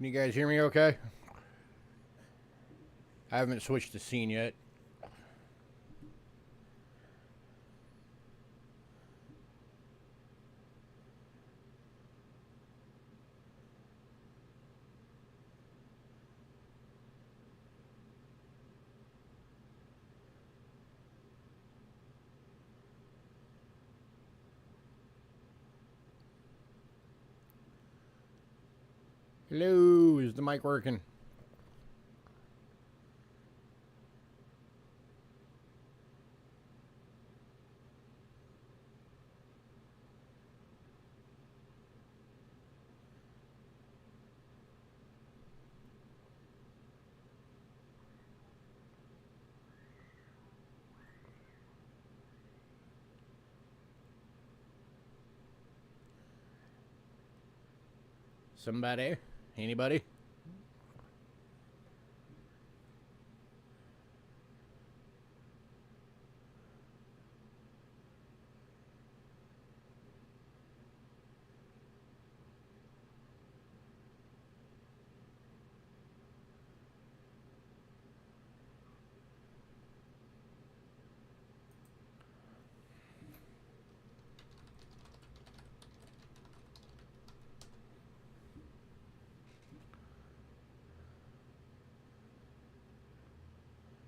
Can you guys hear me okay? I haven't switched the scene yet. Hello, is the mic working? Somebody? Anybody?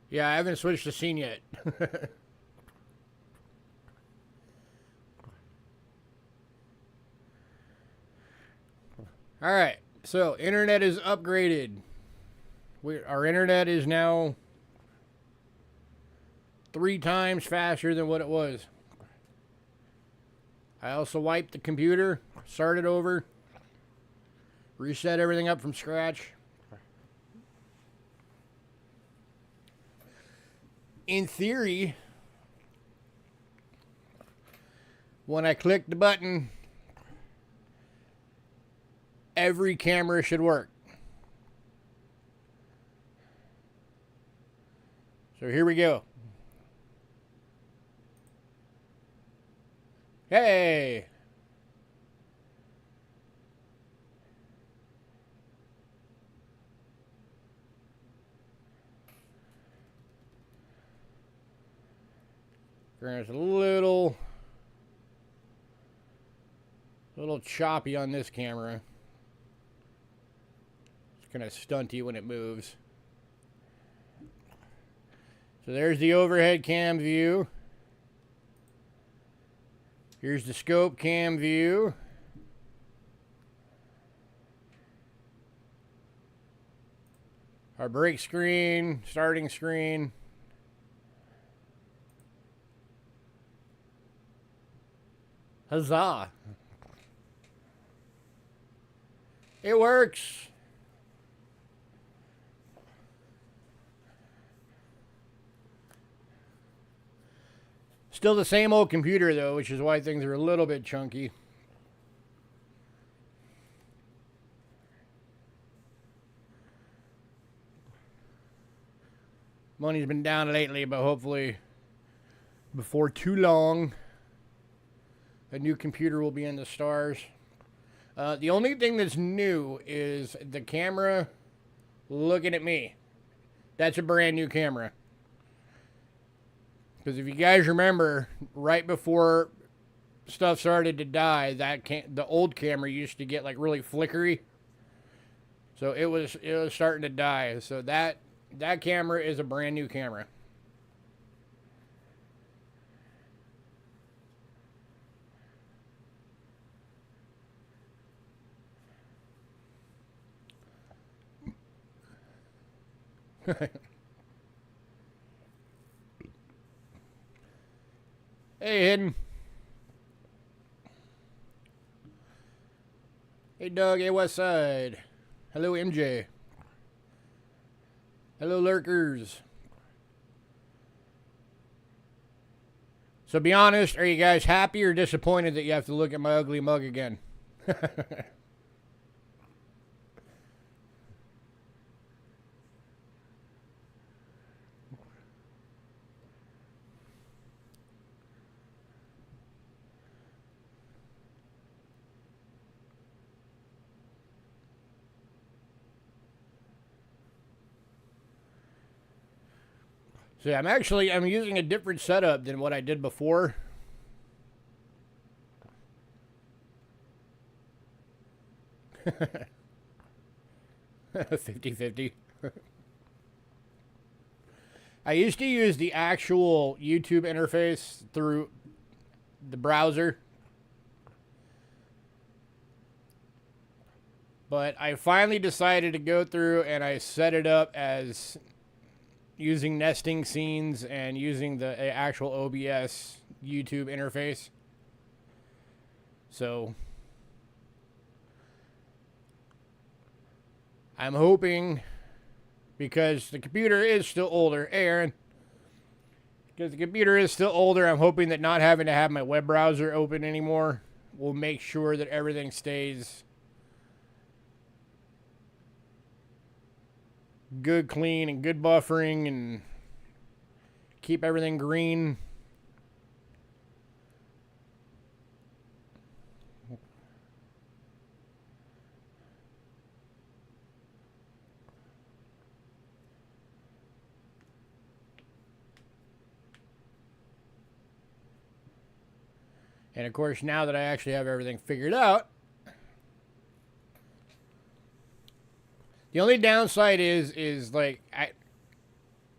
Yeah, I haven't switched the scene yet. Alright, so internet is upgraded. Our internet is now 3 times faster than what it was. I also wiped the computer, started over, reset everything up from scratch. In theory, when I click the button, every camera should work. So here we go. Hey! It's a little choppy on this camera. It's kind of stunty when it moves. So there's the overhead cam view. Here's the scope cam view. Our brake screen, starting screen. Huzzah! It works! Still the same old computer though, which is why things are a little bit chunky. Money's been down lately, but hopefully before too long a new computer will be in the stars. The only thing that's new is the camera looking at me. That's a brand new camera. Because if you guys remember, right before stuff started to die, the old camera used to get like really flickery. So it was starting to die. So that camera is a brand new camera. Hey, Hidden. Hey, Doug. Hey, Westside. Hello, MJ. Hello, lurkers. So be honest, are you guys happy or disappointed that you have to look at my ugly mug again? So I'm using a different setup than what I did before. $50-50. I used to use the actual YouTube interface through the browser. But I finally decided to go through and I set it up as using nesting scenes and using the actual OBS YouTube interface. So I'm hoping, because the computer is still older, hey Aaron, because the computer is still older, I'm hoping that not having to have my web browser open anymore will make sure that everything stays good, clean, and good buffering, and keep everything green. And of course, now that I actually have everything figured out, the only downside is like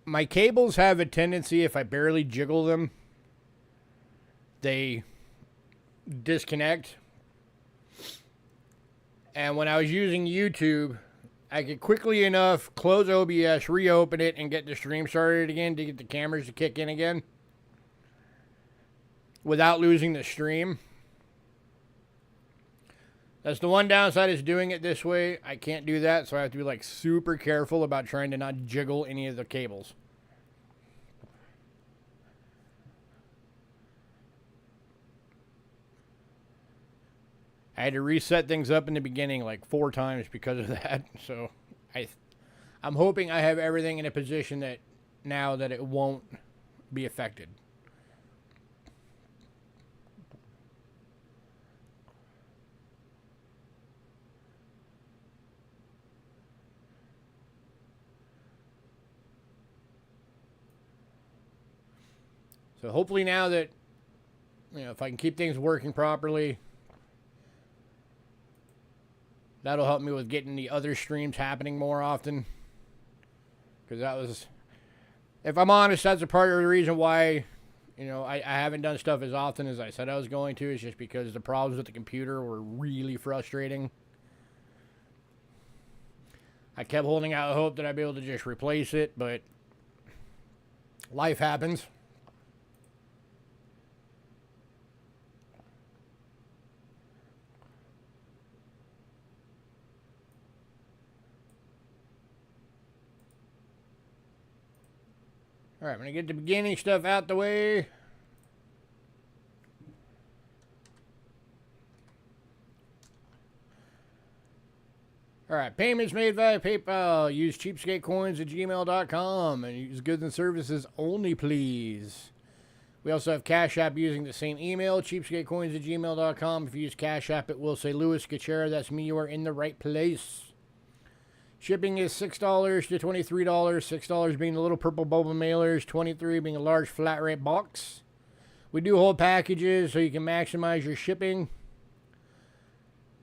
my cables have a tendency, if I barely jiggle them, they disconnect. And when I was using YouTube, I could quickly enough close OBS, reopen it, and get the stream started again to get the cameras to kick in again without losing the stream. That's the one downside, is doing it this way. I can't do that, so I have to be like super careful about trying to not jiggle any of the cables. I had to reset things up in the beginning like 4 times because of that. So I'm hoping I have everything in a position that now that it won't be affected. So hopefully now that, if I can keep things working properly, that'll help me with getting the other streams happening more often. Because that was, if I'm honest, that's a part of the reason why, I haven't done stuff as often as I said I was going to. Is just because the problems with the computer were really frustrating. I kept holding out hope that I'd be able to just replace it, but life happens. All right, I'm going to get the beginning stuff out the way. All right, payments made via PayPal. Use Cheapskate Coins at gmail.com and use goods and services only, please. We also have Cash App using the same email, cheapskatecoins at gmail.com. If you use Cash App, it will say Louis Gachera. That's me. You are in the right place. Shipping is $6 to $23. $6 being the little purple boba mailers, $23 being a large flat rate box. We do hold packages so you can maximize your shipping.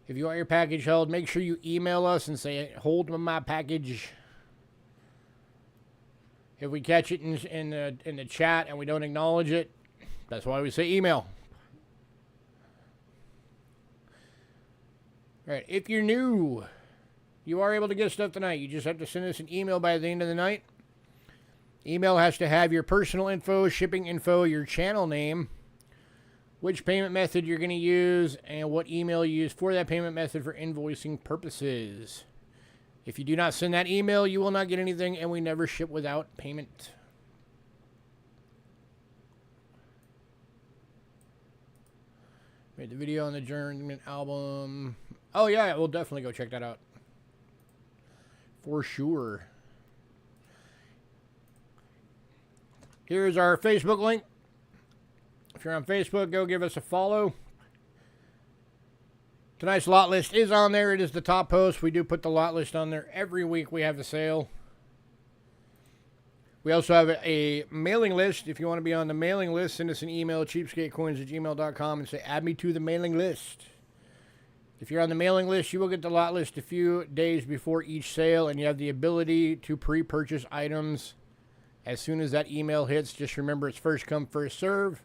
If you want your package held, make sure you email us and say, hold my package. If we catch it in the chat and we don't acknowledge it, that's why we say email. All right, if you're new, you are able to get stuff tonight. You just have to send us an email by the end of the night. Email has to have your personal info, shipping info, your channel name, which payment method you're going to use, and what email you use for that payment method for invoicing purposes. If you do not send that email, you will not get anything, and we never ship without payment. Made the video on the Journeyman album. Oh, yeah, we'll definitely go check that out. For sure. Here's our Facebook link. If you're on Facebook, go give us a follow. Tonight's lot list is on there. It is the top post. We do put the lot list on there every week we have the sale. We also have a mailing list. If you want to be on the mailing list, send us an email, cheapskatecoins@gmail.com, and say, add me to the mailing list. If you're on the mailing list, you will get the lot list a few days before each sale, and you have the ability to pre-purchase items as soon as that email hits. Just remember, it's first come, first serve.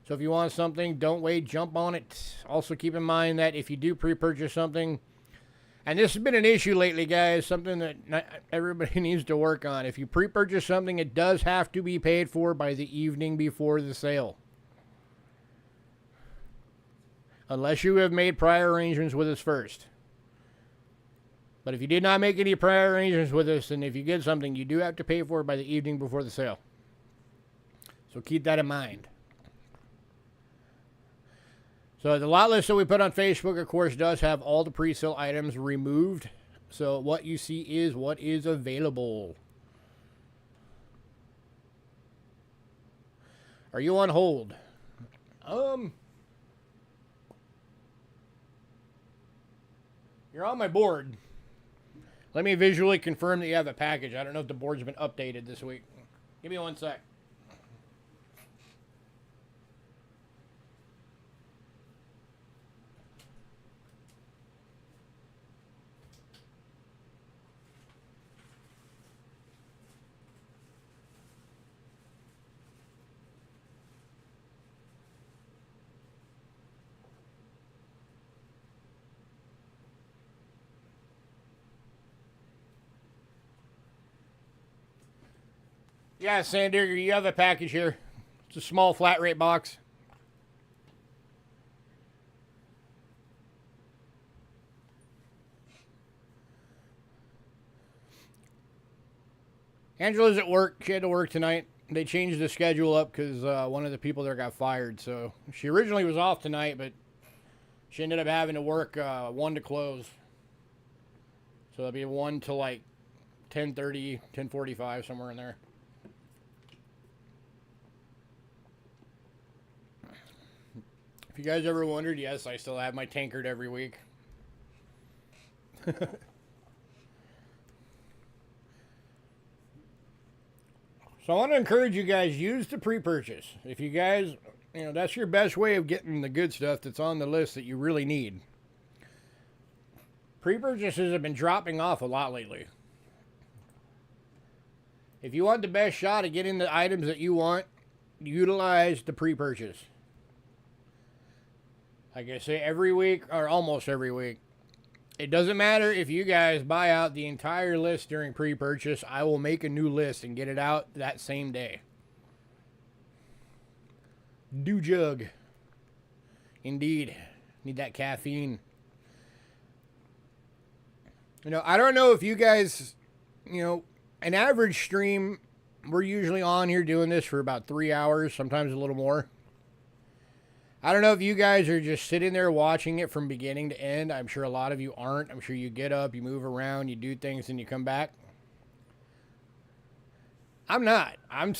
So if you want something, don't wait, jump on it. Also keep in mind that if you do pre-purchase something, and this has been an issue lately, guys, something that everybody needs to work on. If you pre-purchase something, it does have to be paid for by the evening before the sale. Unless you have made prior arrangements with us first. But if you did not make any prior arrangements with us, and if you get something, you do have to pay for it by the evening before the sale. So keep that in mind. So the lot list that we put on Facebook, of course, does have all the pre-sale items removed. So what you see is what is available. Are you on hold? You're on my board. Let me visually confirm that you have a package. I don't know if the board's been updated this week. Give me one sec. Yeah, Sander, you have a package here. It's a small flat rate box. Angela's at work. She had to work tonight. They changed the schedule up because one of the people there got fired. So she originally was off tonight, but she ended up having to work 1 to close. So it'll be 1 to like 10:30, 10:45, somewhere in there. If you guys ever wondered, yes, I still have my tankard every week. So I want to encourage you guys, use the pre-purchase. If you guys, that's your best way of getting the good stuff that's on the list that you really need. Pre-purchases have been dropping off a lot lately. If you want the best shot at getting the items that you want, utilize the pre-purchase. Like I say every week, or almost every week, it doesn't matter if you guys buy out the entire list during pre-purchase. I will make a new list and get it out that same day. Do jug. Indeed. Need that caffeine. I don't know if you guys, an average stream, we're usually on here doing this for about 3 hours, sometimes a little more. I don't know if you guys are just sitting there watching it from beginning to end. I'm sure a lot of you aren't. I'm sure you get up, you move around, you do things, and you come back. I'm not. I'm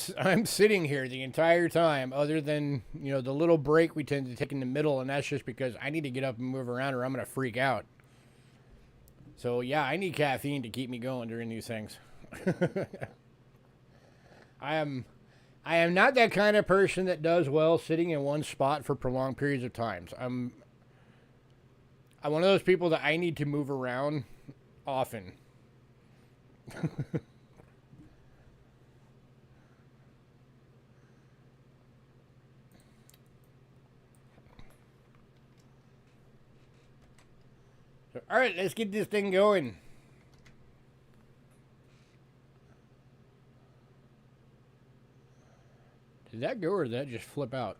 sitting here the entire time, other than, the little break we tend to take in the middle, and that's just because I need to get up and move around or I'm going to freak out. So, yeah, I need caffeine to keep me going during these things. I am not that kind of person that does well sitting in one spot for prolonged periods of time. I'm one of those people that I need to move around often. So, all right, let's get this thing going. Did that go or did that just flip out?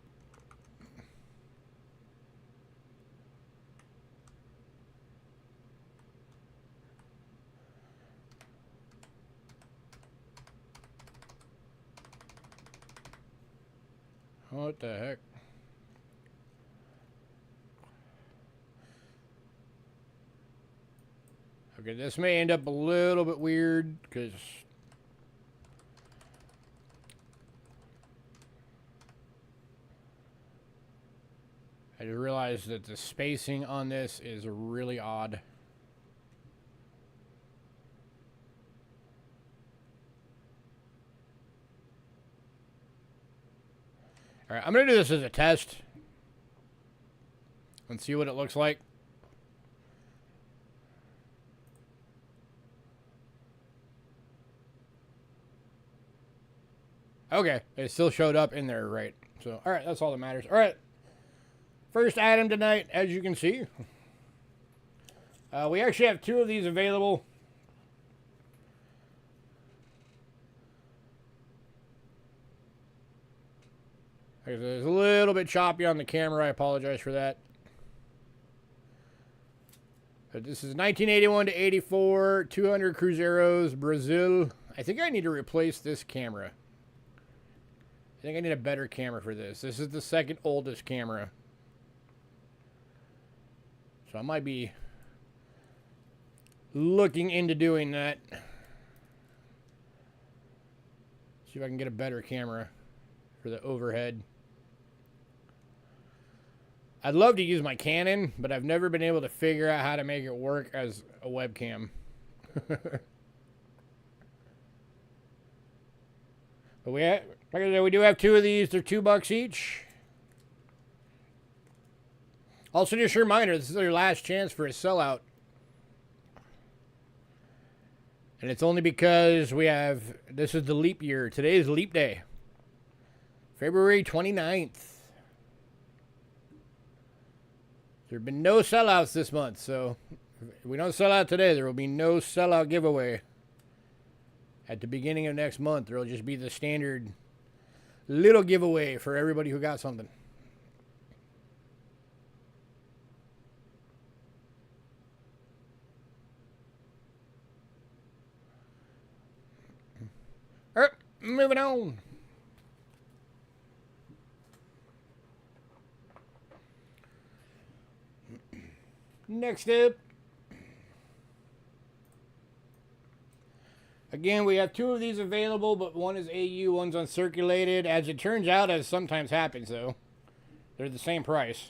What the heck? Okay, this may end up a little bit weird because I just realized that the spacing on this is really odd. All right, I'm going to do this as a test and see what it looks like. Okay, it still showed up in there, right? So, all right, that's all that matters. All right, first item tonight, as you can see. We actually have 2 of these available. It's a little bit choppy on the camera. I apologize for that. But this is 1981 to 84, 200 Cruzeiros, Brazil. I think I need to replace this camera. I think I need a better camera for this. This is the second oldest camera. So I might be looking into doing that. See if I can get a better camera for the overhead. I'd love to use my Canon, but I've never been able to figure out how to make it work as a webcam. But like I said, we do have 2 of these. They're $2 each. Also, just a reminder, this is your last chance for a sellout. And it's only because this is the leap year. Today is leap day. February 29th. There have been no sellouts this month, so if we don't sell out today, there will be no sellout giveaway. At the beginning of next month, there will just be the standard little giveaway for everybody who got something. All right, moving on. Next up, again, we have 2 of these available, but one is AU, one's uncirculated. As it turns out, as sometimes happens, though, they're the same price.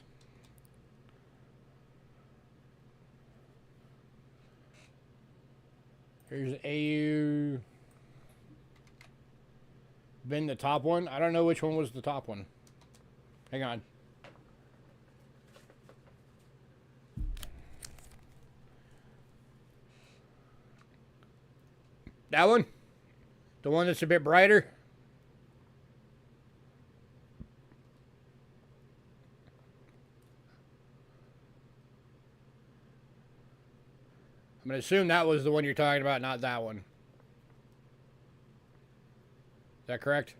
Here's AU. Been the top one. I don't know which one was the top one. Hang on. That one? The one that's a bit brighter? I'm going to assume that was the one you're talking about, not that one. Is that correct?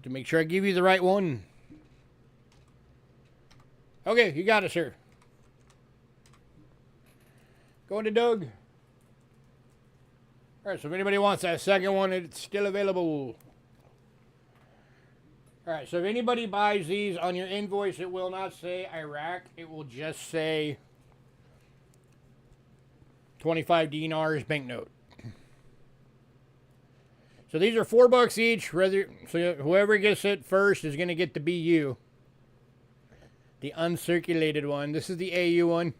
To make sure I give you the right one. Okay, you got it, sir. Going to Doug. All right, so if anybody wants that second one, it's still available. All right, so if anybody buys these on your invoice, it will not say Iraq. It will just say 25 dinars banknote. So these are $4 each. So whoever gets it first is going to get the BU. The uncirculated one. This is the AU one.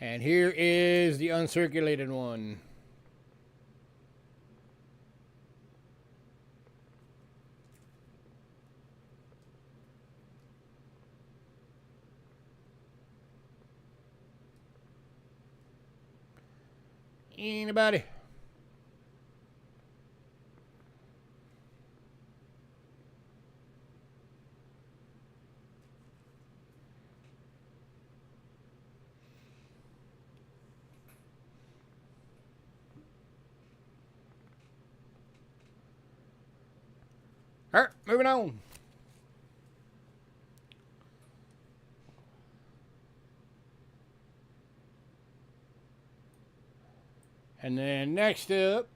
And here is the uncirculated one. Anybody? All right, moving on. And then next up,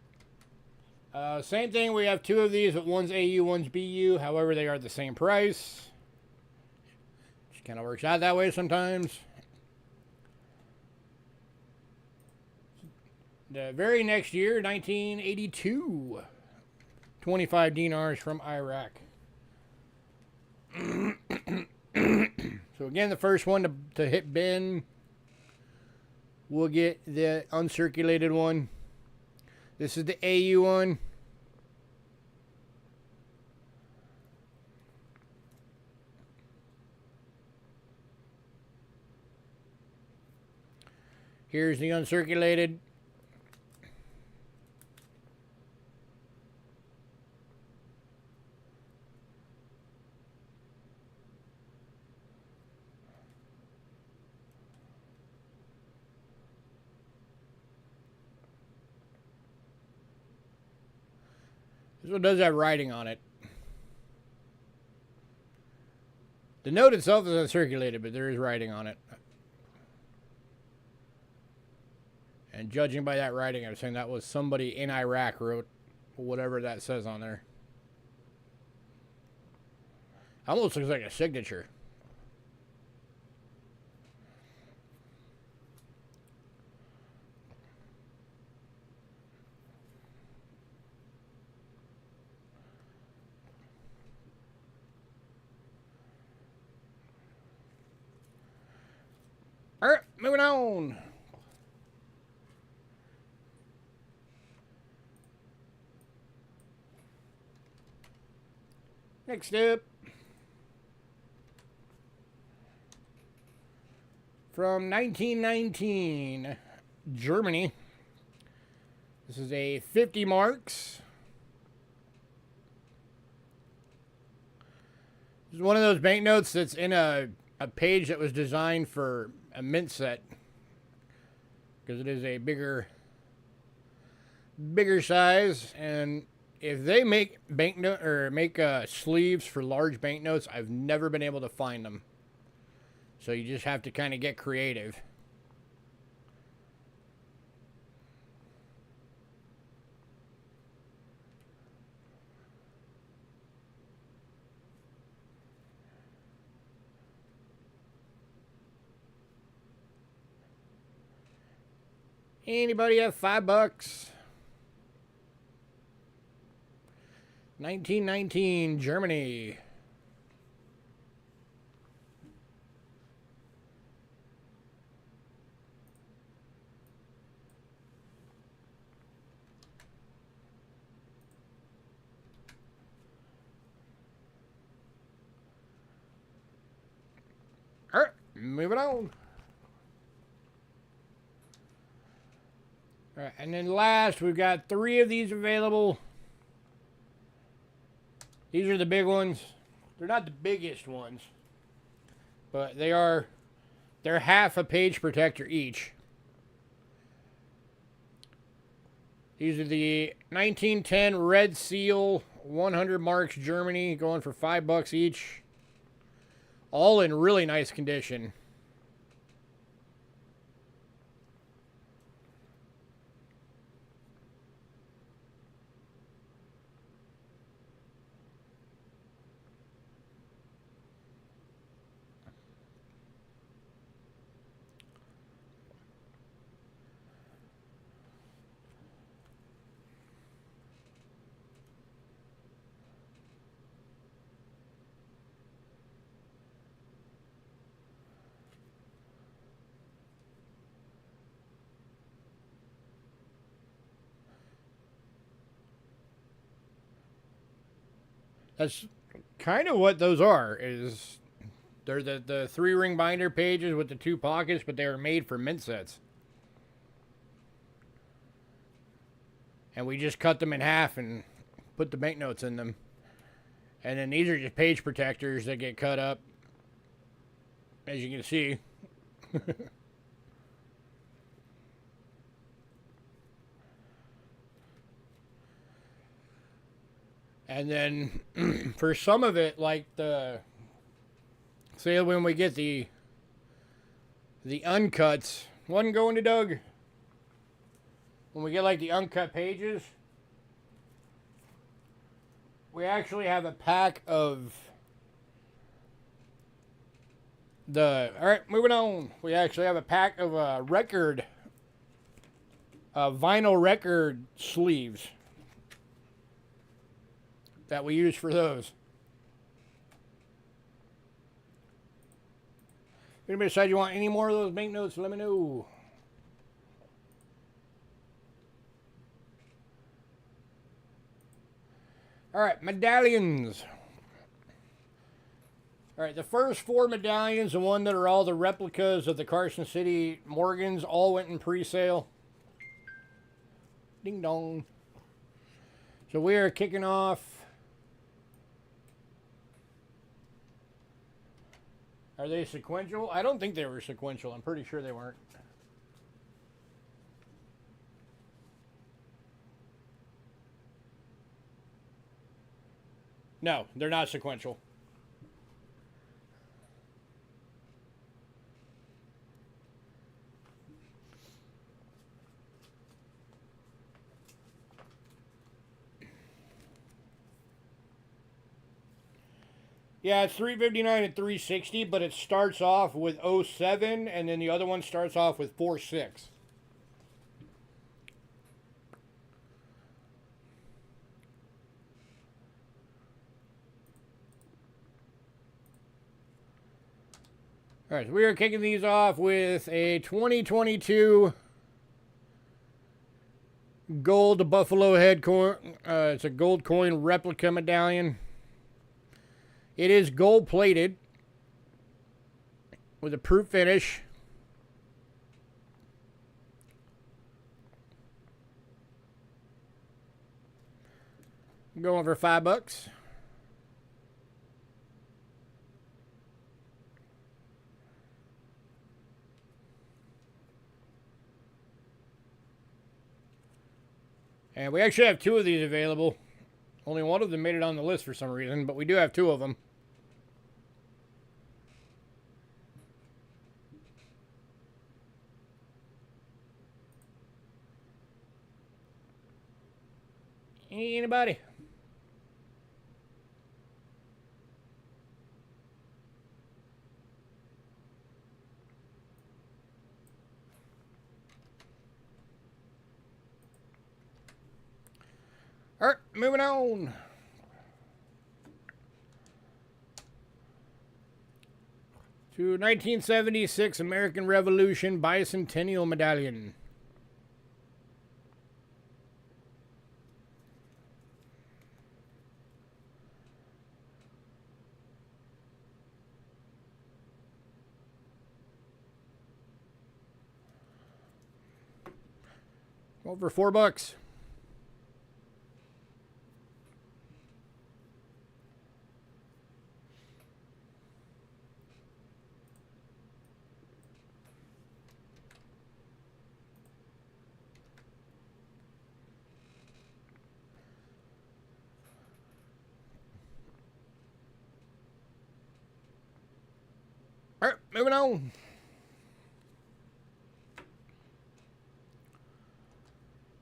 same thing. We have 2 of these, but one's AU, one's BU. However, they are the same price. Just kind of works out that way sometimes. The very next year, 1982, 25 dinars from Iraq. So again, the first one to hit bin will get the uncirculated one. This is the AU one. Here's the uncirculated. This one does have writing on it. The note itself is uncirculated, but there is writing on it. And judging by that writing, I was saying that was somebody in Iraq wrote whatever that says on there. Almost looks like a signature. All right, moving on. Next up, from 1919, Germany. This is a 50 marks. This is one of those banknotes that's in a page that was designed for a mint set, because it is a bigger size. And if they make banknote or make sleeves for large banknotes, I've never been able to find them. So you just have to kind of get creative. Anybody have $5? 1919, Germany. All right, moving on. All right, and then last, we've got 3 of these available. These are the big ones. They're not the biggest ones, but they're half a page protector each. These are the 1910 Red Seal 100 marks Germany, going for $5 each. All in really nice condition. That's kind of what those are. Is they're the 3-ring binder pages with the 2 pockets, but they are made for mint sets. And we just cut them in half and put the banknotes in them. And then these are just page protectors that get cut up, as you can see. And then for some of it, like say when we get the uncuts, one going to Doug. When we get like the uncut pages, we actually have a pack of all right, moving on. We actually have a pack of record vinyl record sleeves that we use for those. If anybody decides you want any more of those banknotes, let me know. All right, medallions. All right, the first 4 medallions, the one that are all the replicas of the Carson City Morgans, all went in pre-sale. Ding dong. So we are kicking off. Are they sequential? I don't think they were sequential. I'm pretty sure they weren't. No, they're not sequential. Yeah, it's 359 and 360, but it starts off with 07, and then the other one starts off with 46. All right, so we are kicking these off with a 2022 gold buffalo head coin. It's a gold coin replica medallion. It is gold plated with a proof finish. I'm going for $5. And we actually have 2 of these available. Only one of them made it on the list for some reason, but we do have 2 of them. Anybody? All right, moving on. To 1976 American Revolution Bicentennial Medallion. Over $4. All right, moving on.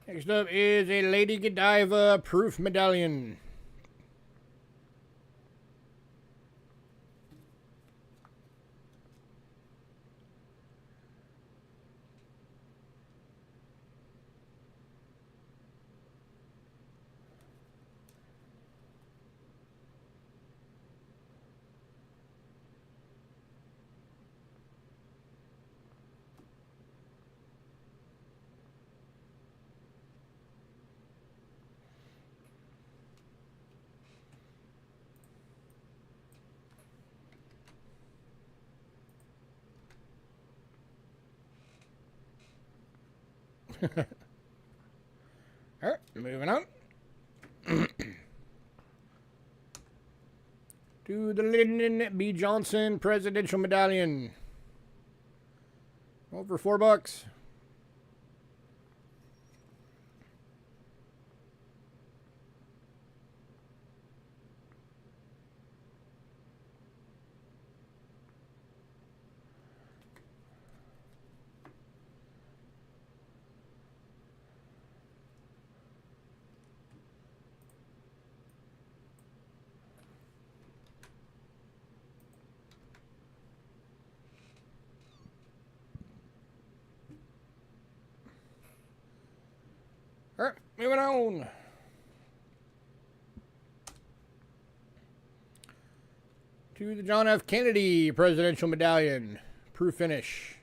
Next up is a Lady Godiva proof medallion. All right, moving on. To the Lyndon B. Johnson Presidential Medallion. Over $4. moving on. To the John F. Kennedy Presidential Medallion. Proof finish.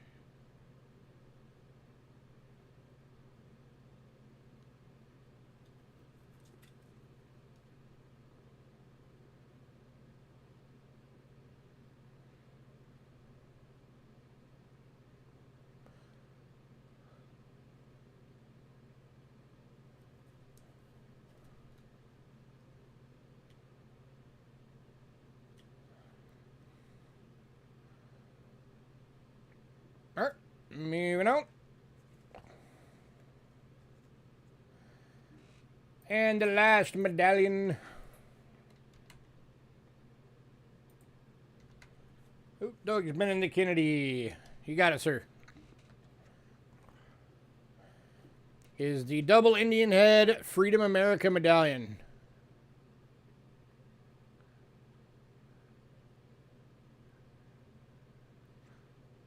Alright, moving on. And the last medallion. Oh, Doug's been in the Kennedy. You got it, sir. Is the Double Indian Head Freedom America Medallion.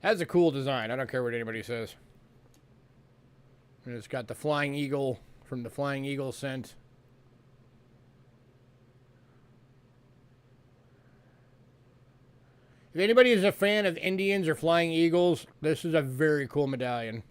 That's a cool design. I don't care what anybody says. And it's got the Flying Eagle from the Flying Eagle scent. If anybody is a fan of Indians or Flying Eagles, this is a very cool medallion.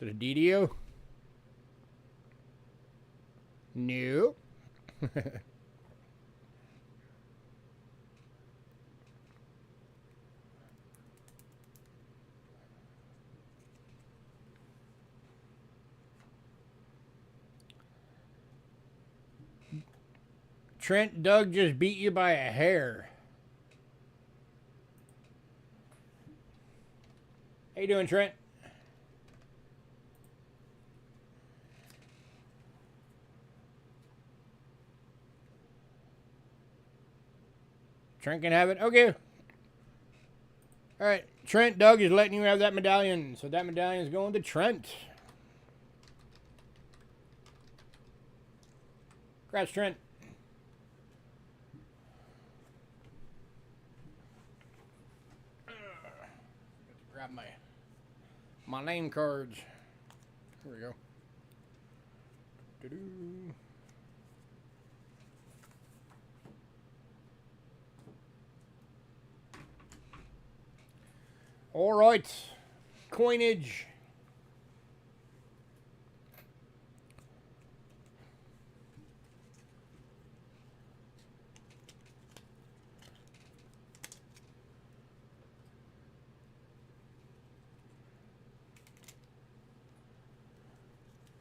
Is it a DDO? No. Trent, Doug just beat you by a hair. How you doing, Trent? Trent can have it? Okay. Alright, Trent, Doug is letting you have that medallion. So that medallion is going to Trent. Congrats, Trent. Grab my name cards. Here we go. Doo-doo. All right, coinage.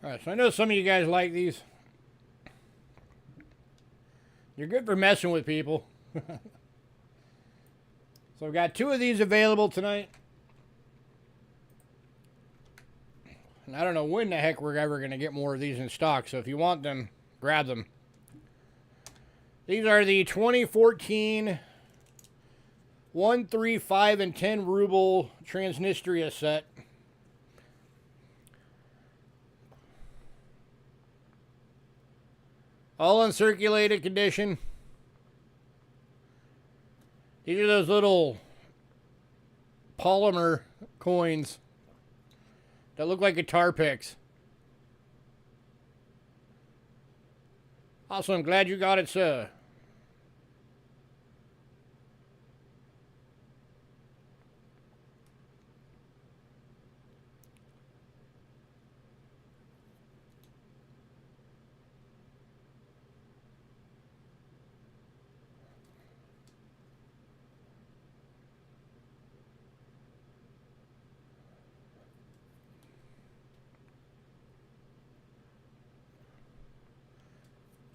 All right, so I know some of you guys like these. You're good for messing with people. So I've got 2 of these available tonight. And I don't know when the heck we're ever going to get more of these in stock. So if you want them, grab them. These are the 2014 1, 3, 5, and 10 ruble Transnistria set. All uncirculated condition. These are those little polymer coins that look like guitar picks. Also, I'm glad you got it, sir.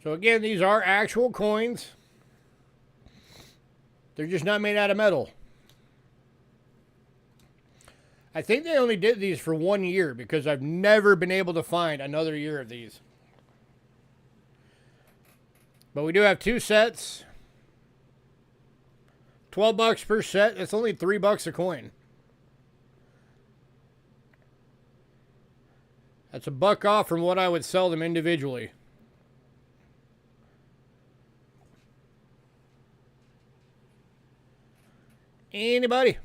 So again, these are actual coins. They're just not made out of metal. I think they only did these for 1 year because I've never been able to find another year of these. But we do have 2 sets. $12 per set. That's only $3 a coin. That's a buck off from what I would sell them individually. Anybody?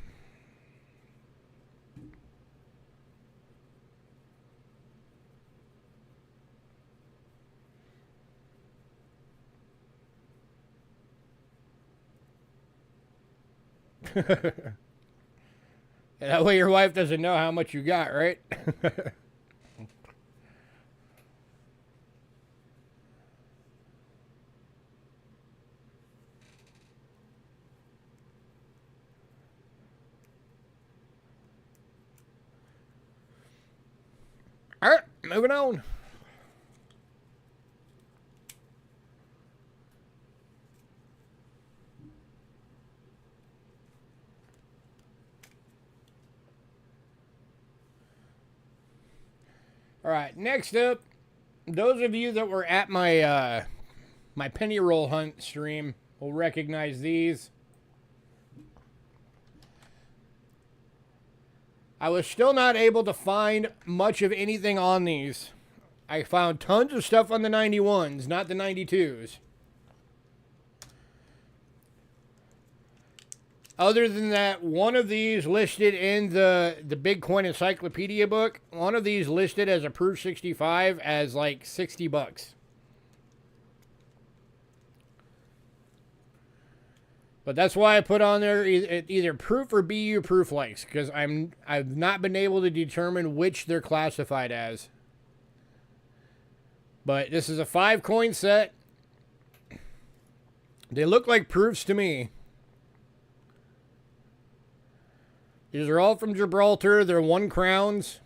That way your wife doesn't know how much you got, right? All right, moving on. All right, next up, those of you that were at my my penny roll hunt stream will recognize these. I was still not able to find much of anything on these. I found tons of stuff on the 91s, not the 92s. Other than that, one of these listed in the Bitcoin Encyclopedia book, one of these listed as a Proof 65 as like 60 bucks. But that's why I put on there either Proof or BU Proof likes, because I've not been able to determine which they're classified as. But this is a 5-coin set. They look like proofs to me. These are all from Gibraltar. They're 1 crowns.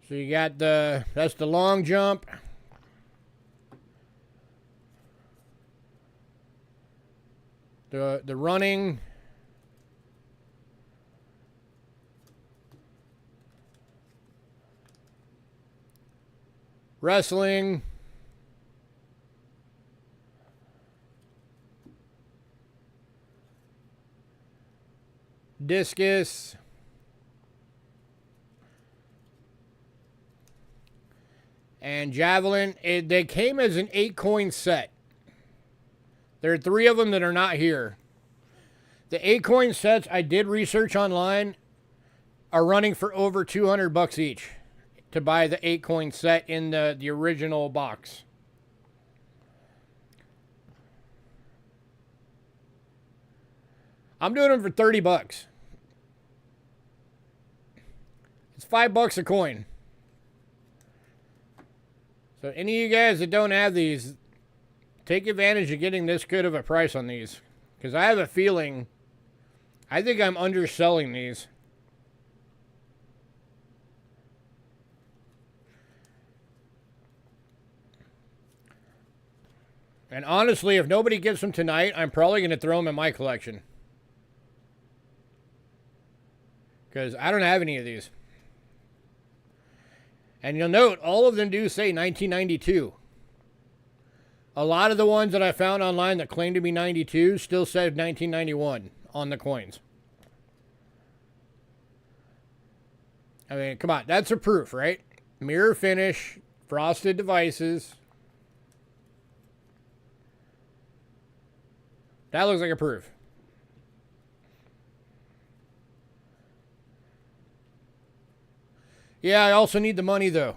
So you got that's the long jump. The running. Wrestling. Discus. And javelin. They came as an 8-coin set. There are 3 of them that are not here. The 8-coin sets I did research online are running for over 200 bucks each to buy the 8-coin set in the original box. I'm doing them for 30 bucks. It's $5 a coin. So any of you guys that don't have these, take advantage of getting this good of a price on these. Because I have a feeling, I think I'm underselling these. And honestly, if nobody gets them tonight, I'm probably going to throw them in my collection. Because I don't have any of these. And you'll note, all of them do say 1992. A lot of the ones that I found online that claim to be 92 still said 1991 on the coins. I mean, come on, that's a proof, right? Mirror finish, frosted devices. That looks like a proof. Yeah, I also need the money, though.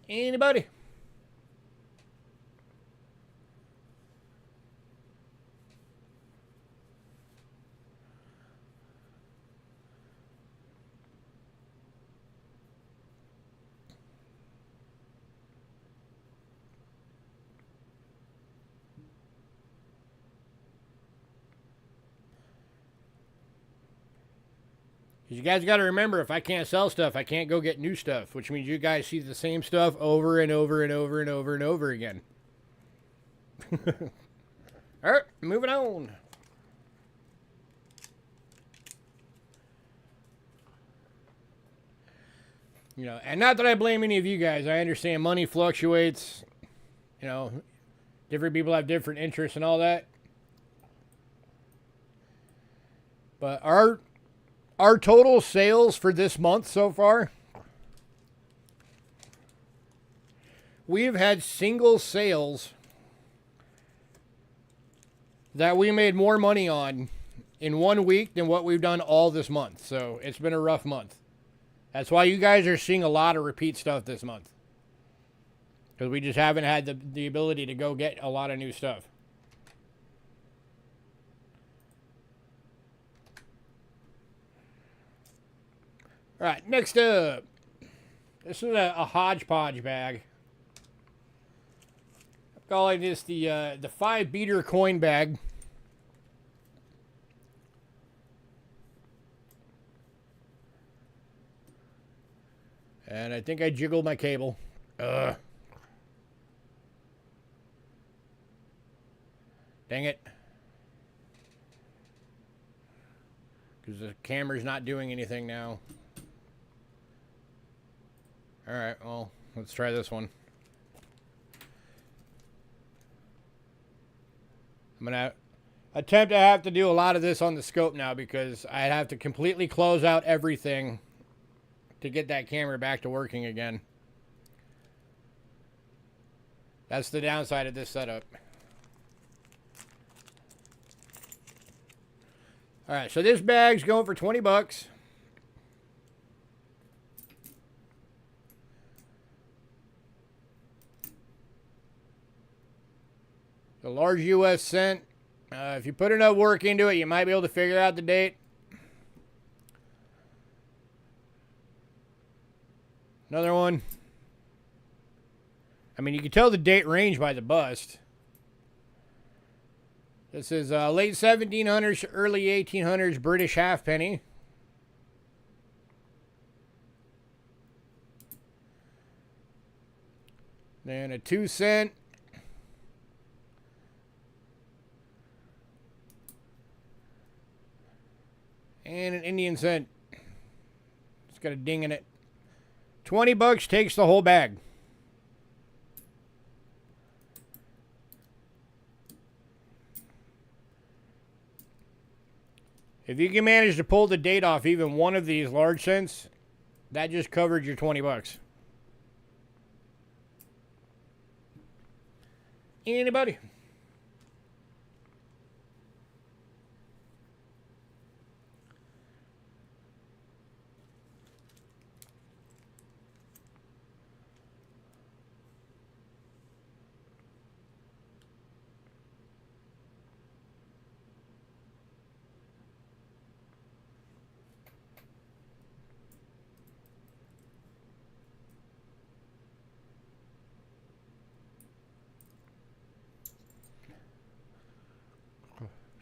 Anybody? You guys got to remember, if I can't sell stuff, I can't go get new stuff, which means you guys see the same stuff over and over and over and over and over again. All right, moving on. You know, and not that I blame any of you guys. I understand money fluctuates. You know, different people have different interests and all that. But our total sales for this month so far, we've had single sales that we made more money on in 1 week than what we've done all this month. So it's been a rough month. That's why you guys are seeing a lot of repeat stuff this month. Because we just haven't had the ability to go get a lot of new stuff. All right, next up. This is a hodgepodge bag. I'm calling this the 5 beater coin bag. And I think I jiggled my cable. Dang it. Because the camera's not doing anything now. Alright, well, let's try this one. I'm going to attempt to have to do a lot of this on the scope now because I'd have to completely close out everything to get that camera back to working again. That's the downside of this setup. Alright, so this bag's going for 20 bucks. A large US cent. If you put enough work into it, you might be able to figure out the date. Another one. I mean, you can tell the date range by the bust. This is late 1700s, early 1800s British halfpenny. Then a 2 cent. And an Indian cent. It's got a ding in it. 20 bucks takes the whole bag. If you can manage to pull the date off even one of these large cents, that just covered your 20 bucks. Anybody?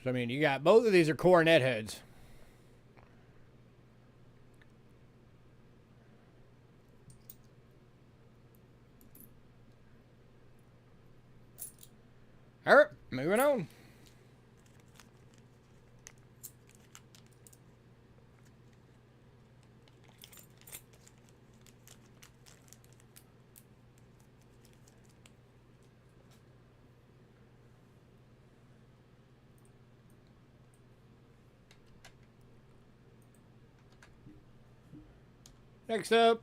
So, I mean, you got both of these are coronet heads. All right, moving on. Next up,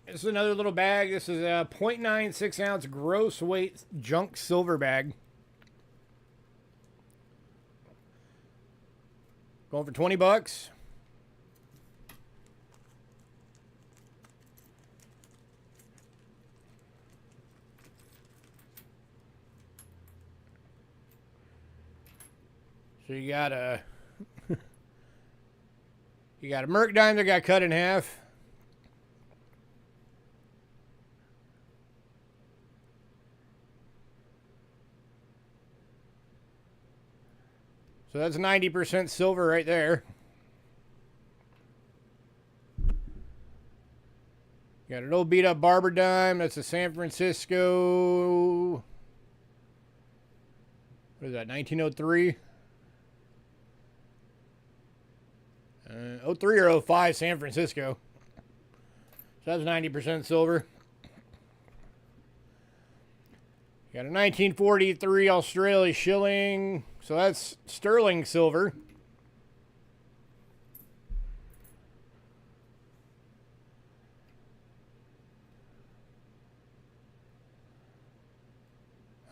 this is another little bag. This is a 0.96 ounce gross weight junk silver bag. Going for 20 bucks. So you got a Merc dime that got cut in half. So that's 90% silver right there. Got an old beat up barber dime. That's a San Francisco. What is that, 1903? 03 or 05 San Francisco. So that's 90% silver. Got a 1943 Australia shilling. So that's sterling silver.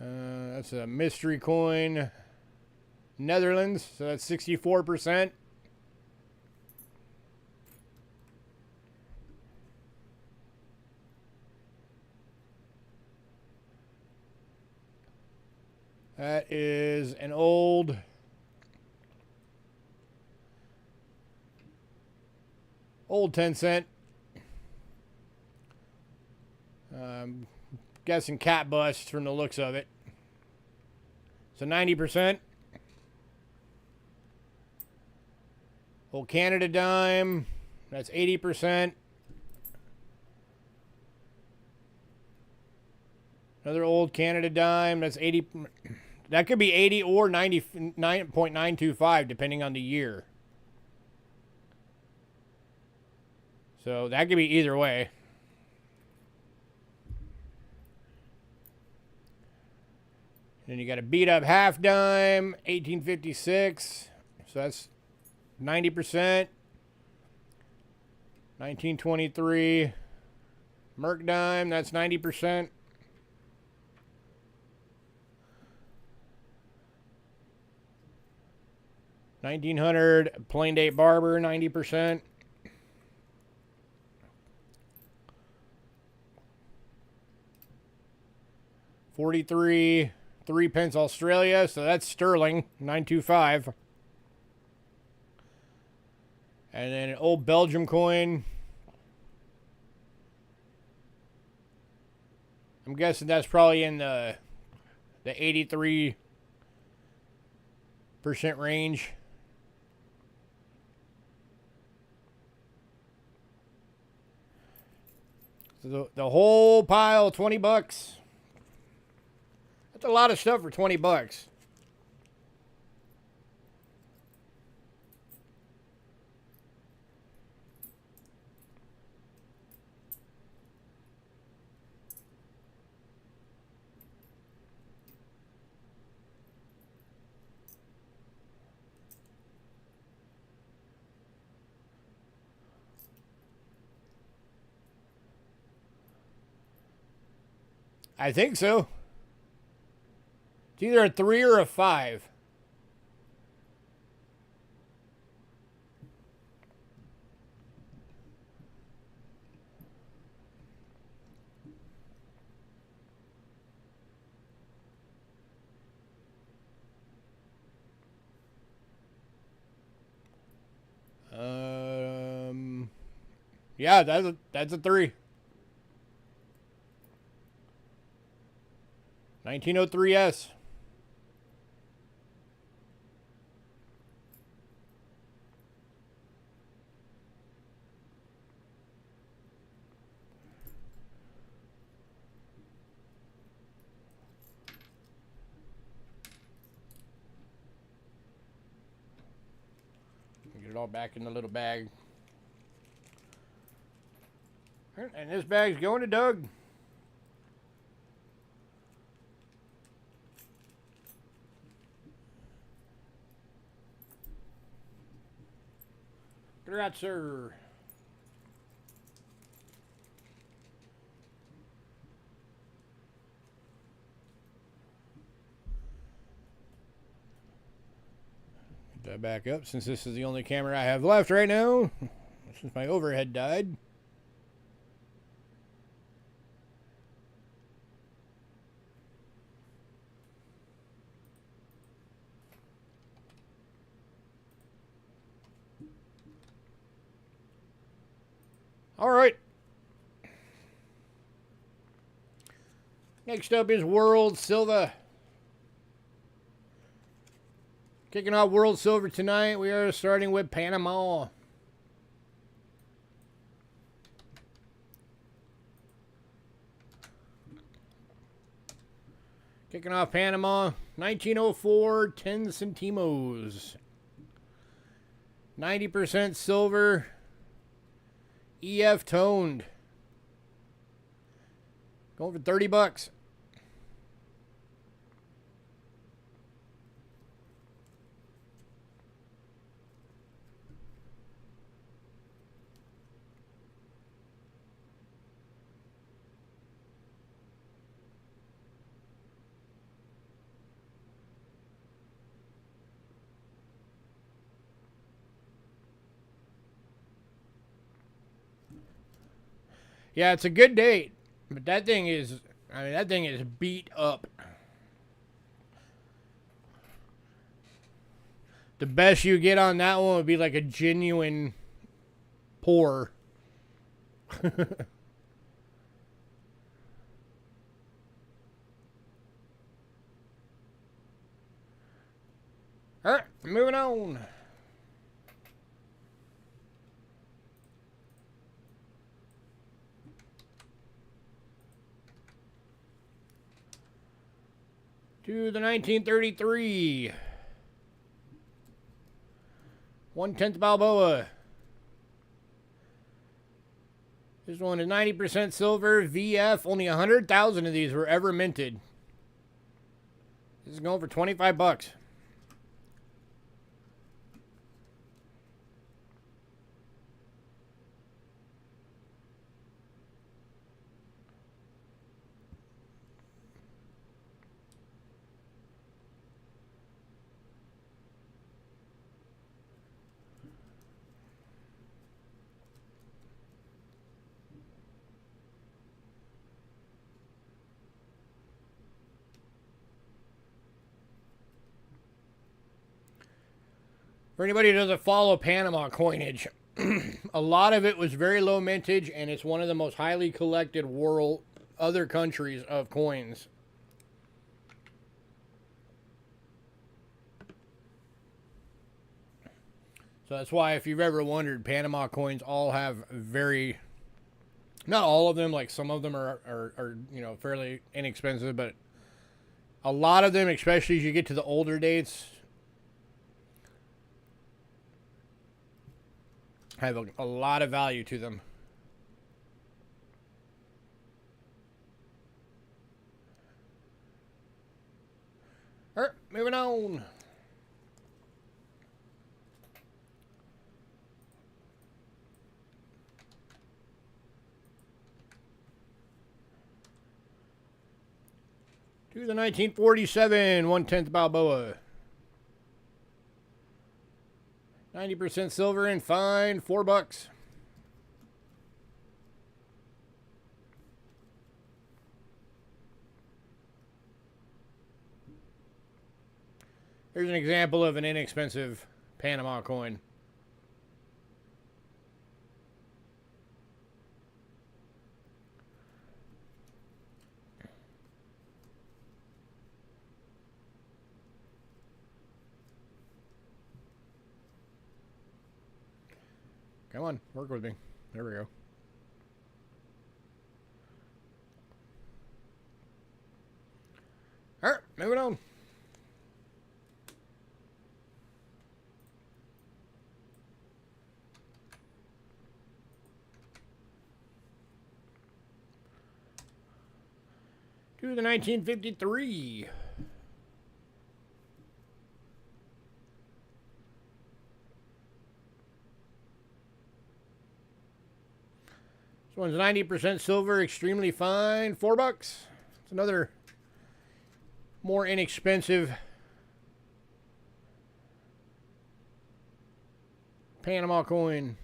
That's a mystery coin. Netherlands. So that's 64%. That is an old old 10 cent. Guessing cat bust from the looks of it. So 90%. Old Canada dime. That's 80%. Another old Canada dime. That's 80. That could be 80 or 99.925 depending on the year. So that could be either way. Then you got a beat up half dime, 1856. So that's 90%. 1923 Merc dime, that's 90%. 1900 plain date barber, 90%. $43 3 Australia, so that's sterling, 925. And then an old Belgium coin. I'm guessing that's probably in the 83% range. So the whole pile, $20. That's a lot of stuff for $20. I think so. It's either a 3 or a 5. Yeah, that's a 3. 1903S. Get it all back in the little bag. And this bag's going to Doug. Congrats, sir. Get that back up since this is the only camera I have left right now. Since my overhead died. All right. Next up is World Silver. Kicking off World Silver tonight, we are starting with Panama. Kicking off Panama, 1904, 10 centimos. 90% silver, EF toned. Going for $30. Yeah, it's a good date, but that thing is, that thing is beat up. The best you get on that one would be like a genuine pour. All right, moving on. To the 1933. 1/10 Balboa. This one is 90% silver, VF. Only 100,000 of these were ever minted. This is going for $25. For anybody who doesn't follow Panama coinage, a lot of it was very low mintage, and it's one of the most highly collected world other countries of coins. So that's why, if you've ever wondered, Panama coins all have very, not all of them, like some of them are you know, fairly inexpensive, but a lot of them, especially as you get to the older dates, have a lot of value to them. All right, moving on. To the 1947, 1/10 Balboa. 90% silver and fine, $4. Here's an example of an inexpensive Panama coin. Come on, work with me. There we go. All right, moving on. To the 1953. This one's 90% silver, extremely fine, $4. It's another more inexpensive Panama coin.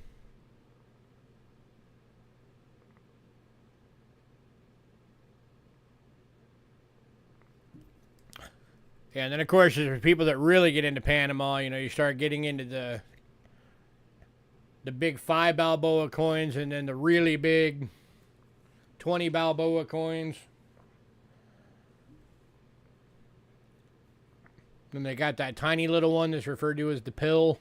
Yeah, and then of course, there's people that really get into Panama. You know, you start getting into the big 5 Balboa coins, and then the really big 20 Balboa coins. Then they got that tiny little one that's referred to as the pill.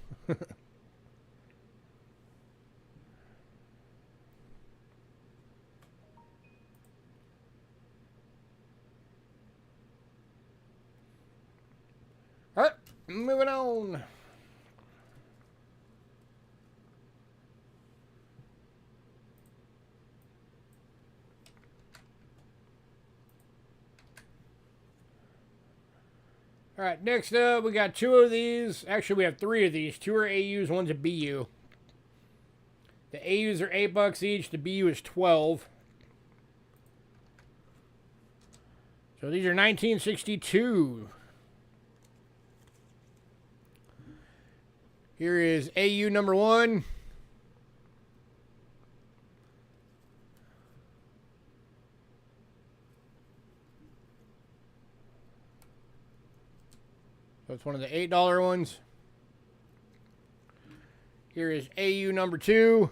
moving on. All right, next up, we got two of these. Actually, we have three of these. Two are AUs, one's a BU. The AUs are $8 each. The BU is 12. So these are 1962. Here is AU number 1. So it's one of the $8 ones. Here is AU number 2.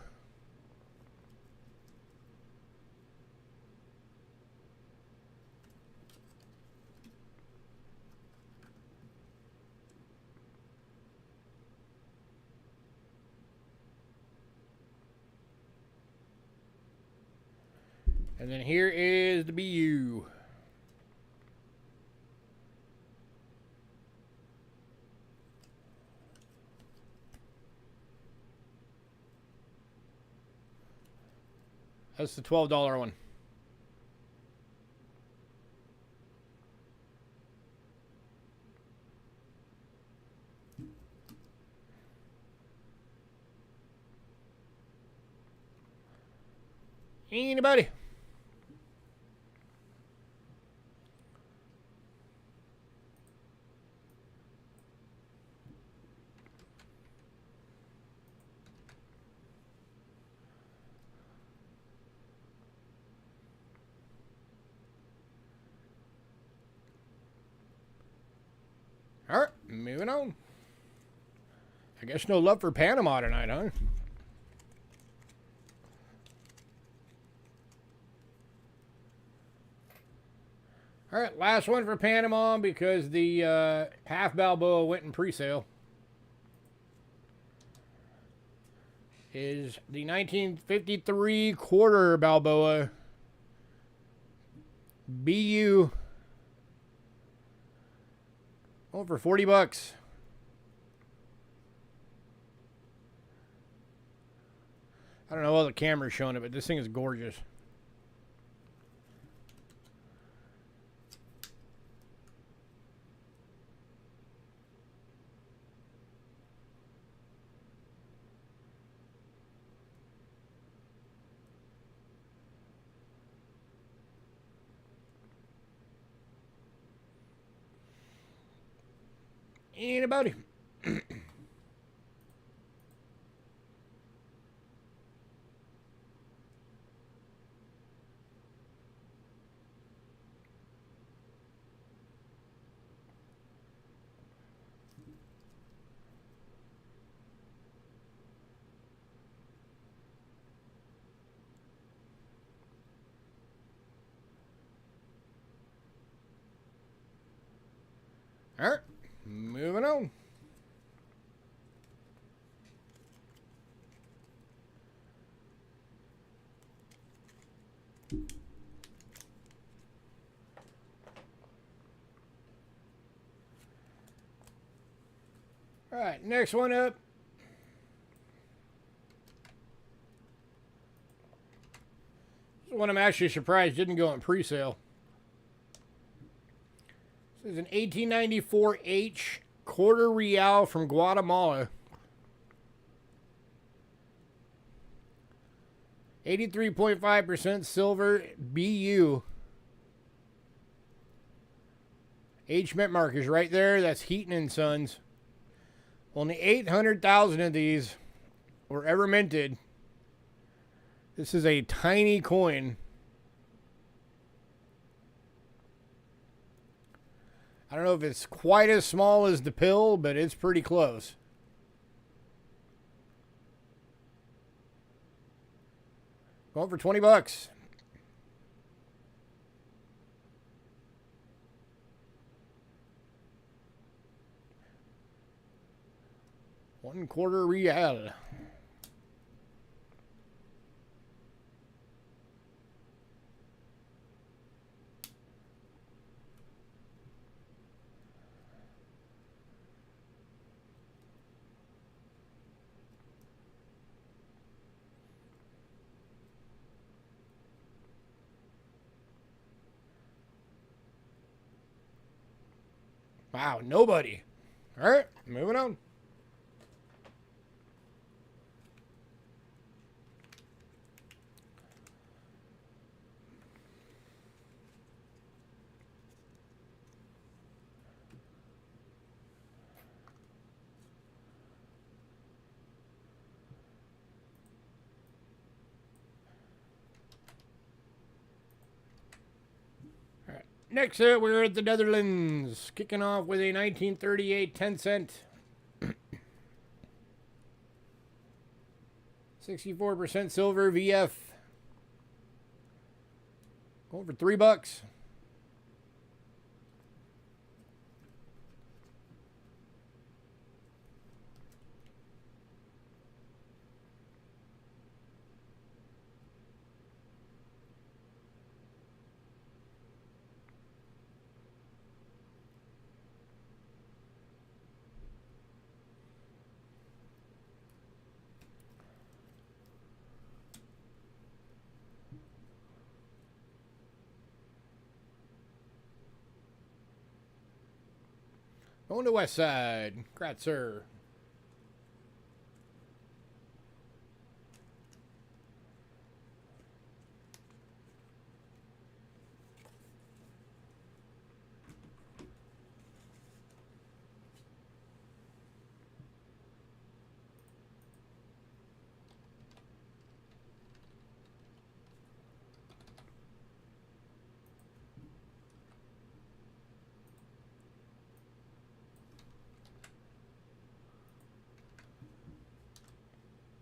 And then here is the BU. That's the $12 one. Anybody? All right, moving on. I guess no love for Panama tonight, huh? All right, last one for Panama because the half Balboa went in pre-sale. Is the 1953 quarter Balboa BU. Oh, for $40. I don't know how the camera's showing it, but this thing is gorgeous. Anybody? All right, moving on. All right, next one up. This one I'm actually surprised didn't go on pre-sale. This is an 1894 H quarter real from Guatemala. 83.5% silver BU. H mint mark is right there. That's Heaton and Sons. Only 800,000 of these were ever minted. This is a tiny coin. I don't know if it's quite as small as the pill, but it's pretty close. Going for $20. One quarter real. Wow, nobody. All right, moving on. Next up, we're at the Netherlands, kicking off with a 1938 10-cent. 64% silver VF. Going for $3. Going to West Side. Congrats, sir.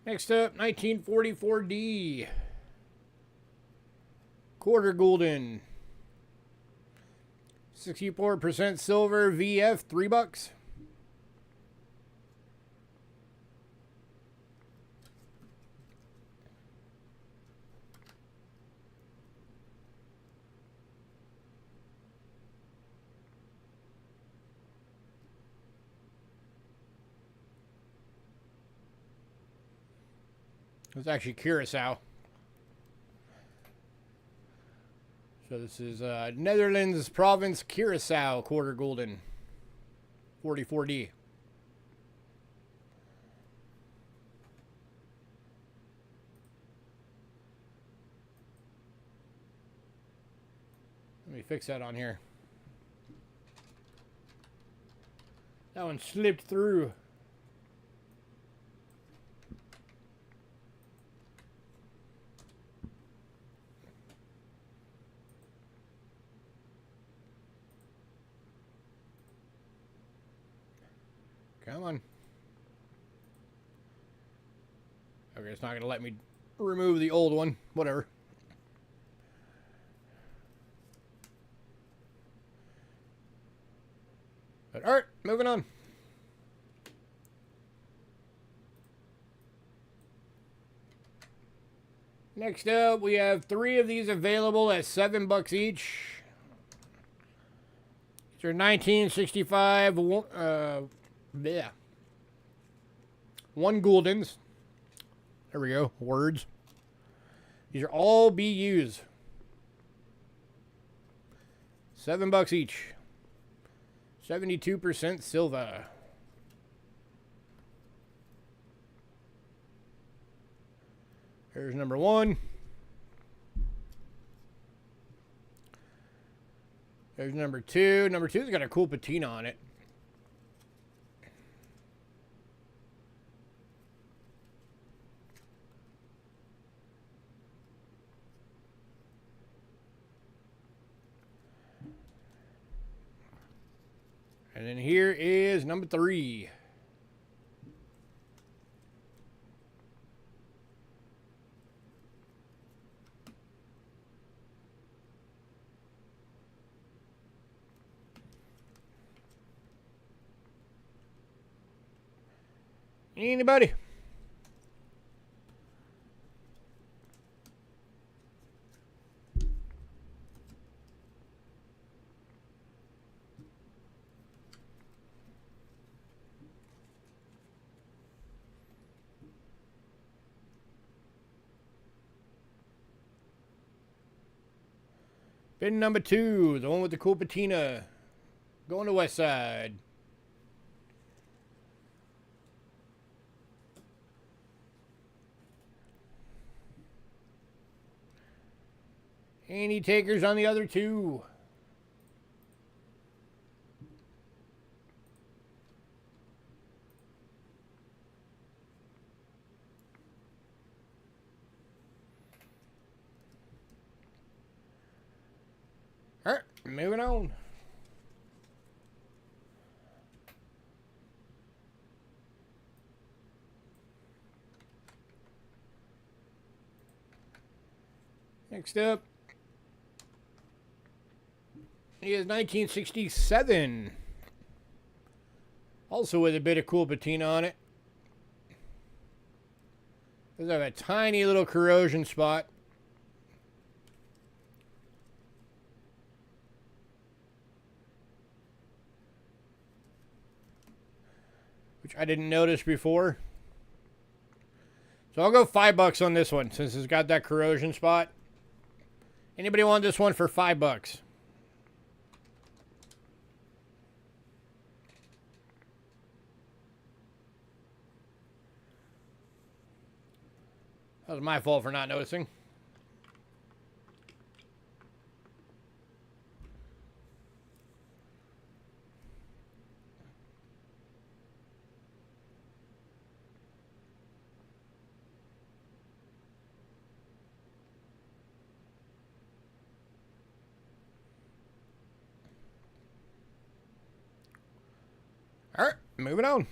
Next up, 1944D. Quarter golden. 64% silver VF, $3. It's actually Curacao. So this is Netherlands province Curacao quarter golden. 44D. Let me fix that on here. That one slipped through. Come on. Okay, it's not going to let me remove the old one. Whatever. But alright, moving on. Next up, we have 3 of these available at $7 each. These are 1965 yeah. 1 guldens. There we go. Words. These are all BUs. $7 each. 72% silver. Here's number 1. There's number 2. Number 2's got a cool patina on it. And then here is number 3. Anybody? Bin number 2, the one with the cool patina. Going to West Side. Any takers on the other two? All right, moving on. Next up is 1967. Also with a bit of cool patina on it. Does have a tiny little corrosion spot. Which I didn't notice before. So I'll go $5 on this one since it's got that corrosion spot. Anybody want this one for $5? That was my fault for not noticing. All right, moving on.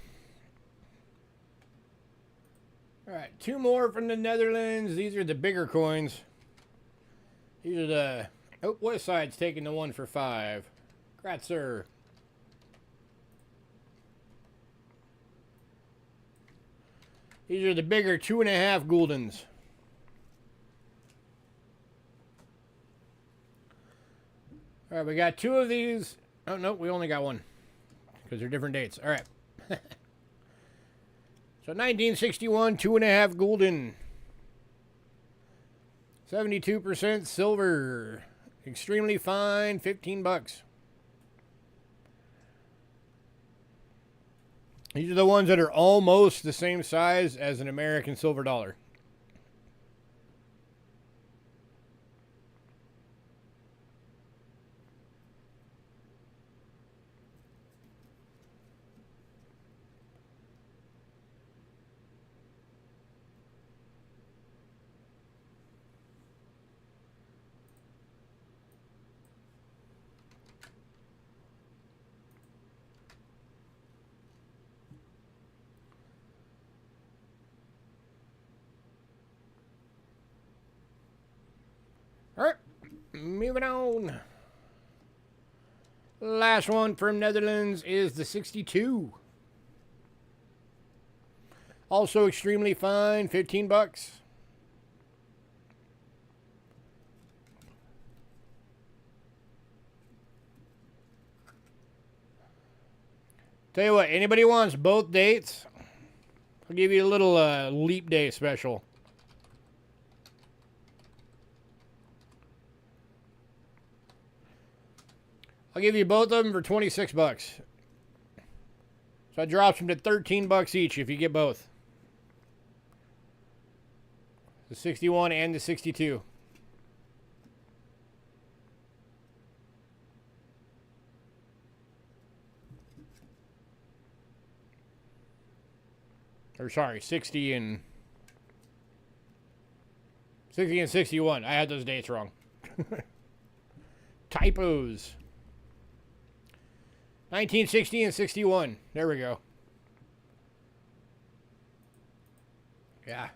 All right, two more from the Netherlands. These are the bigger coins. These are the... Oh, West Side's taking the one for $5. Gratzer. These are the bigger 2.5 guldens. All right, we got two of these. Oh, no, we only got one. Because they're different dates. All right. So 1961, 2.5 gulden. 72% silver. Extremely fine, $15. These are the ones that are almost the same size as an American silver dollar. All right, moving on. Last one from Netherlands is the 62. Also extremely fine, $15. Tell you what, anybody wants both dates? I'll give you a little leap day special. I'll give you both of them for $26. So that drops them to $13 each if you get both. The 61 and the 62. Or sorry, 60 and 61. I had those dates wrong. Typos. 1960 and 61. There we go. Yeah.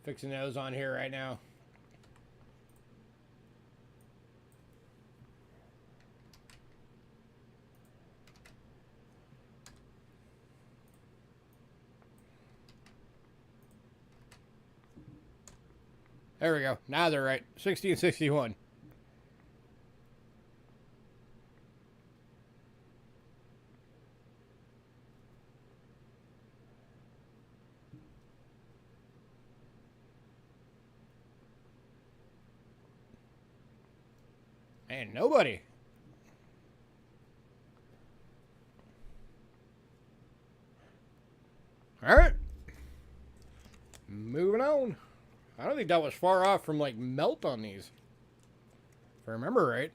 Fixing those on here right now. There we go. Now they're right. 60 and 61. And nobody. All right. Moving on. I don't think that was far off from like melt on these. If I remember right.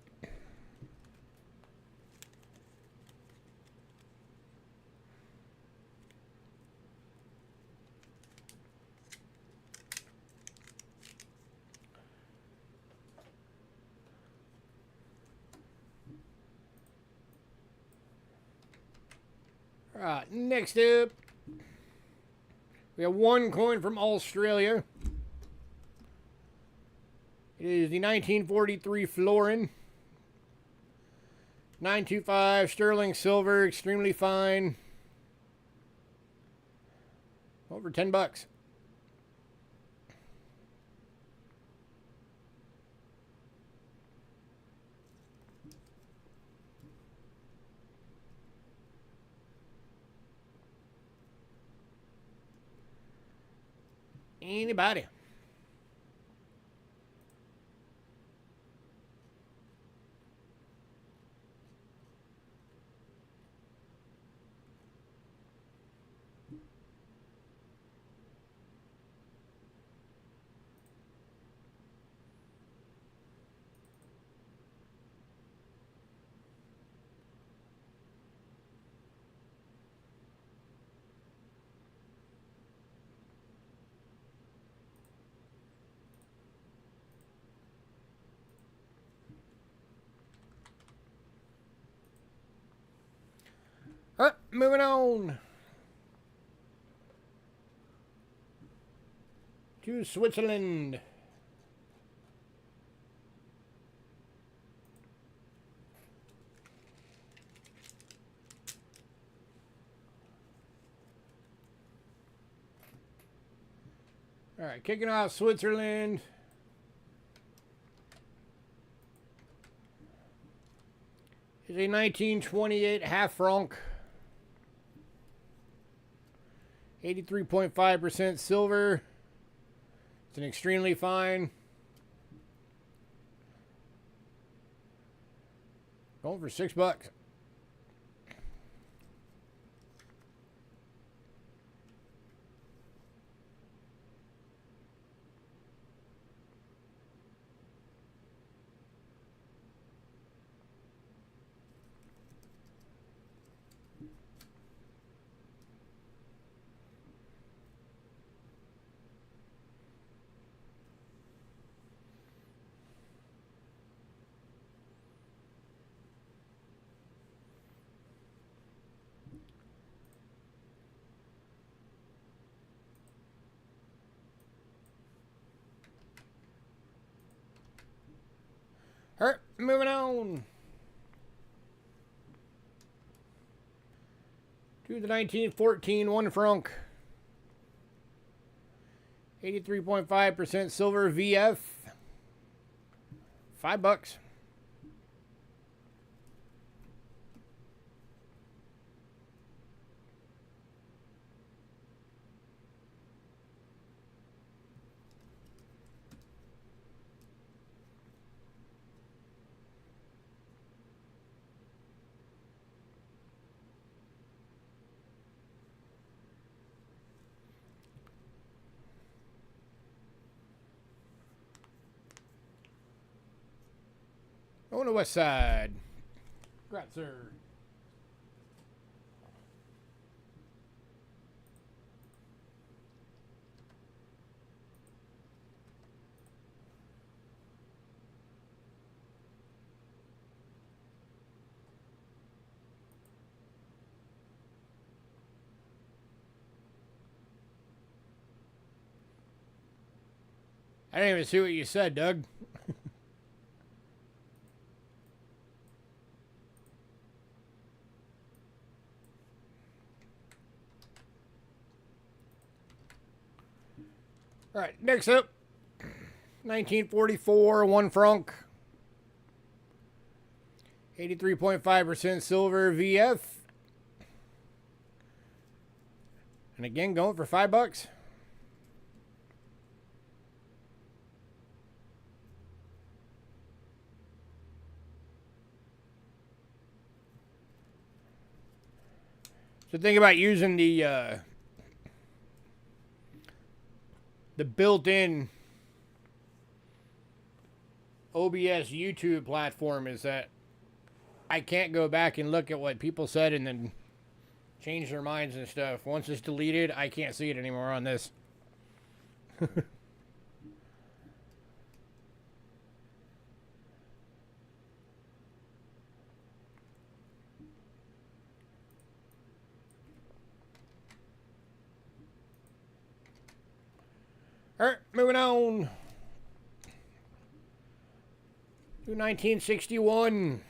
All right, next up, we have one coin from Australia. It is the 1943 florin. 925 sterling silver, extremely fine. Over $10. Anybody? All right, moving on to Switzerland. All right, kicking off Switzerland. Is a 1928 half franc. 83.5% silver. It's an extremely fine. Going for $6. All right, moving on to the 1914 1 franc. 83.5% silver VF. $5. On the west side. Congrats, sir. I didn't even see what you said, Doug. All right, next up, 1944 1 franc. 83.5% silver VF. And again, going for $5. So think about using the built-in OBS YouTube platform is that I can't go back and look at what people said and then change their minds and stuff. Once it's deleted, I can't see it anymore on this. Alright, moving on. To 1961.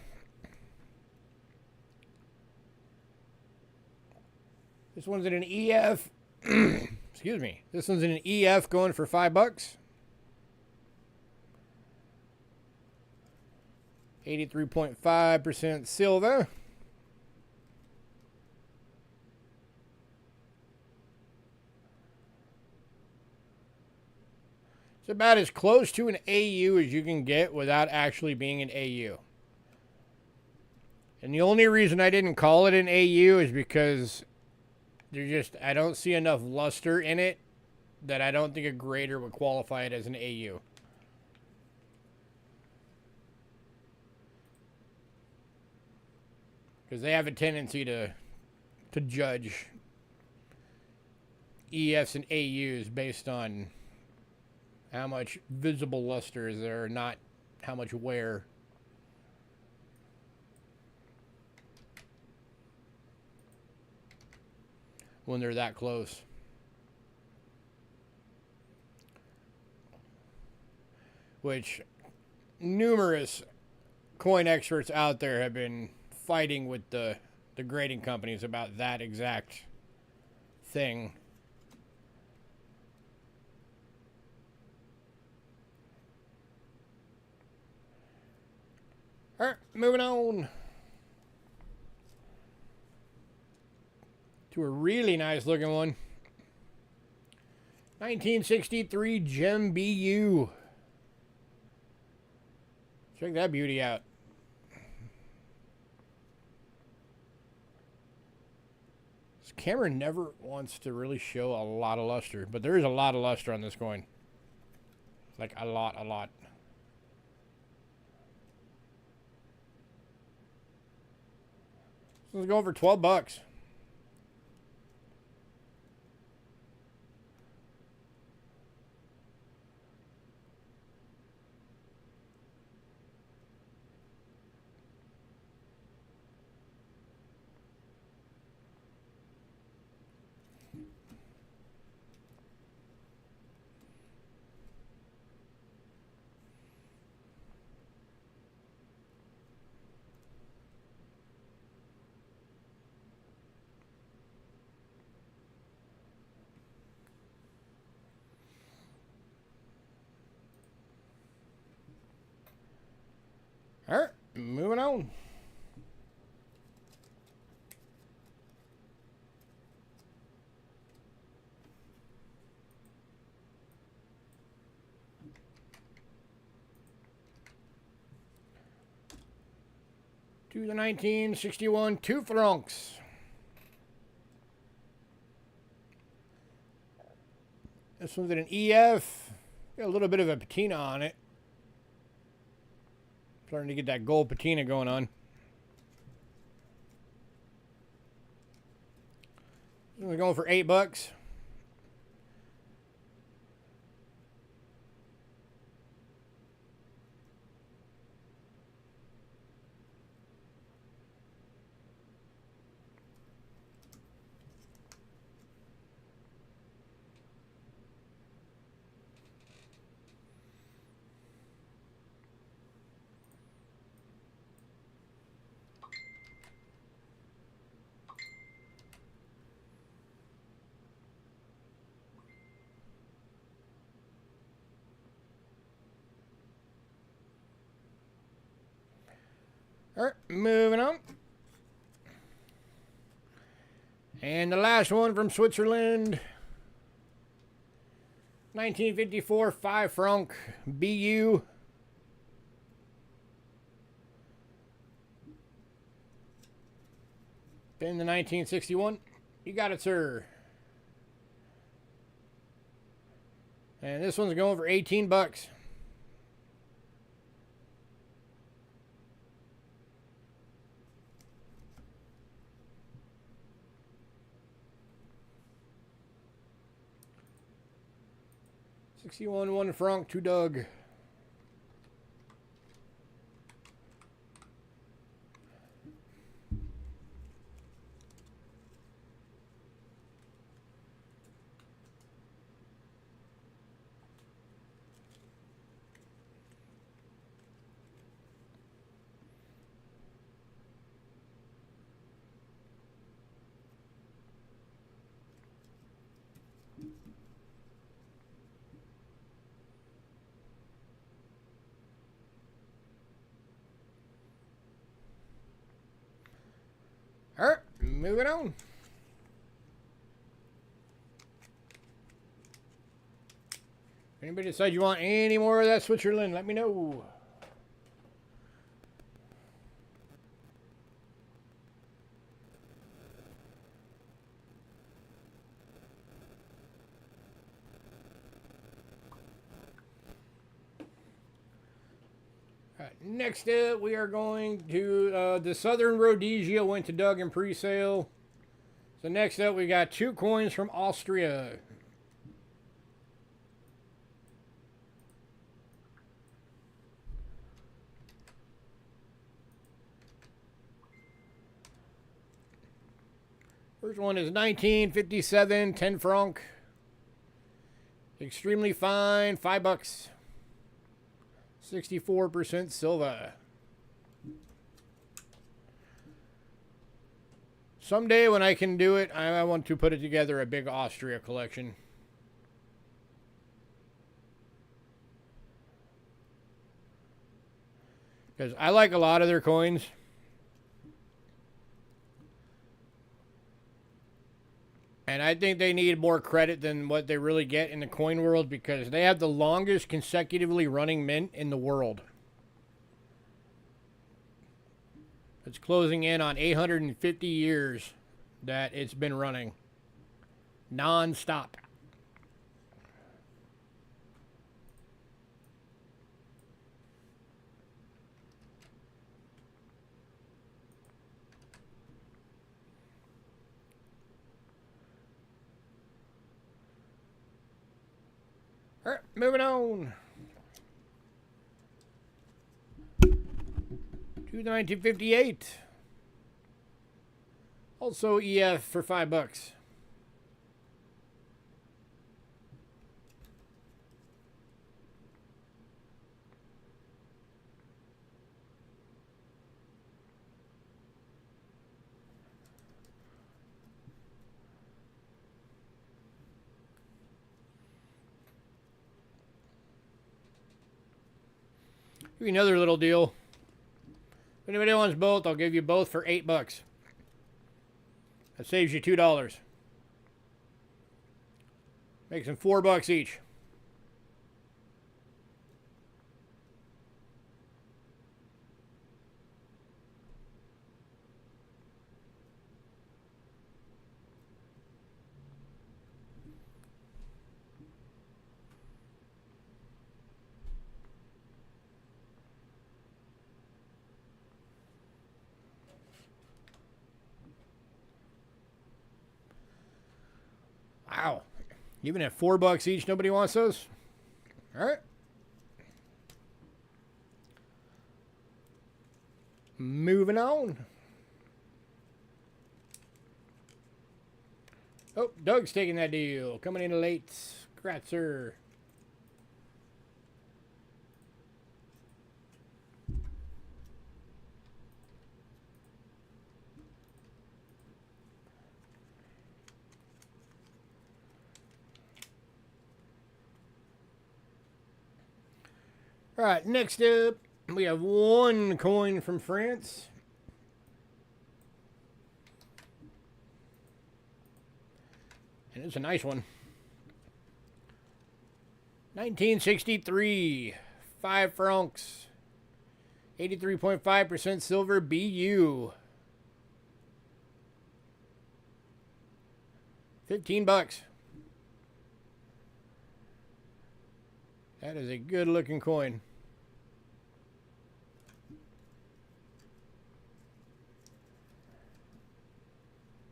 This one's in an EF. Excuse me. This one's in an EF going for $5. 83.5% silver. It's about as close to an AU as you can get without actually being an AU. And the only reason I didn't call it an AU is because I don't see enough luster in it that I don't think a grader would qualify it as an AU. Because they have a tendency to judge EFs and AUs based on how much visible luster is there, not how much wear. When they're that close. Which numerous coin experts out there have been fighting with the grading companies about that exact thing. Alright, moving on to a really nice looking one. 1963 Gem BU. Check that beauty out. This camera never wants to really show a lot of luster, but there is a lot of luster on this coin. Like a lot. This one's going for $12. All right, moving on. To the 1961 2 francs. This one's in an EF. Got a little bit of a patina on it. Starting to get that gold patina going on. We're going for $8. All right, moving on. And the last one from Switzerland. 1954 5 franc BU. Spin the 1961. You got it, sir. And this one's going for 18 bucks. $61, 1 franc, 2 Doug. All right, moving on. If anybody decides you want any more of that Switzerland, let me know. All right, next up, we are going to the Southern Rhodesia went to Doug in pre-sale. So next up, we got 2 coins from Austria. First one is 1957, 10 franc. Extremely fine, 5 bucks. 64% silver. Someday when I can do it, I want to put it together a big Austria collection. Because I like a lot of their coins. And I think they need more credit than what they really get in the coin world because they have the longest consecutively running mint in the world. It's closing in on 850 years that it's been running non-stop. All right, moving on. To the 1958. Also EF for 5 bucks. Give you another little deal. If anybody wants both, I'll give you both for 8 bucks. That saves you $2. Makes them 4 bucks each. Wow. Even at 4 bucks each, nobody wants those? All right. Moving on. Oh, Doug's taking that deal. Coming in late. Kratzer. All right, next up, we have 1 coin from France. And it's a nice one. 1963, 5 francs, 83.5% silver BU. $15. That is a good looking coin.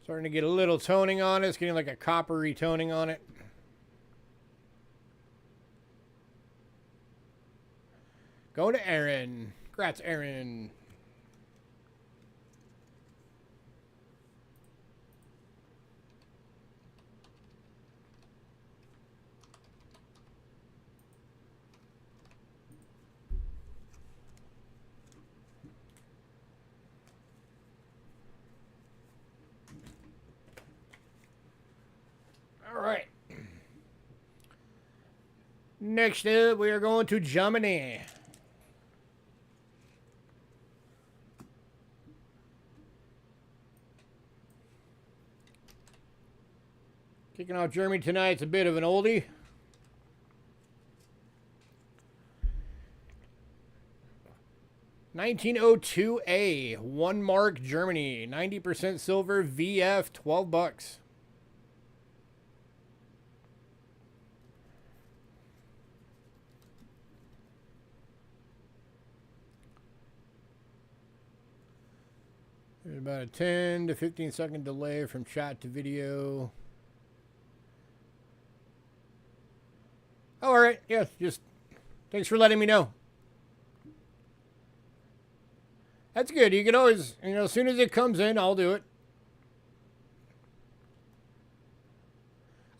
Starting to get a little toning on it. It's getting like a coppery toning on it. Going to Aaron. Congrats, Aaron. All right. Next up, we are going to Germany. Kicking off Germany tonight, it's a bit of an oldie. $1902A, 1 mark Germany, 90% silver, VF, $12. There's about a 10 to 15 second delay from chat to video. Oh, all right. Yeah, just thanks for letting me know. That's good. You can always, as soon as it comes in, I'll do it.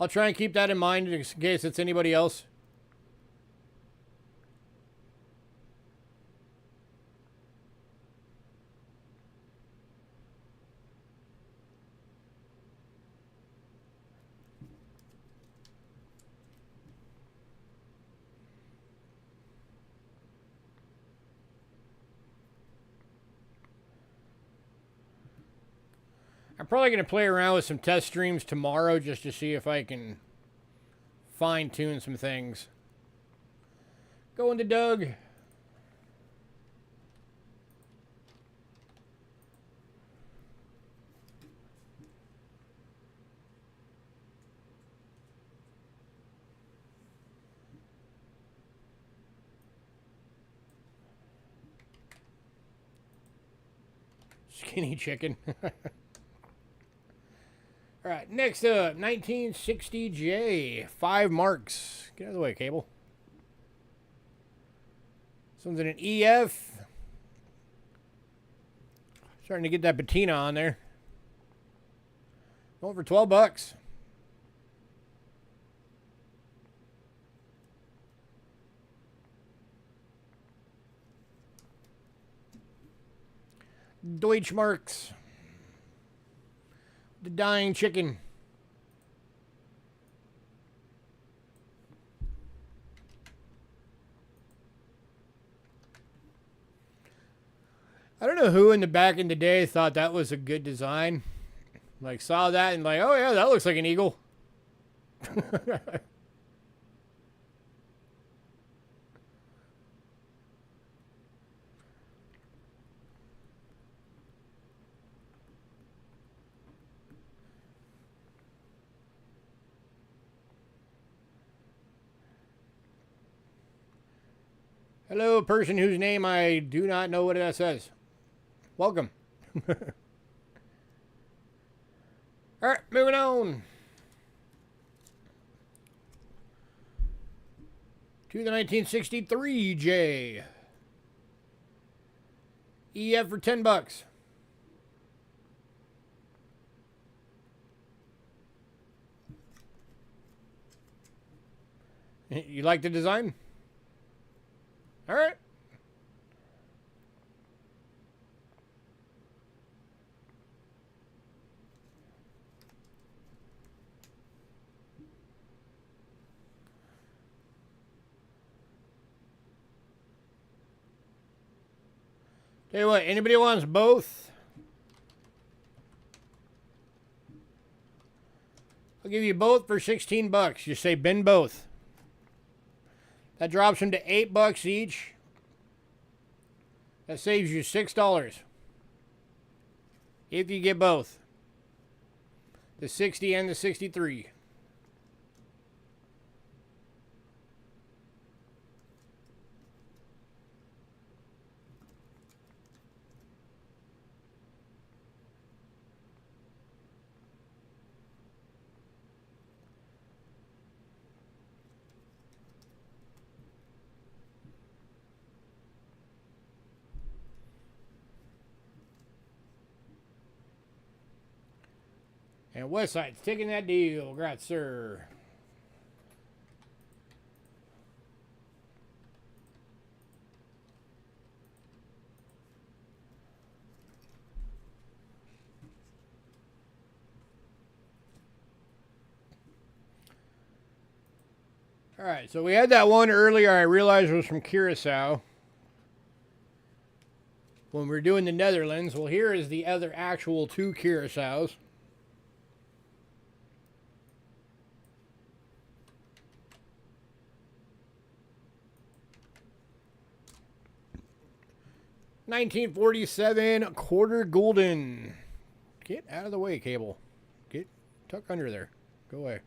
I'll try and keep that in mind in case it's anybody else. I'm probably going to play around with some test streams tomorrow just to see if I can fine-tune some things. Going to Doug. Skinny chicken. All right, next up, 1960J, 5 marks. Get out of the way, cable. This one's in an EF. Starting to get that patina on there. Going for $12. Deutschmarks. The dying chicken. I don't know who in the back in the day thought that was a good design. Like saw that and like, oh yeah, that looks like an eagle. Hello, person whose name I do not know what that says. Welcome. All right, moving on to the 1963J. EF for $10. You like the design? All right. Tell you what, anybody wants both? I'll give you both for $16. Just say bin both. That drops them to $8 each. That saves you $6 if you get both. The 60 and the 63. And Westside's taking that deal. Congrats, sir. All right, so we had that one earlier. I realized it was from Curacao when we're doing the Netherlands. Well, here is the other actual two Curaçaos. $1947 quarter golden. Get out of the way, cable. Get tuck under there. Go away.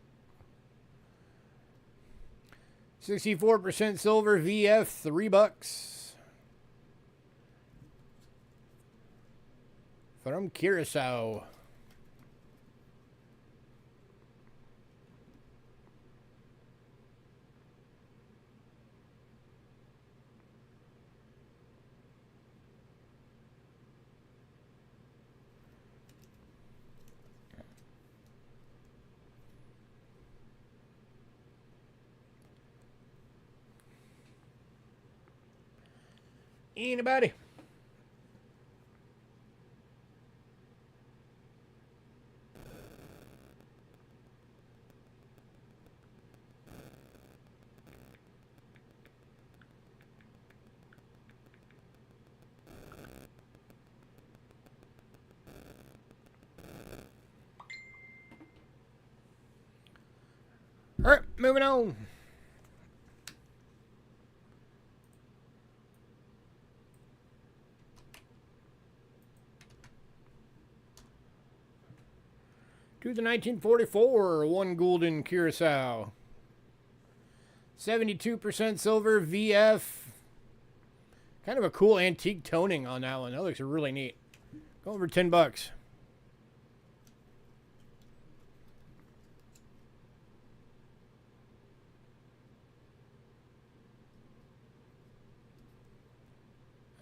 64% silver VF, $3. From Curacao. Anybody? All right, moving on. To the 1944 one golden Curacao. 72% silver VF. Kind of a cool antique toning on that one. That looks really neat. Go over $10.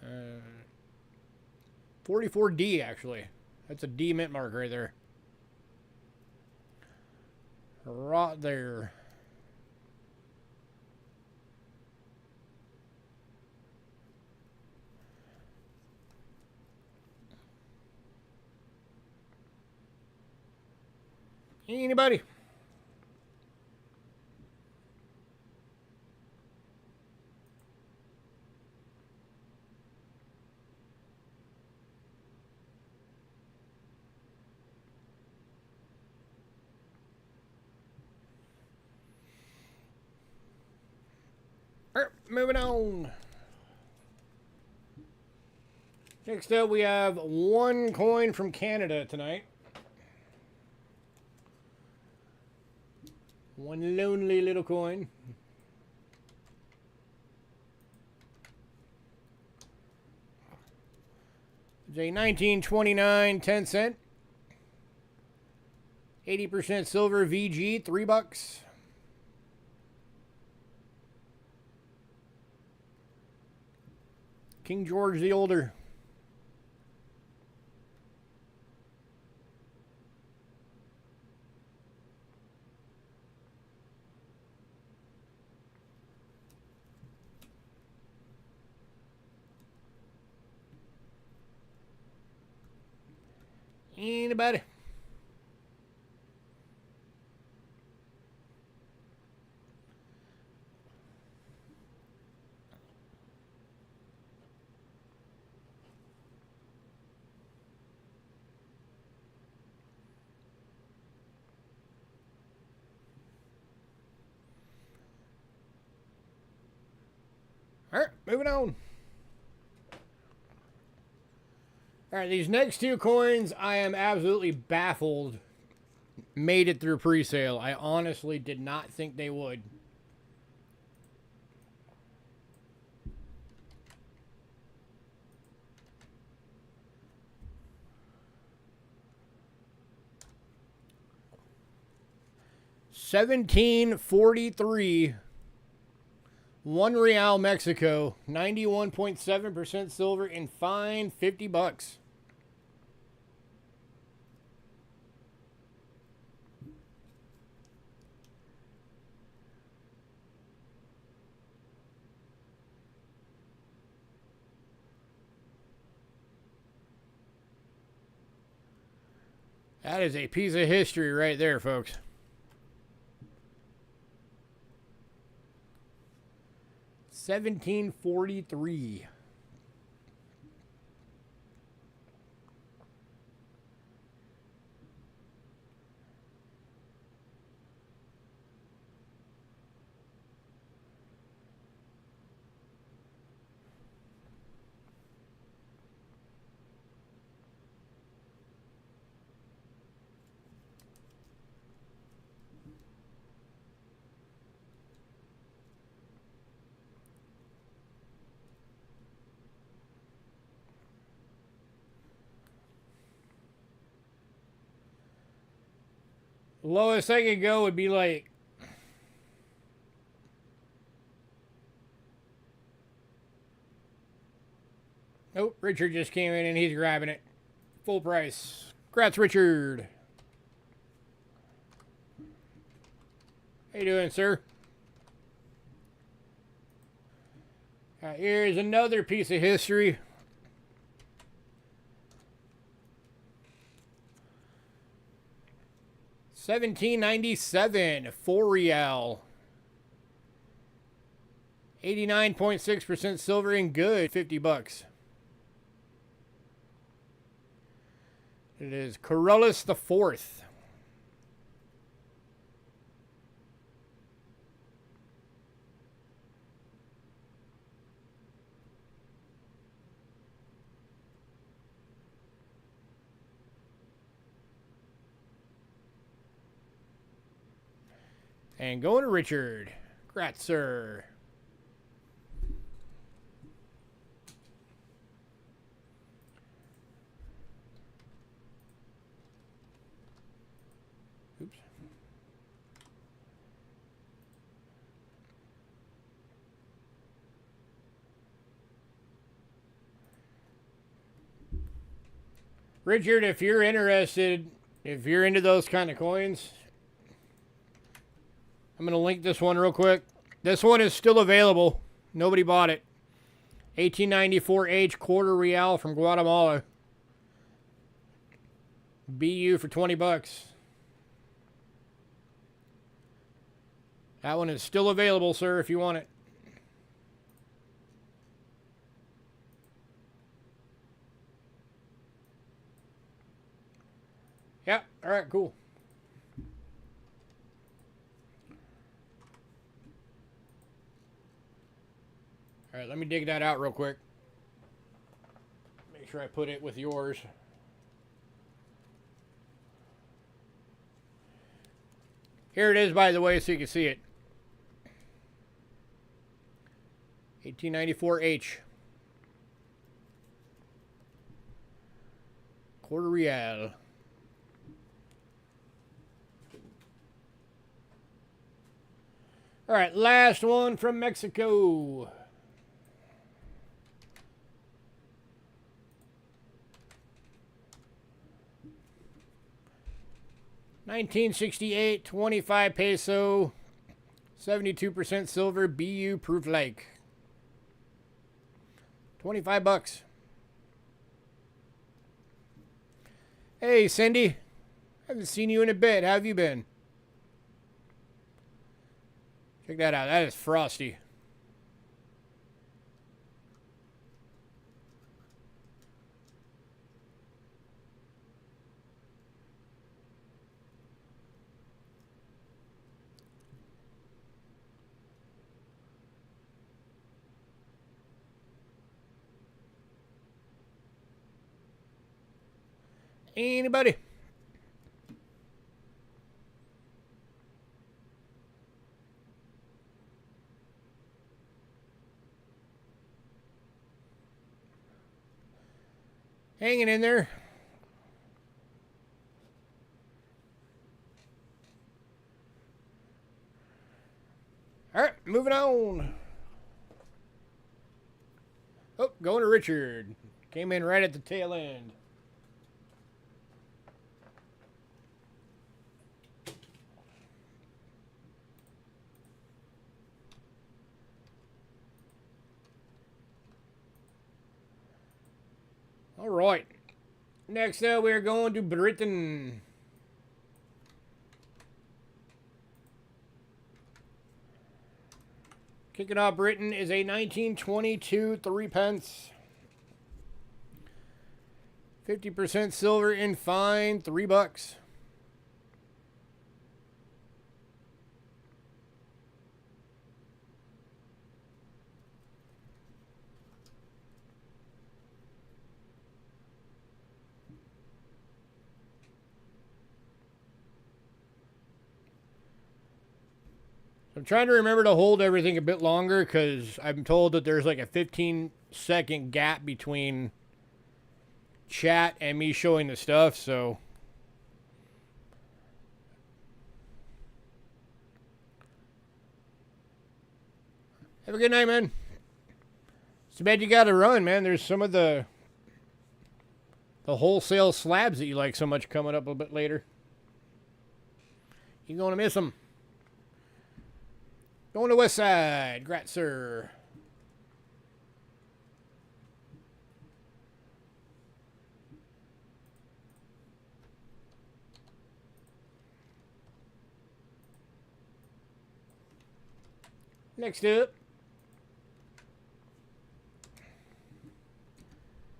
Uh, 44D actually. That's a D mint mark right there. Right there. Anybody? All right, moving on. Next up, we have one coin from Canada tonight. One lonely little coin. It's a 1929 10-cent. 80% silver VG, $3. King George the Older. Anybody? All right, moving on. All right, these next two coins, I am absolutely baffled made it through pre-sale. I honestly did not think they would. $17.43. 1 real Mexico, 91.7% silver, and fine $50. That is a piece of history right there, folks. $17.43. Lowest I could go would be like oh, Richard just came in and he's grabbing it. Full price. Congrats, Richard. How you doing, sir? Here's another piece of history. $17.97, 4 real. 89.6% silver and good, $50. It is Carolus the Fourth. And going to Richard. Congrats, sir. Oops. Richard, if you're interested, if you're into those kind of coins, I'm going to link this one real quick. This one is still available. Nobody bought it. 1894H quarter real from Guatemala. BU for $20. That one is still available, sir, if you want it. Yeah, all right, cool. All right, let me dig that out real quick. Make sure I put it with yours. Here it is, by the way, so you can see it. 1894H. Quarter real. All right, last one from Mexico. $1968, 25 peso, 72% silver, BU proof like. $25. Hey, Cindy. Haven't seen you in a bit. How have you been? Check that out. That is frosty. Anybody? Hanging in there. All right, moving on. Oh, going to Richard. Came in right at the tail end. All right. Next up, we're going to Britain. Kicking off Britain is a 1922 3p. 50% silver in fine, $3. I'm trying to remember to hold everything a bit longer because I'm told that there's like a 15-second gap between chat and me showing the stuff, so have a good night, man. It's too bad you gotta run, man. There's some of the wholesale slabs that you like so much coming up a bit later. You're gonna miss them. Going to West Side. Grat, sir. Next up.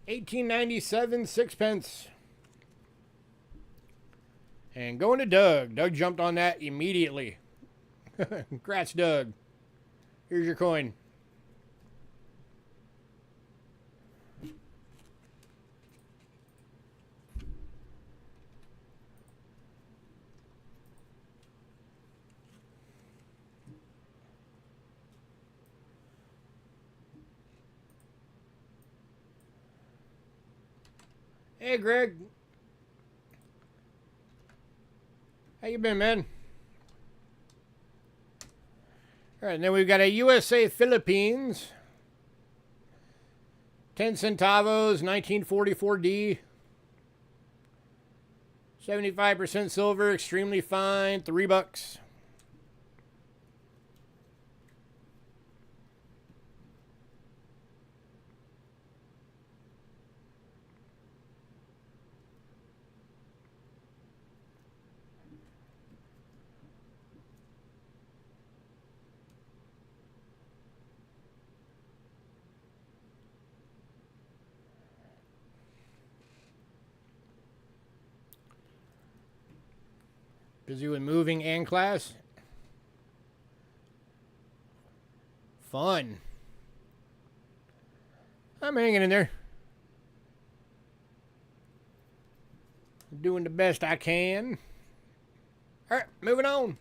1897 6p. And going to Doug. Doug jumped on that immediately. Congrats, Doug. Here's your coin. Hey, Greg. How you been, man? All right, and then we've got a USA Philippines. 10 centavos, 1944D. 75% silver, extremely fine, $3. Busy with moving and class. Fun. I'm hanging in there. Doing the best I can. All right, moving on.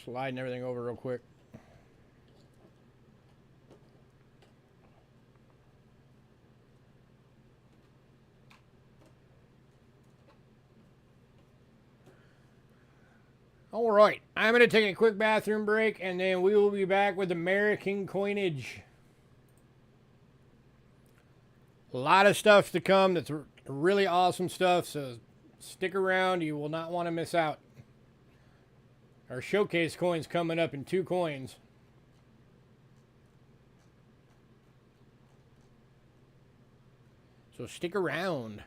Sliding everything over real quick. All right, I'm going to take a quick bathroom break, and then we will be back with American coinage. A lot of stuff to come that's really awesome stuff, so stick around. You will not want to miss out. Our showcase coins coming up in 2 coins. So stick around.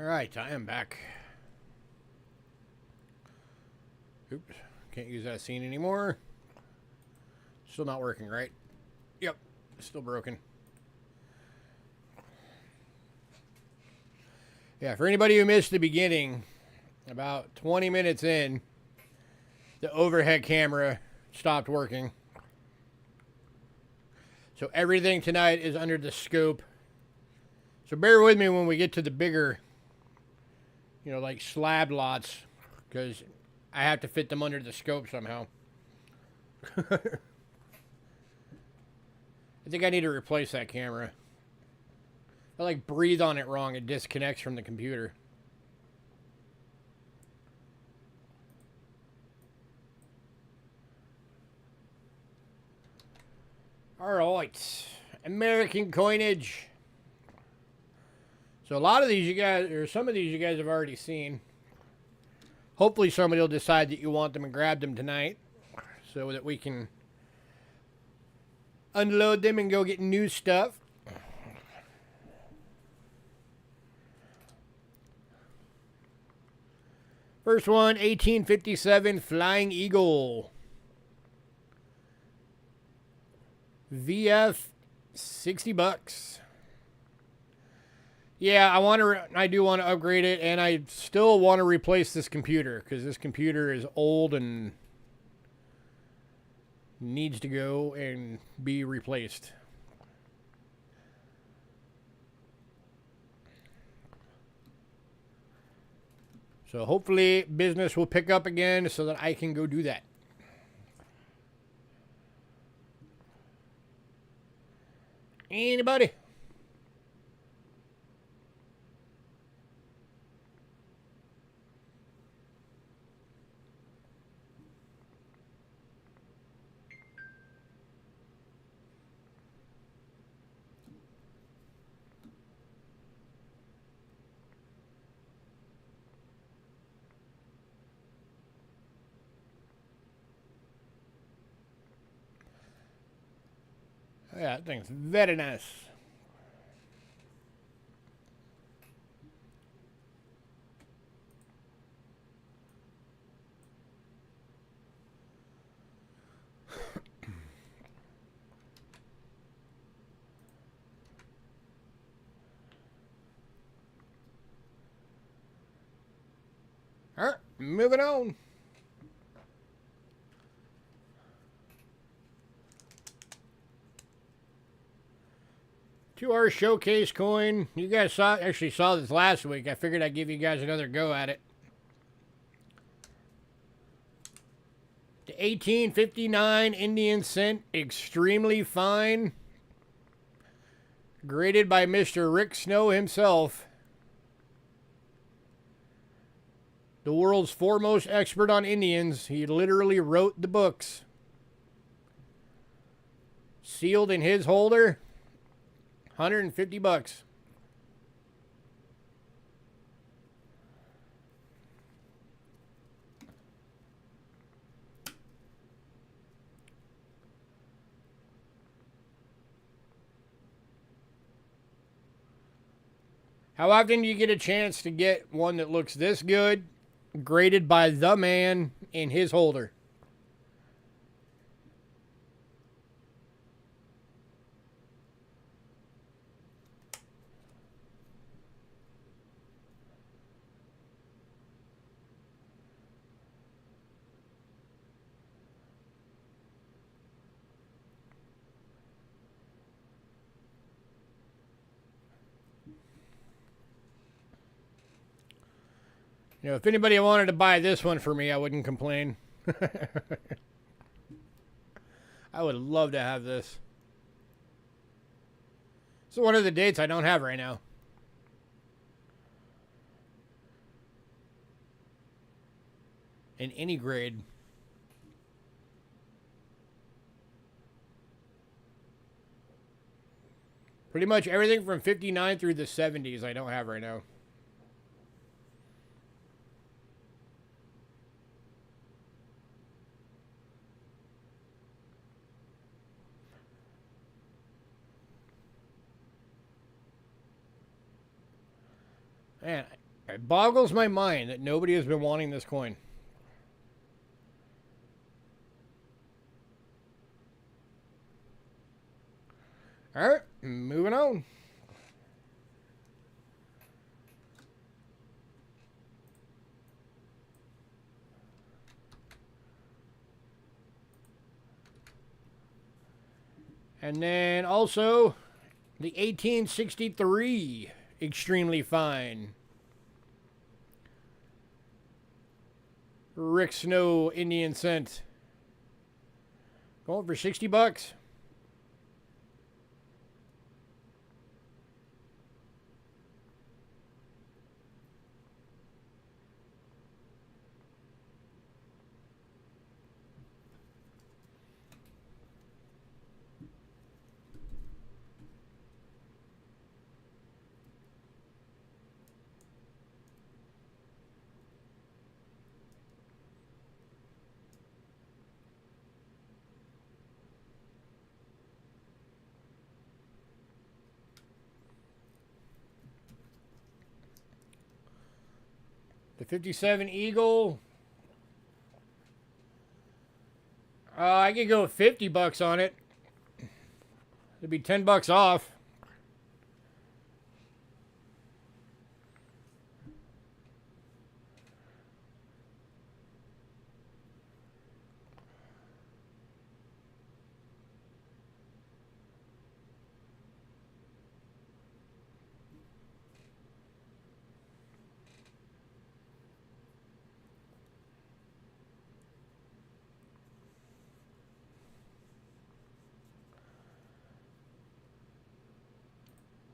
Alright, I am back. Oops, can't use that scene anymore. Still not working, right? Yep, still broken. Yeah, for anybody who missed the beginning, about 20 minutes in, the overhead camera stopped working. So everything tonight is under the scope. So bear with me when we get to the bigger, you know, like slab lots, because I have to fit them under the scope somehow. I think I need to replace that camera. If I like breathe on it wrong, it disconnects from the computer. Alright, American coinage. So a lot of these you guys, or some of these you guys have already seen. Hopefully somebody will decide that you want them and grab them tonight so that we can unload them and go get new stuff. First one, 1857 Flying Eagle. VF, $60. Yeah, I do want to upgrade it, and I still want to replace this computer because this computer is old and needs to go and be replaced. So hopefully business will pick up again so that I can go do that. Anybody? Yeah, that thing's very nice. All right, moving on. To our showcase coin. You guys actually saw this last week. I figured I'd give you guys another go at it. The 1859 Indian cent, extremely fine. Graded by Mr. Rick Snow himself. The world's foremost expert on Indians. He literally wrote the books. Sealed in his holder. $150. How often do you get a chance to get one that looks this good, graded by the man in his holder? You know, if anybody wanted to buy this one for me, I wouldn't complain. I would love to have this. It's one of the dates I don't have right now. In any grade. Pretty much everything from 59 through the 70s I don't have right now. Man, It boggles my mind that nobody has been wanting this coin. All right, moving on. And then also the 1863 extremely fine Rick Snow Indian cent. Going for $60. The 57 Eagle. I could go with $50 on it. It'd be $10 off.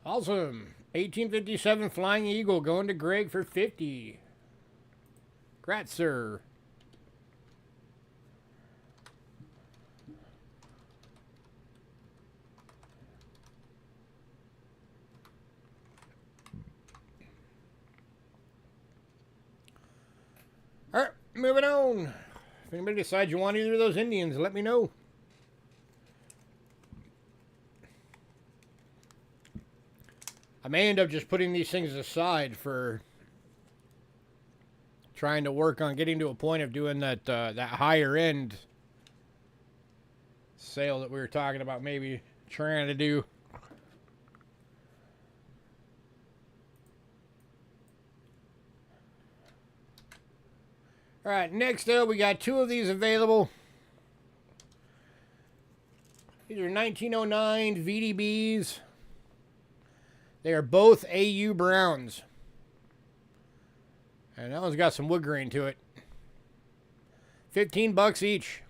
Awesome. 1857 Flying Eagle going to Greg for 50. Congrats, sir. All right, moving on. If anybody decides you want either of those Indians, let me know. I may end up just putting these things aside for trying to work on getting to a point of doing that that higher end sale that we were talking about, maybe trying to do. All right, next up, we got two of these available. These are 1909 VDBs. They are both AU Browns. And that one's got some wood grain to it. $15 each.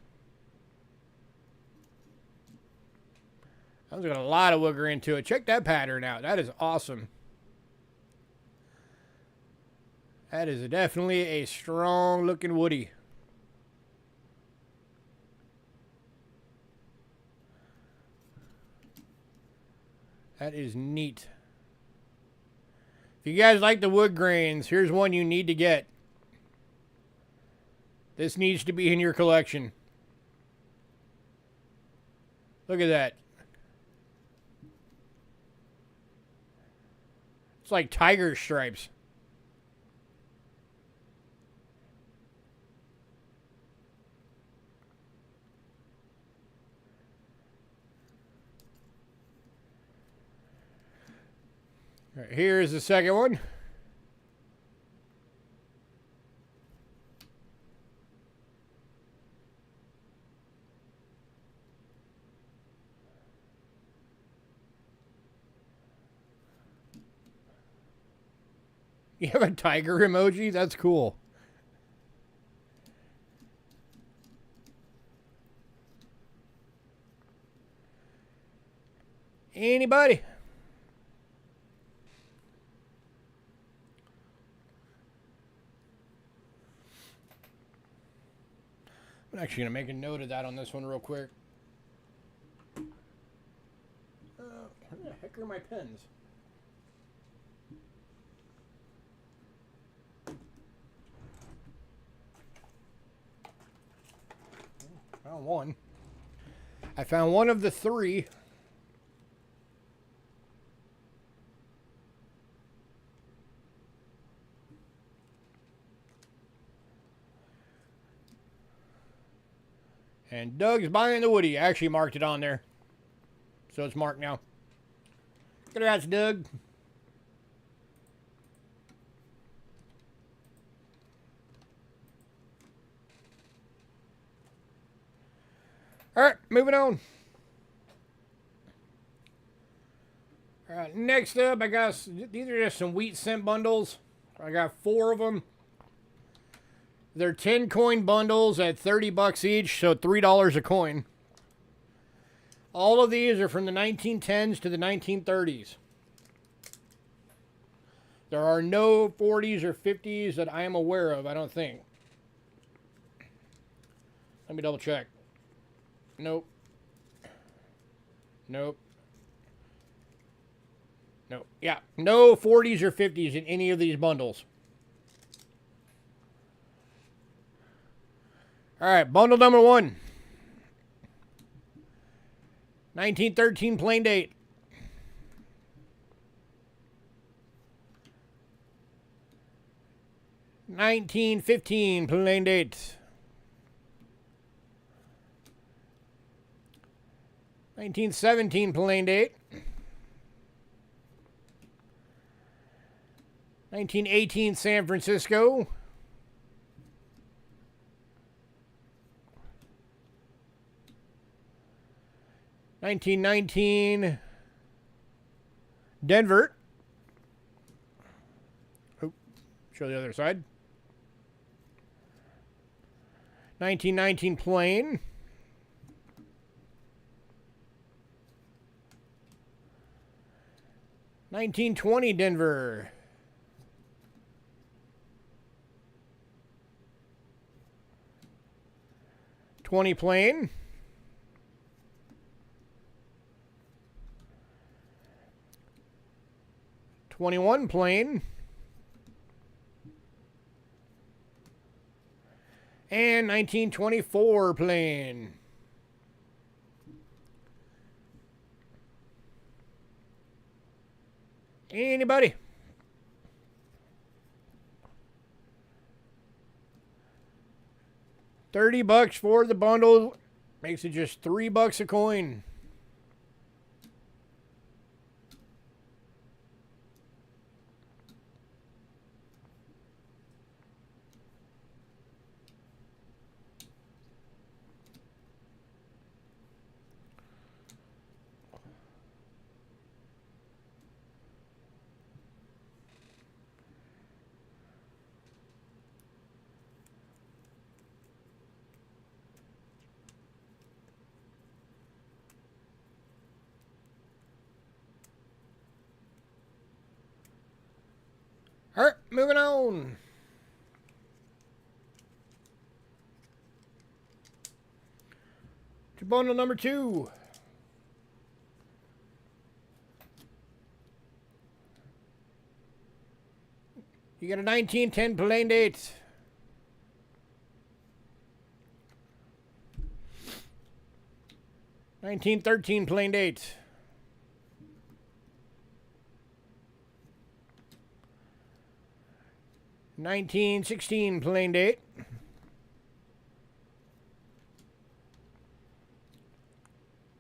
That one's got a lot of wood grain to it. Check that pattern out. That is awesome. That is definitely a strong looking woody. That is neat. If you guys like the wood grains, here's one you need to get. This needs to be in your collection. Look at that. It's like tiger stripes. All right, here's the second one. You have a tiger emoji? That's cool. Anybody? I'm actually going to make a note of that on this one real quick. Where the heck are my pens? Found one. I found one of the three. And Doug's buying the Woody. I actually marked it on there. So it's marked now. Congrats, Doug. All right, moving on. All right, next up, I got, these are just some wheat cent bundles. I got 4 of them. They're 10 coin bundles at 30 bucks each, so $3 a coin. All of these are from the 1910s to the 1930s. There are no 40s or 50s that I am aware of, I don't think. Let me double check. Nope. Nope. Nope. Yeah, no 40s or 50s in any of these bundles. All right, bundle number 1. 1913 plain date. $19.15 plain date. $19.17 plain date. $19.18 San Francisco. $19.19 Denver. Oh, show the other side. $19.19 plain. $19.20 Denver. $20 plain. $21 plain. And $19.24 plain. Anybody? $30 for the bundle. Makes it just $3 a coin. All right, moving on. To bundle number 2. You got a 1910 plain date. $19.13 plain date. $19.16 plain date.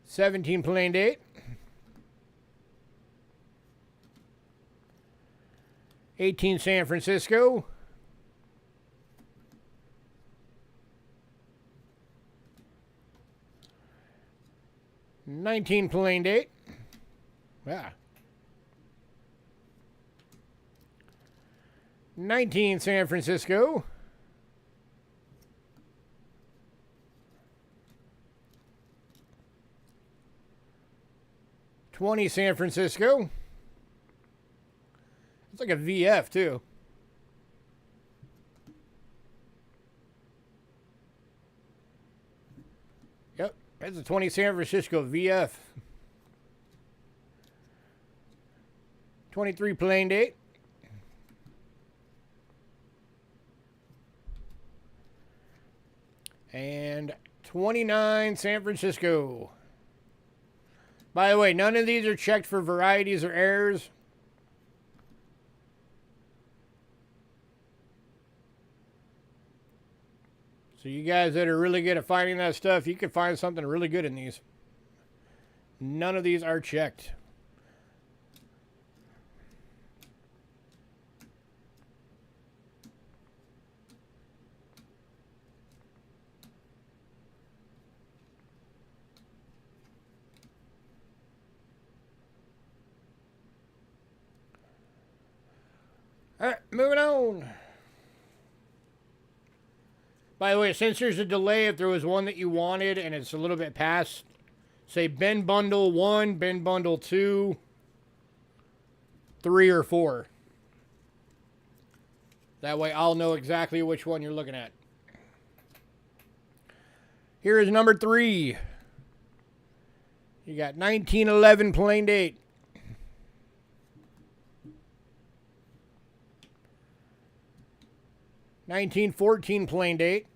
$17 plain date. $18 San Francisco. $19 plain date. Ah. 19 San Francisco. $20 San Francisco. It's like a VF too. Yep, that's a 20 San Francisco VF. 23 plain date. And 29 San Francisco. By the way, none of these are checked for varieties or errors. So you guys that are really good at finding that stuff, you can find something really good in these. None of these are checked. All right, moving on. By the way, since there's a delay, if there was one that you wanted and it's a little bit past, say bin bundle 1, bin bundle 2, 3, or 4. That way I'll know exactly which one you're looking at. Here is number 3. You got 1911 plain date. 1914 plain date.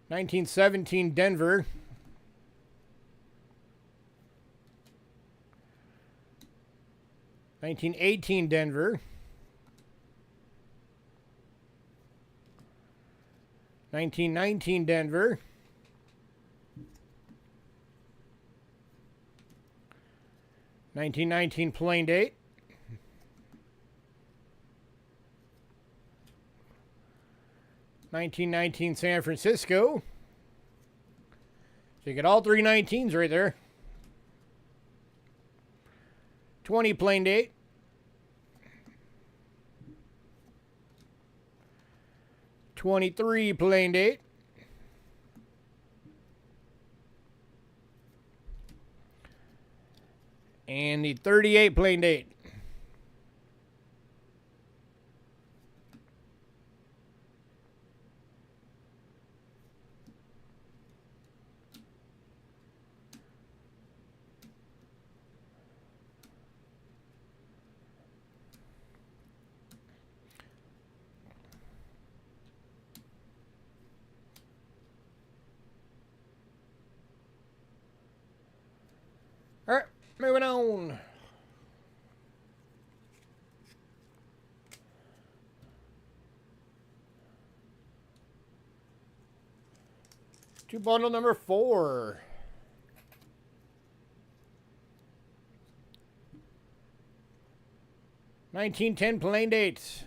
1917 Denver. 1918 Denver. 1919 Denver. 1919 plain date. 1919 San Francisco. So you get all 3 19s right there. 20 plain date. 23 plain date. 38 plain date. All right, moving on. To bundle number 4. $19.10 plain dates.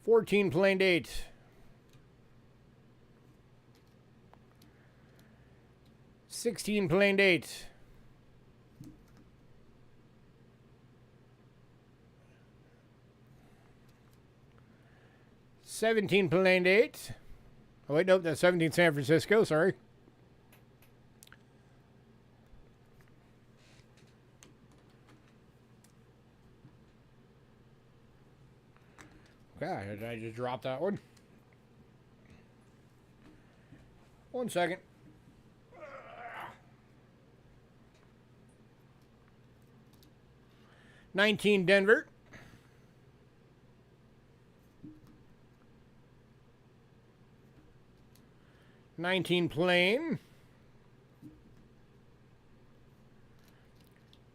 14 plain dates. 16 plain dates. 17 plain dates. Oh wait, nope, that's 17 San Francisco, sorry. Okay, did I just drop that one? 1 second. 19 Denver. 19 plain.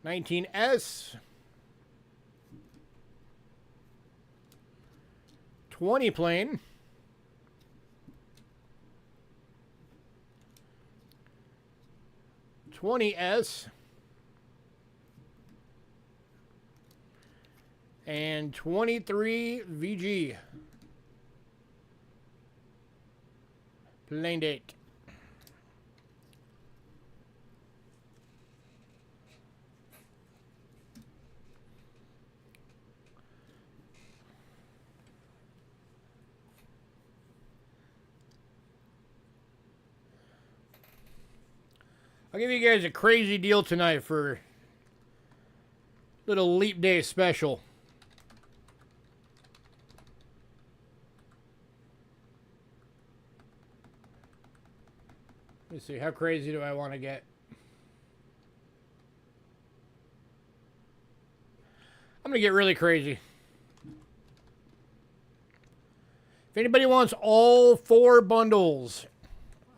19S. 20 plain. 20S. And 23 VG. Plain date. I'll give you guys a crazy deal tonight for little leap day special. Let's see, how crazy do I want to get? I'm going to get really crazy. If anybody wants all 4 bundles,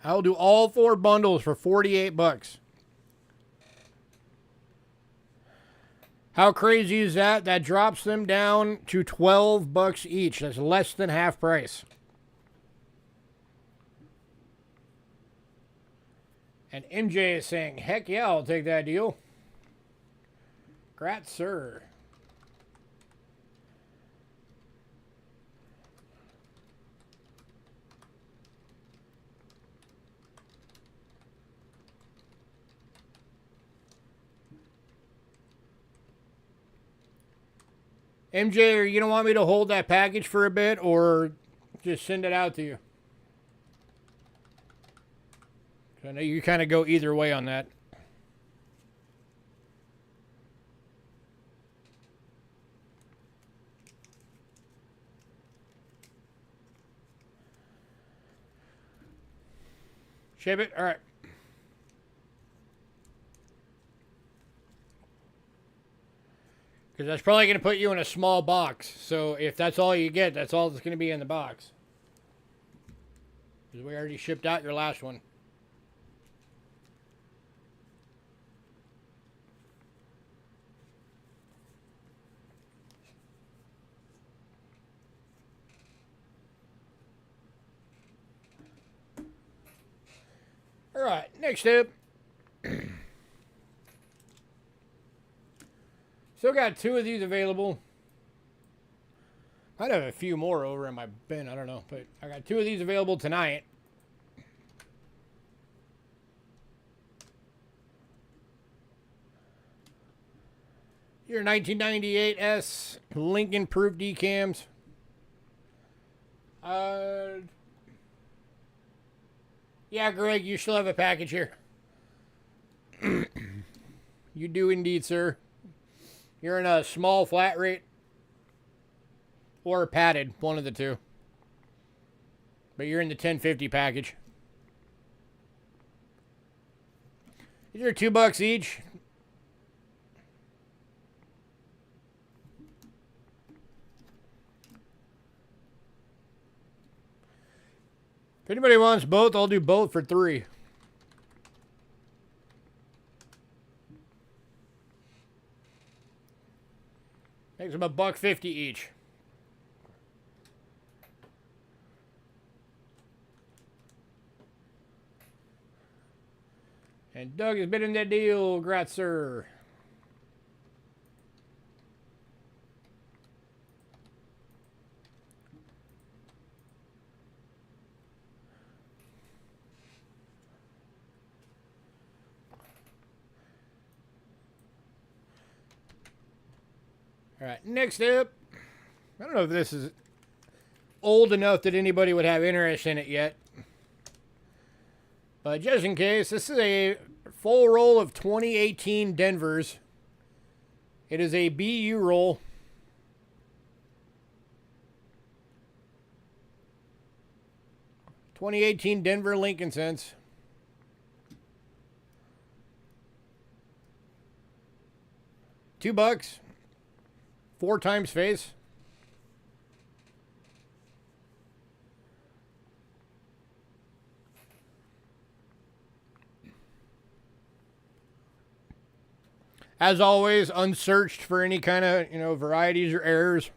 I'll do all 4 bundles for $48. How crazy is that? That drops them down to 12 bucks each. That's less than half price. And MJ is saying, heck yeah, I'll take that deal. Grat, sir. MJ, are you going to want me to hold that package for a bit or just send it out to you? I know you kind of go either way on that. Ship it? All right. Because that's probably going to put you in a small box. So if that's all you get, that's all that's going to be in the box. Because we already shipped out your last one. All right, next up. Still got 2 of these available. Might have a few more over in my bin, I don't know. But I got 2 of these available tonight. Your 1998 S Lincoln Proof decams. Yeah, Greg, you still have a package here. You do indeed, sir. You're in a small flat rate or padded, one of the two. But you're in the 1050 package. These are $2 each. If anybody wants both, I'll do both for $3. Makes them $1.50 each. And Doug has been in that deal, grat sir. All right, next up, I don't know if this is old enough that anybody would have interest in it yet. But just in case, this is a full roll of 2018 Denvers. It is a BU roll. '18 Denver Lincoln Cents. $2. 4 times face. As always, unsearched for any kind of, varieties or errors.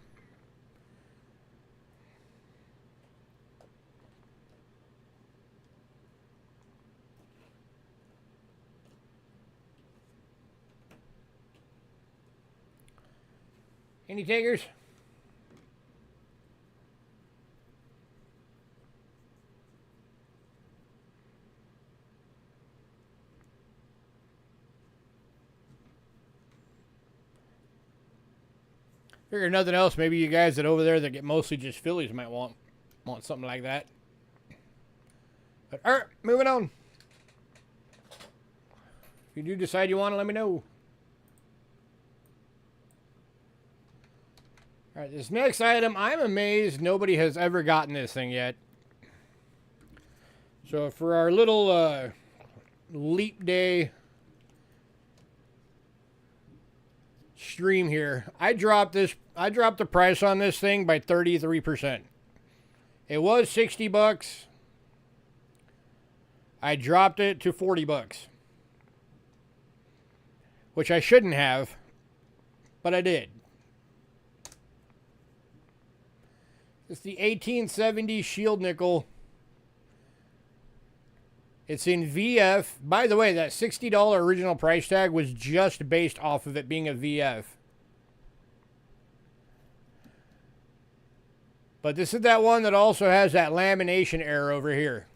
Any takers? Figure nothing else. Maybe you guys that over there that get mostly just Phillies might want something like that. But all right, moving on. If you do decide you want to, let me know. All right, this next item, I'm amazed nobody has ever gotten this thing yet. So for our little leap day stream here, I dropped the price on this thing by 33%. It was $60. I dropped it to $40, which I shouldn't have. but I did. It's the 1870 Shield Nickel. It's in VF. By the way, that $60 original price tag was just based off of it being a VF. But this is that one that also has that lamination error over here.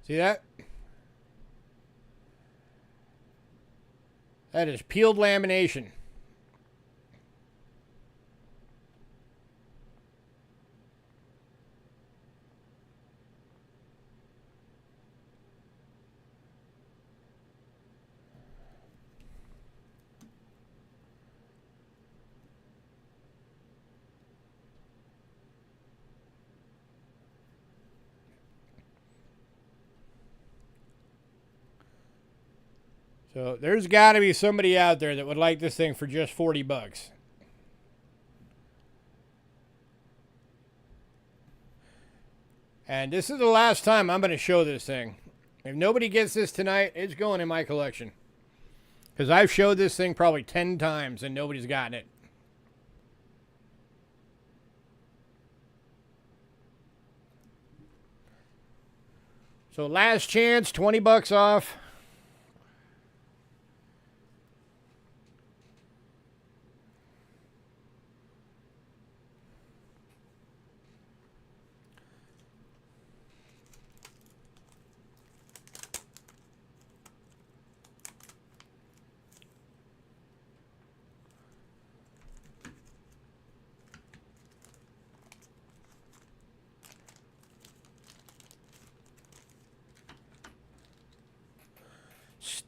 See that? That is peeled lamination. So there's got to be somebody out there that would like this thing for just 40 bucks. And this is the last time I'm going to show this thing. If nobody gets this tonight, it's going in my collection. Because I've showed this thing probably 10 times and nobody's gotten it. So last chance, 20 bucks off.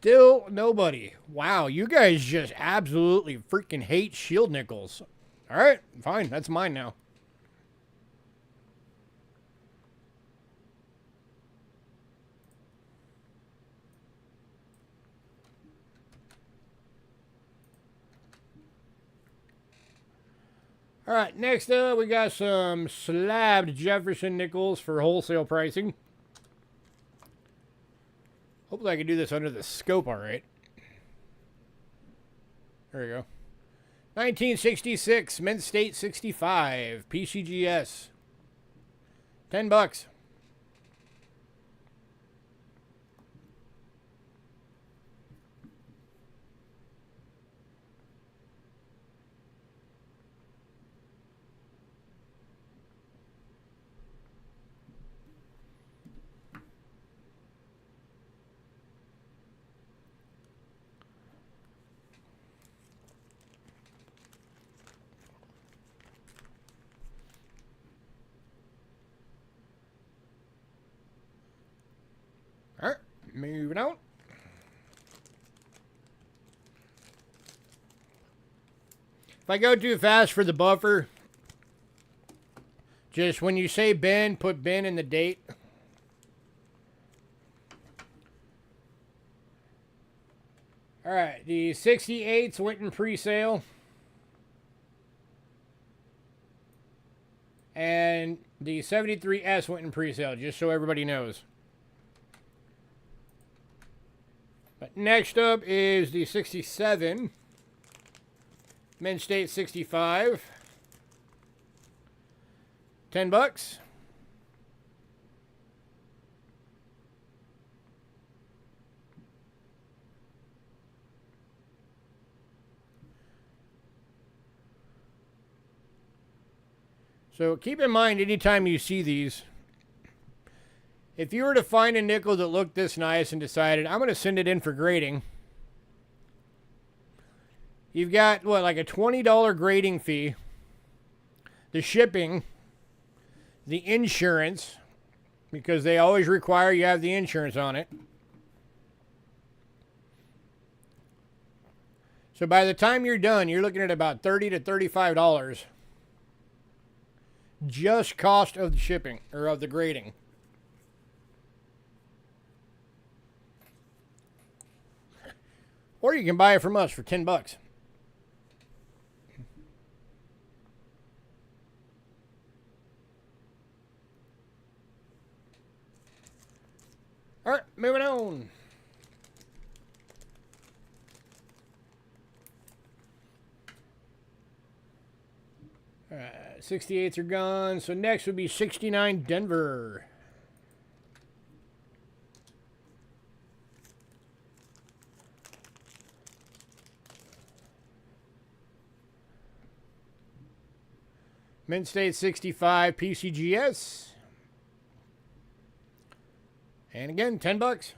Still nobody. Wow, you guys just absolutely freaking hate shield nickels. All right, fine. That's mine now. All right, next up, we got some slabbed Jefferson nickels for wholesale pricing. Hopefully I can do this under the scope all right. There we go. 1966, Mint State 65, PCGS. 10 bucks. All right, moving on. If I go too fast for the buffer, just when you say bin, put bin in the date. All right, the 68s went in pre-sale. And the 73S went in pre-sale, just so everybody knows. But next up is the 67, Mint State 65, 10 bucks. So keep in mind anytime you see these, if you were to find a nickel that looked this nice and decided, I'm going to send it in for grading, you've got, what, like a $20 grading fee, the shipping, the insurance, because they always require you have the insurance on it. So by the time you're done, you're looking at about $30 to $35 just cost of the shipping, or of the grading. Or you can buy it from us for 10 bucks. All right, moving on. All right, 68s are gone. So next would be 69 Denver. Mint State 65 PCGS. And again, $10.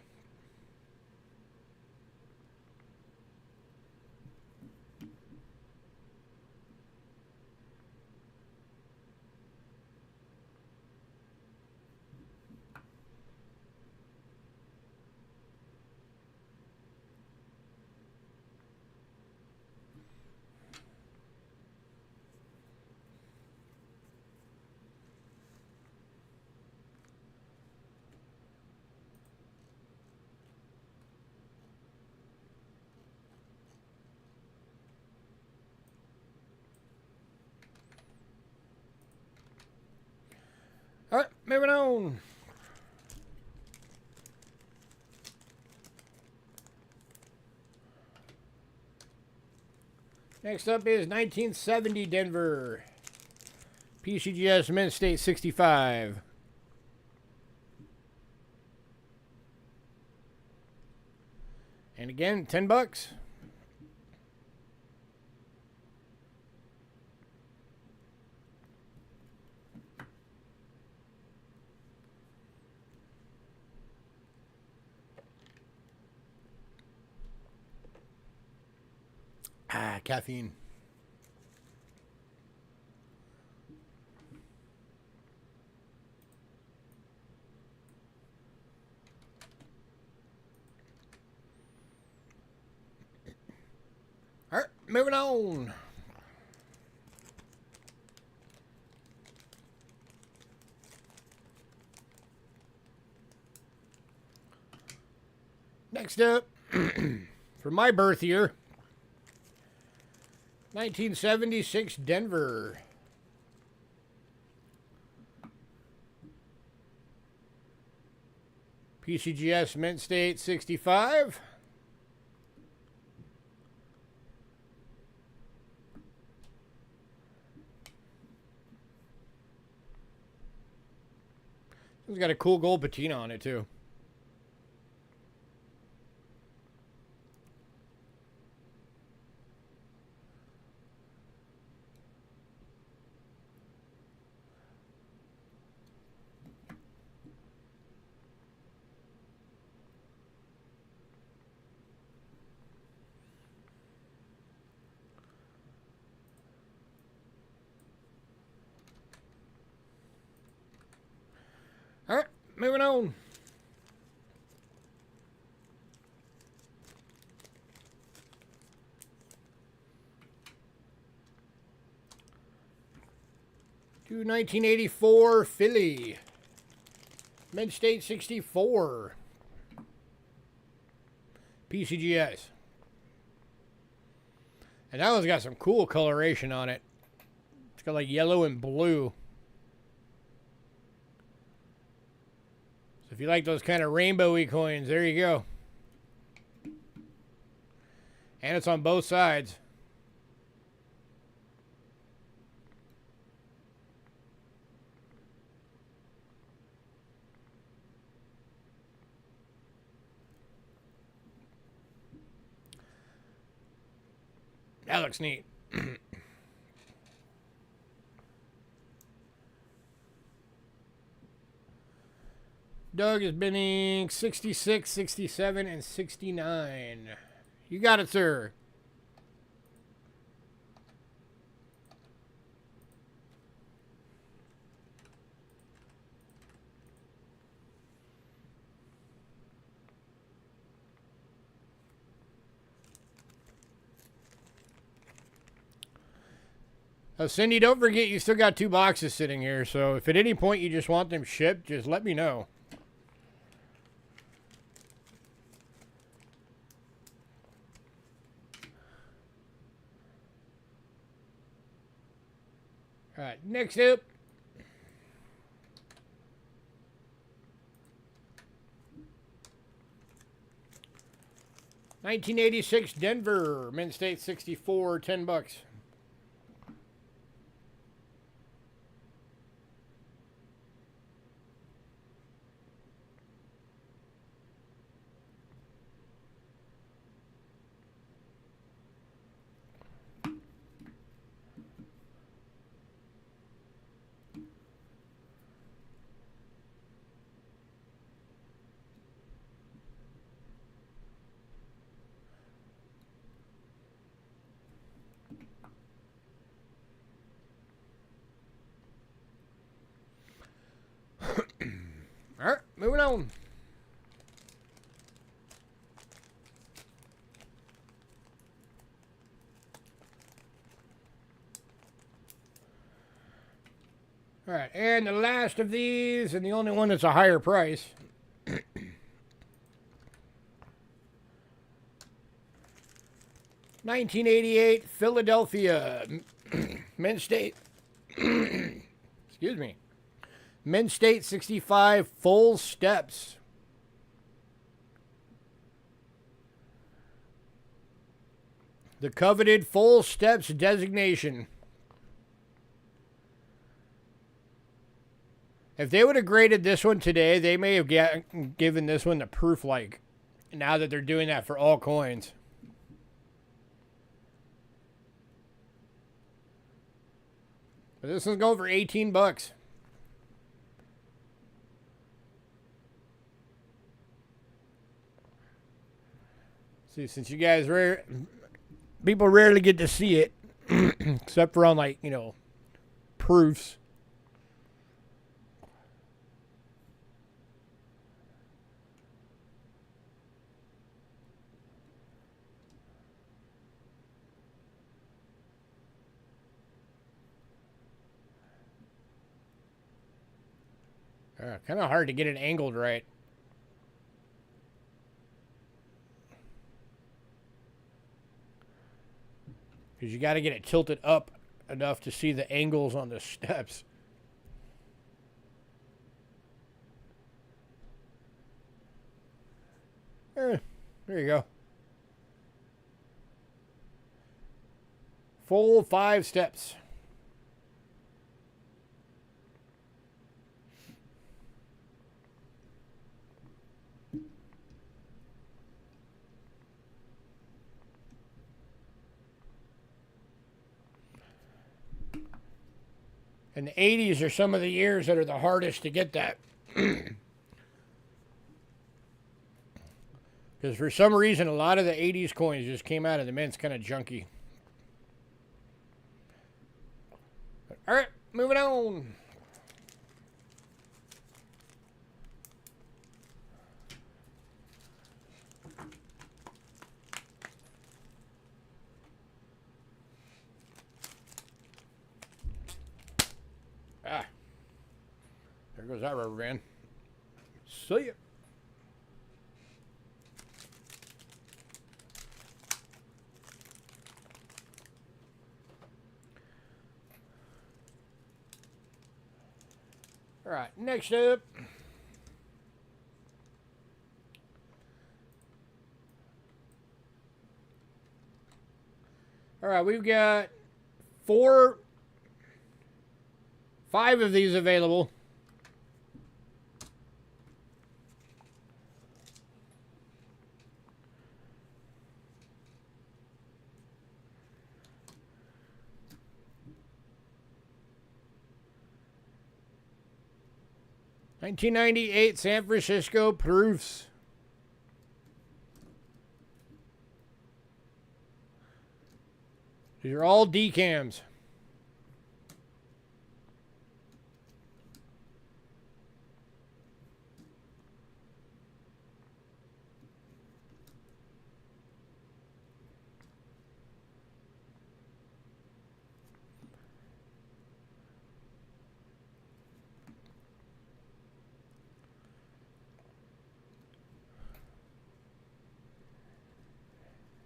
All right, moving on. Next up is 1970 Denver. PCGS Mint State 65. And again, $10. Ah, caffeine. All right, moving on. Next up, for my birth year, 1976 Denver. PCGS Mint State 65. It's got a cool gold patina on it too. All right, moving on. To 1984 Philly. Mint State 64. PCGS. And that one's got some cool coloration on it. It's got like yellow and blue. So if you like those kind of rainbowy coins, there you go. And it's on both sides. That looks neat. Doug is bidding 66, 67, and 69. You got it, sir. Cindy, don't forget you still got 2 boxes sitting here, so if at any point you just want them shipped, just let me know. All right, next up. 1986 Denver, Mint State 64, $10. All right, moving on. All right, and the last of these, and the only one that's a higher price. 1988 Philadelphia Mint State. Excuse me. Mint State 65 full steps. The coveted full steps designation. If they would have graded this one today, they may have given this one the proof like. Now that they're doing that for all coins. But this one's going for $18. See, since you guys people rarely get to see it, except for on like, you know, proofs. Kind of hard to get it angled right. Because you got to get it tilted up enough to see the angles on the steps. There you go. Full 5 steps. And the 80s are some of the years that are the hardest to get that. Because for some reason, a lot of the 80s coins just came out of the mints kind of junky. All right, moving on. There goes that rubber band. See ya. All right, next up. All right, we've got 5 of these available. $1998 San Francisco proofs. These are all decams.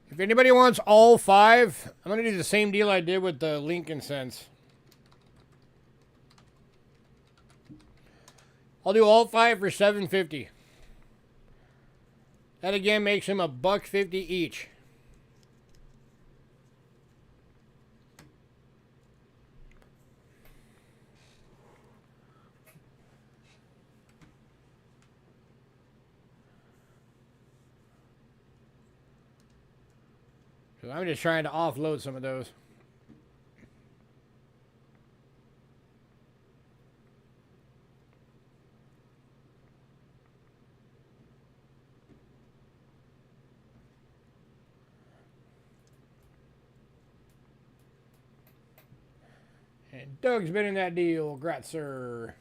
If anybody wants all 5, I'm going to do the same deal I did with the Lincoln cents. I'll do all 5 for $7.50. That again makes him $1.50 each. So I'm just trying to offload some of those. And Doug's been in that deal. Grat, sir.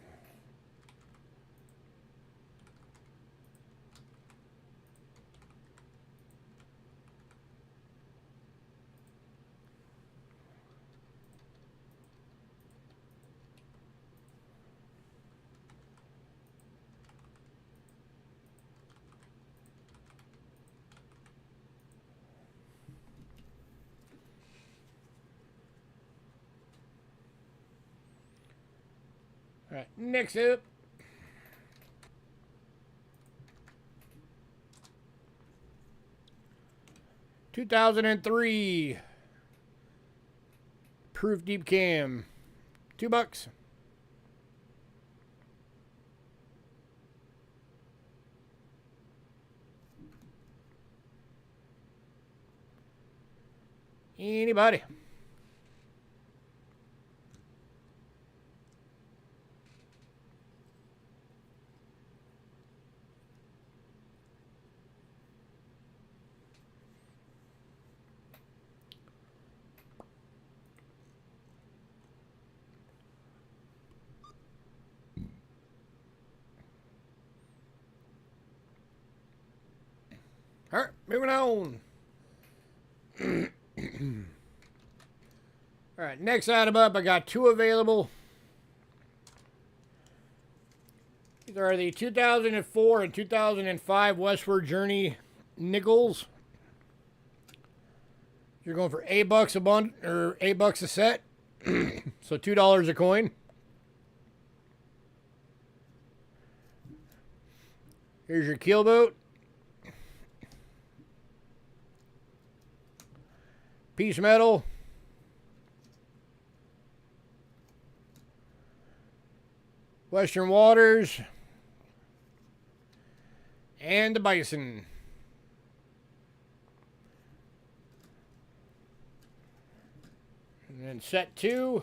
All right, next up. $2003 Proof Deep Cam. $2. Anybody? All right, moving on. All right, next item up, I got 2 available. These are the 2004 and 2005 Westward Journey nickels. You're going for $8 a bundle or $8 a set, so $2 a coin. Here's your keelboat. Piece metal. Western Waters. And the Bison. And then set 2.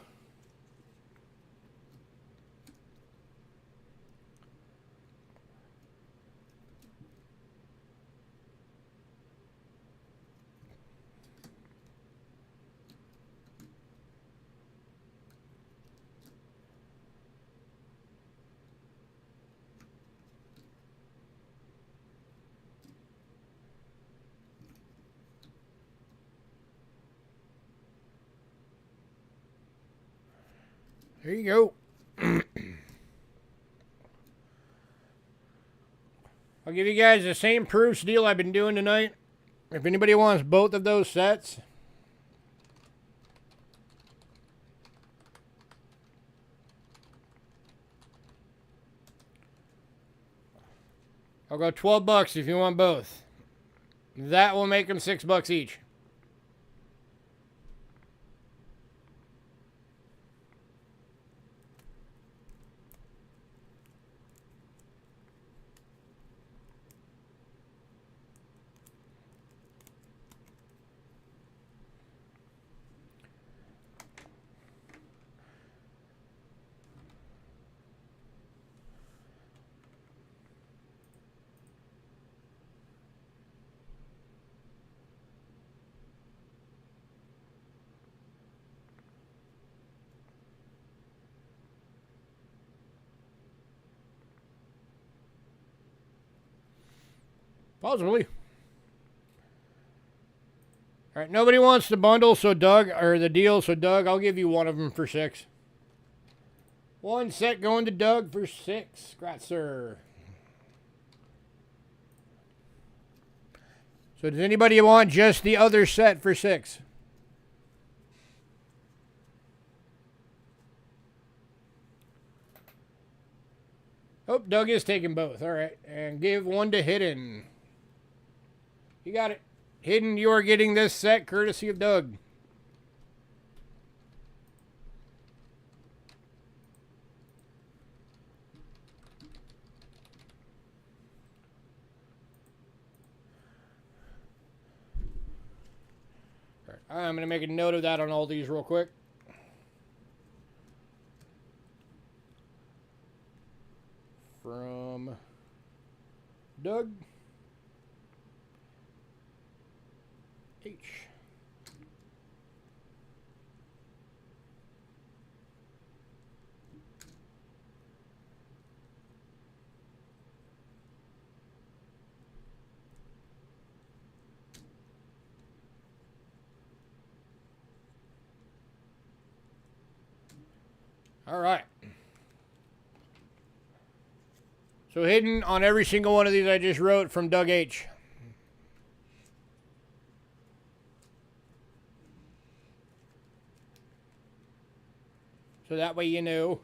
There you go. I'll give you guys the same proofs deal I've been doing tonight. If anybody wants both of those sets, I'll go $12 if you want both. That will make them $6 each. Possibly. All right, nobody wants the bundle, so Doug, or the deal, so Doug, I'll give you one of them for $6. One set going to Doug for $6. Grat, sir. So does anybody want just the other set for $6? Oh, Doug is taking both. All right, and give one to Hidden. You got it. Hidden, you are getting this set courtesy of Doug. All right, I'm going to make a note of that on all these real quick. From Doug H. All right. So hidden on every single one of these I just wrote from Doug H. So that way you know.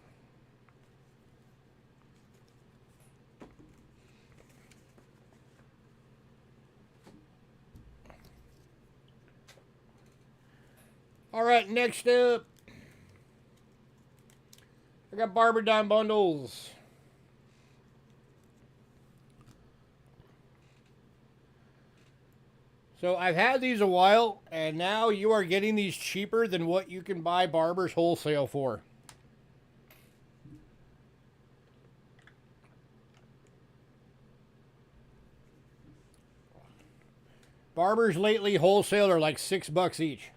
All right, next up, I got Barber Dime bundles. So I've had these a while, and now you are getting these cheaper than what you can buy Barbers wholesale for. Barbers lately wholesale are like $6 each.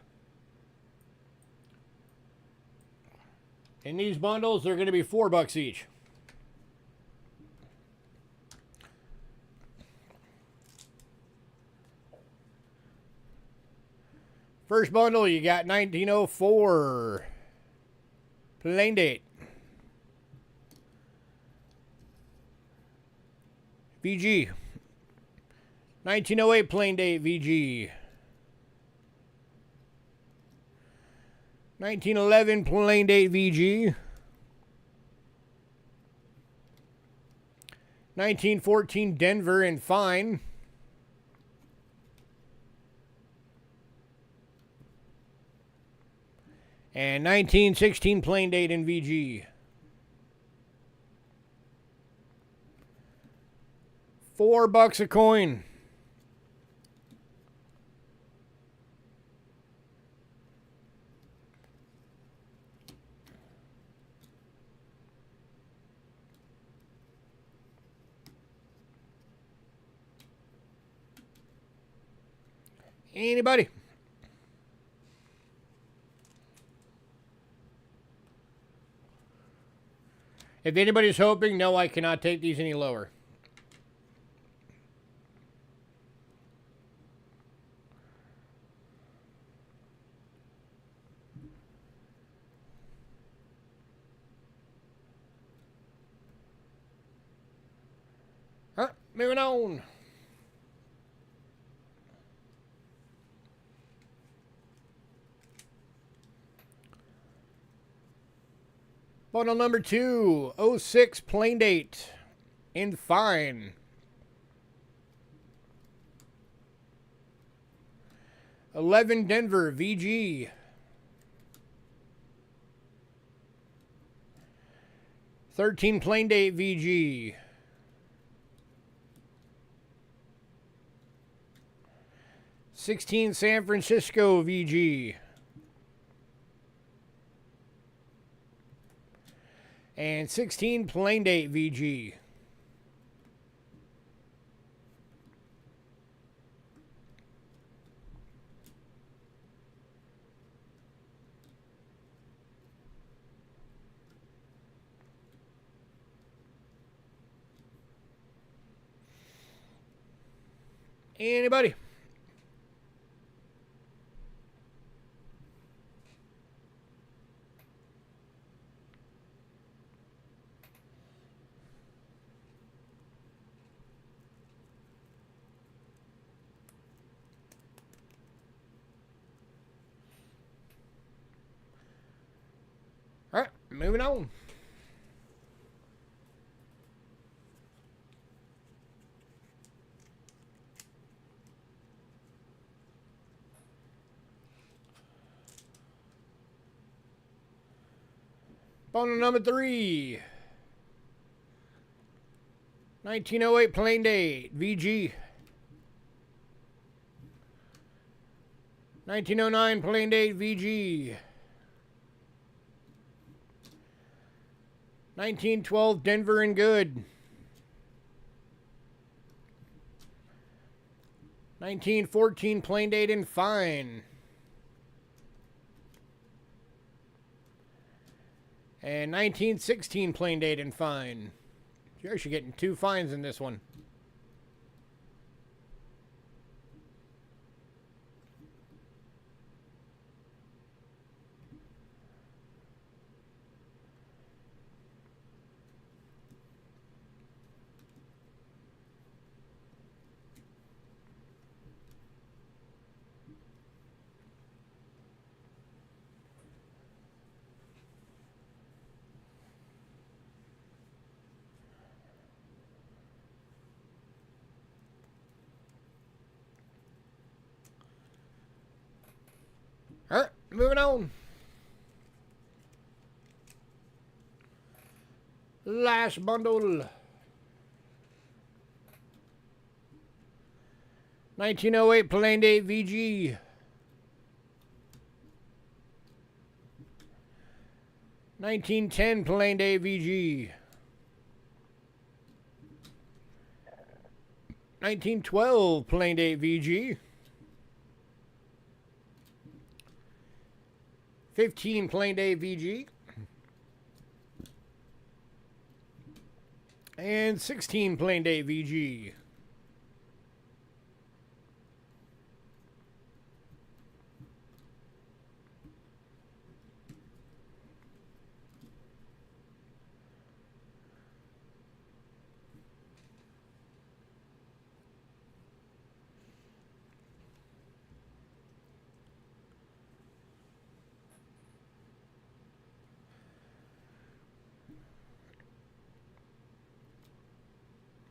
In these bundles, they're going to be $4 each. First bundle, you got 1904 plain date. VG. 1908 plain date VG. 1911 plain date VG. 1914 Denver and fine. And 1916 plain date in VG. $4 a coin. Anybody? If anybody's hoping, no, I cannot take these any lower. All right, moving on. Bundle number 2, 06 plain date in fine. 11 Denver VG. 13 plain date VG. 16 San Francisco VG. And 16 plain date VG. Anybody? All right, moving on. Bundle number 3. 1908 plain date, VG. 1909 plain date, VG. 1912 Denver and good. 1914 plain date and fine. And 1916 plain date and fine. You're actually getting 2 fines in this one. All right, moving on. Last bundle. 1908 plain date VG. 1910 plain date VG. 1912 plain date VG. 15 plain date VG. And 16 plain date VG.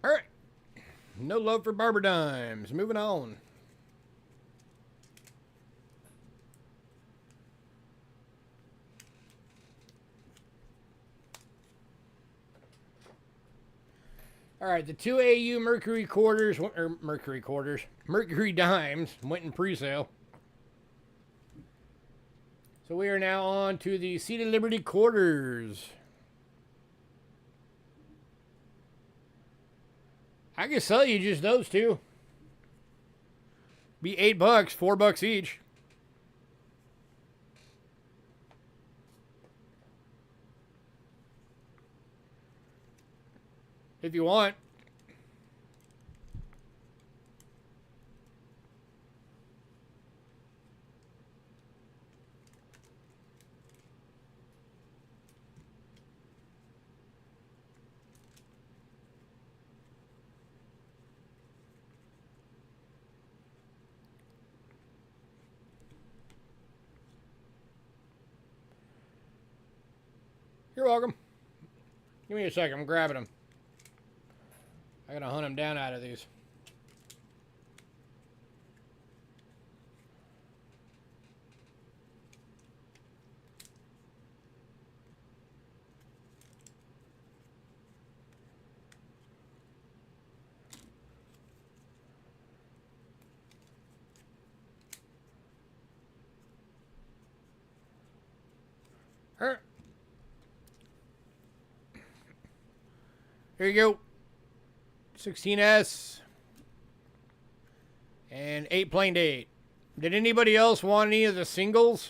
All right. No love for barber dimes. Moving on. All right, the 2 AU Mercury quarters, or Mercury dimes went in pre-sale. So we are now on to the Seated Liberty quarters. I can sell you just those 2. Be $8, $4 each. If you want. You're welcome. Give me a second. I'm grabbing them. I gotta hunt them down out of these. Here you go. 16S. And 8 plain date. Did anybody else want any of the singles?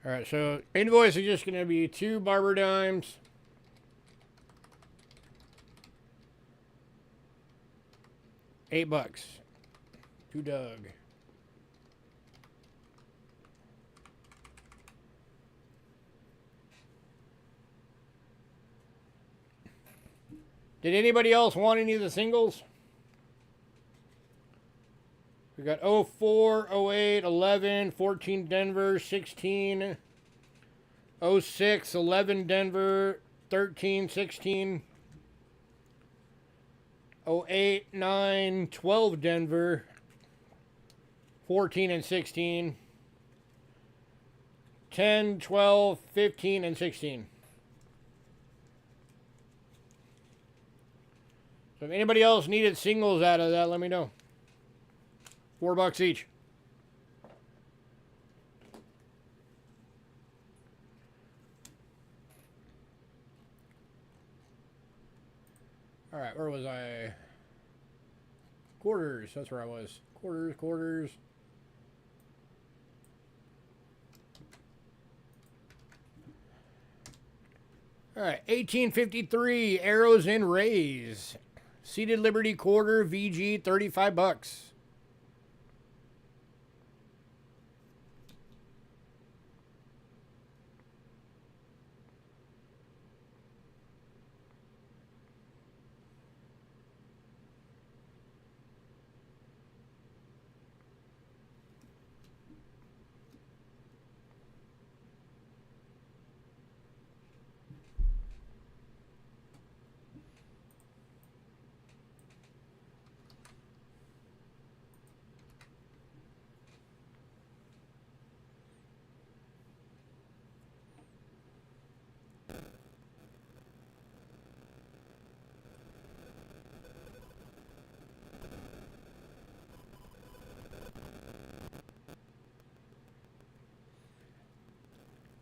Alright, so invoice is just going to be 2 barber dimes. $8. To Doug. Did anybody else want any of the singles? We got 04, 08, 11, 14 Denver, 16, 06, 11 Denver, 13, 16, 08, 9, 12 Denver, 14 and 16, 10, 12, 15 and 16. So if anybody else needed singles out of that, let me know. $4 each. All right, where was I? Quarters, that's where I was. Quarters. All right, 1853 Arrows and Rays. Seated Liberty quarter, VG, $35.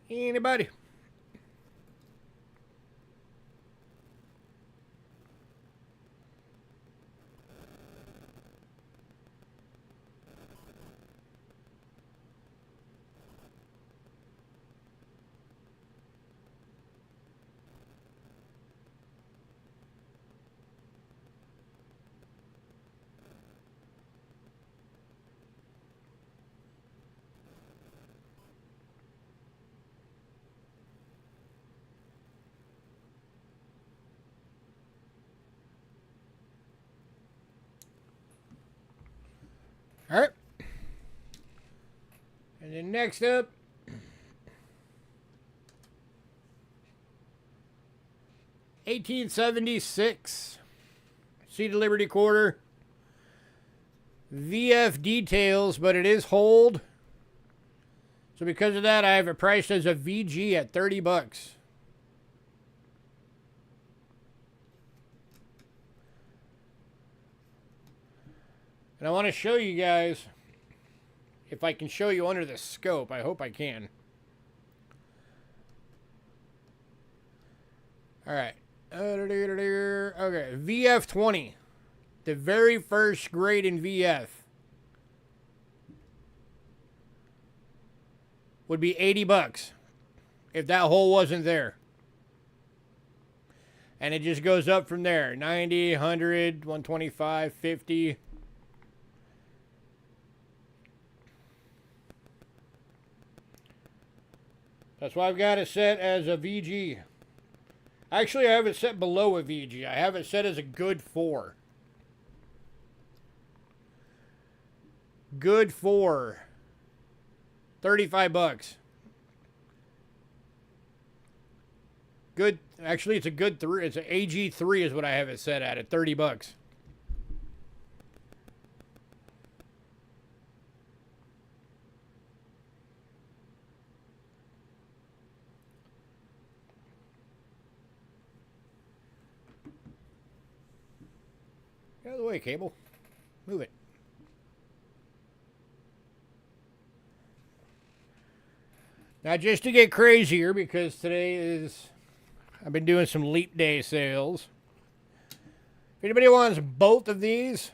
Anybody? All right. And then next up, $18.76. Seated Liberty quarter. VF details, but it is hold. So because of that, I have it priced as a VG at $30. And I want to show you guys, if I can show you under the scope. I hope I can. All right. Okay, VF20. The very first grade in VF would be $80 if that hole wasn't there. And it just goes up from there. 90, 100, 125, 50. That's why I've got it set as a VG. Actually, I have it set below a VG. I have it set as a good 4. Good 4. $35. Good. Actually, it's a good 3. It's an AG3 is what I have it set at $30. Get out of the way, cable. Move it. Now, just to get crazier, because today is... I've been doing some leap day sales. If anybody wants both of these...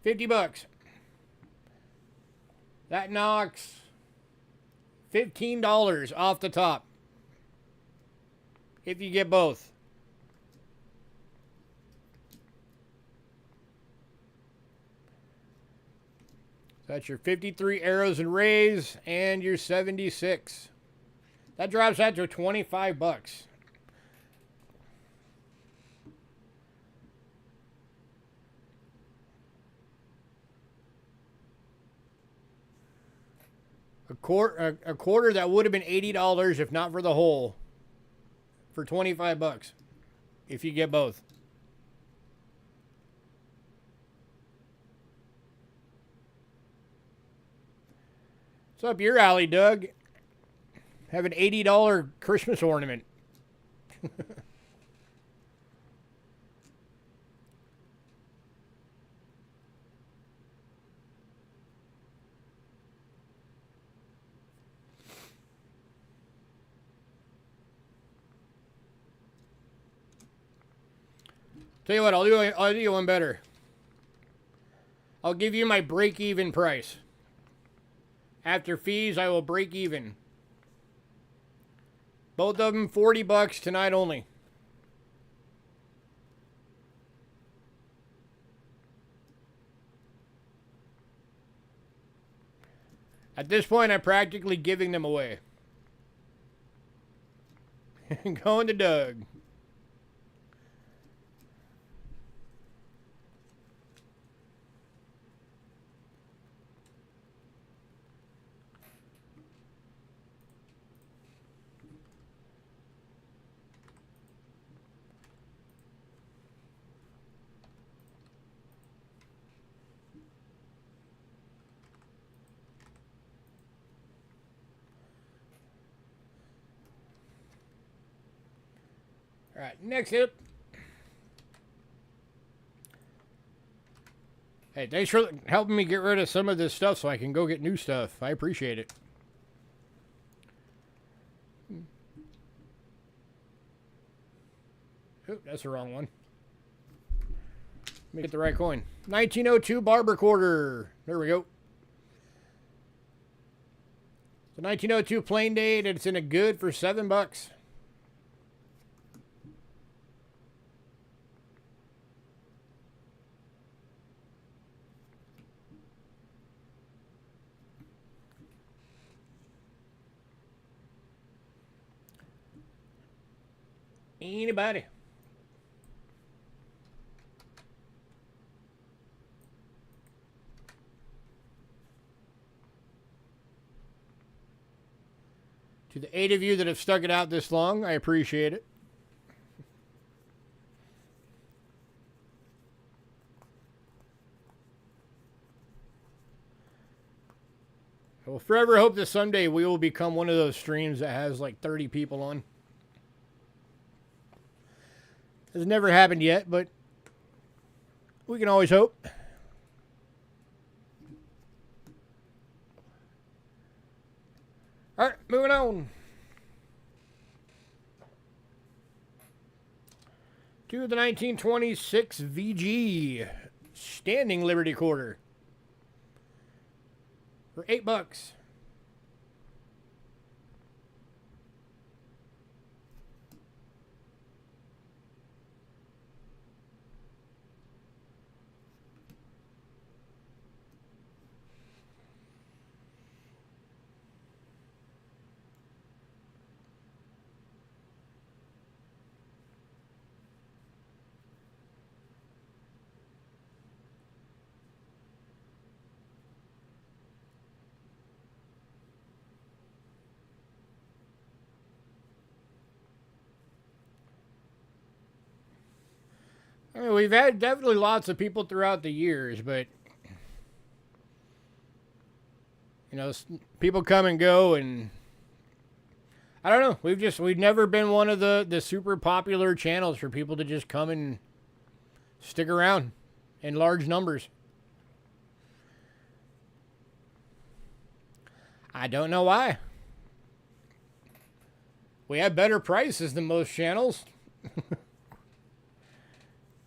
$50. That knocks $15 off the top. If you get both. That's your 53 Arrows and Rays and your 76. That drops out to $25. A quarter that would have been $80 if not for the hole, for 25 bucks if you get both. It's up your alley, Doug. Have an $80 Christmas ornament. Tell you what, I'll do you one better. I'll give you my break-even price. After fees, I will break even. Both of them $40 tonight only. At this point, I'm practically giving them away. Going to Doug. All right, next up. Hey, thanks for helping me get rid of some of this stuff so I can go get new stuff. I appreciate it. Oh, that's the wrong one. Let me get the right coin. 1902 barber quarter. There we go. So 1902 plain date, and it's in a good for $7. Anybody? To the 8 of you that have stuck it out this long, I appreciate it. I will forever hope that someday we will become one of those streams that has like 30 people on. It's never happened yet, but we can always hope. All right, moving on. To the 1926 VG Standing Liberty Quarter for $8. I mean, we've had definitely lots of people throughout the years, but you know, people come and go, and I don't know. We've never been one of the super popular channels for people to just come and stick around in large numbers. I don't know why. We have better prices than most channels.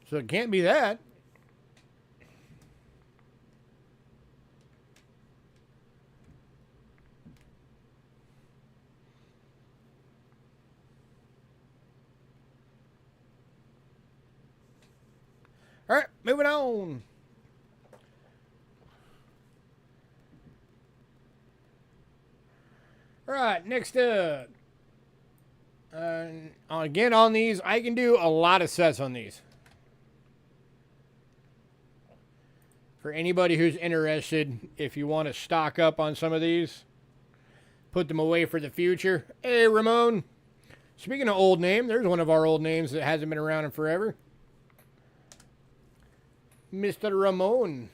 So it can't be that. All right, moving on. All right, next up. Again, on these, I can do a lot of sets on these. For anybody who's interested, if you want to stock up on some of these, put them away for the future. Hey, Ramon. Speaking of old name, there's one of our old names that hasn't been around in forever. Mr. Ramon.